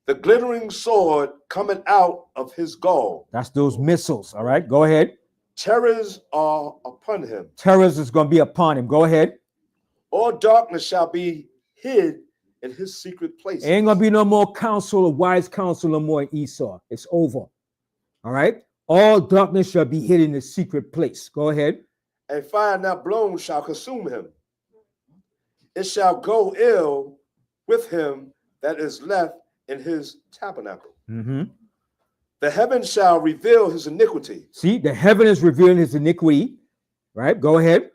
the glittering sword coming out of his gall. That's those missiles, all right? Go ahead. Terrors are upon him. Terrors is going to be upon him. Go ahead. All darkness shall be hid in his secret place. Ain't gonna be no more counsel or wise counsel no more in Esau. It's over. All right. All darkness shall be hid in the secret place. Go ahead. And fire not blown shall consume him. It shall go ill with him that is left in his tabernacle. The heaven shall reveal his iniquity. See, the heaven is revealing his iniquity. Right. Go ahead.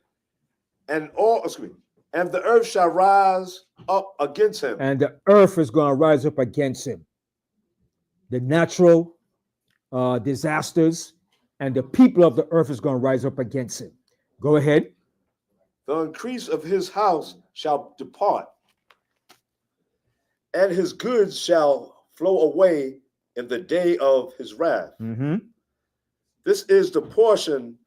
And the earth shall rise up against him. And the earth is going to rise up against him. The natural disasters and the people of the earth is going to rise up against him. Go ahead. The increase of his house shall depart, and his goods shall flow away in the day of his wrath. This is the portion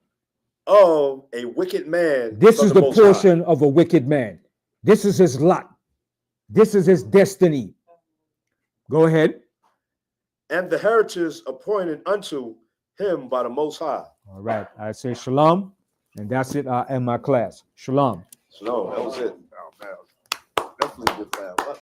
of a wicked man. This is the portion of a wicked man. This is his lot. This is his destiny. Go ahead. And the heritage appointed unto him by the Most High. All right. I say shalom. And that's it. I end my class. Shalom. Shalom. That was it. Definitely good class.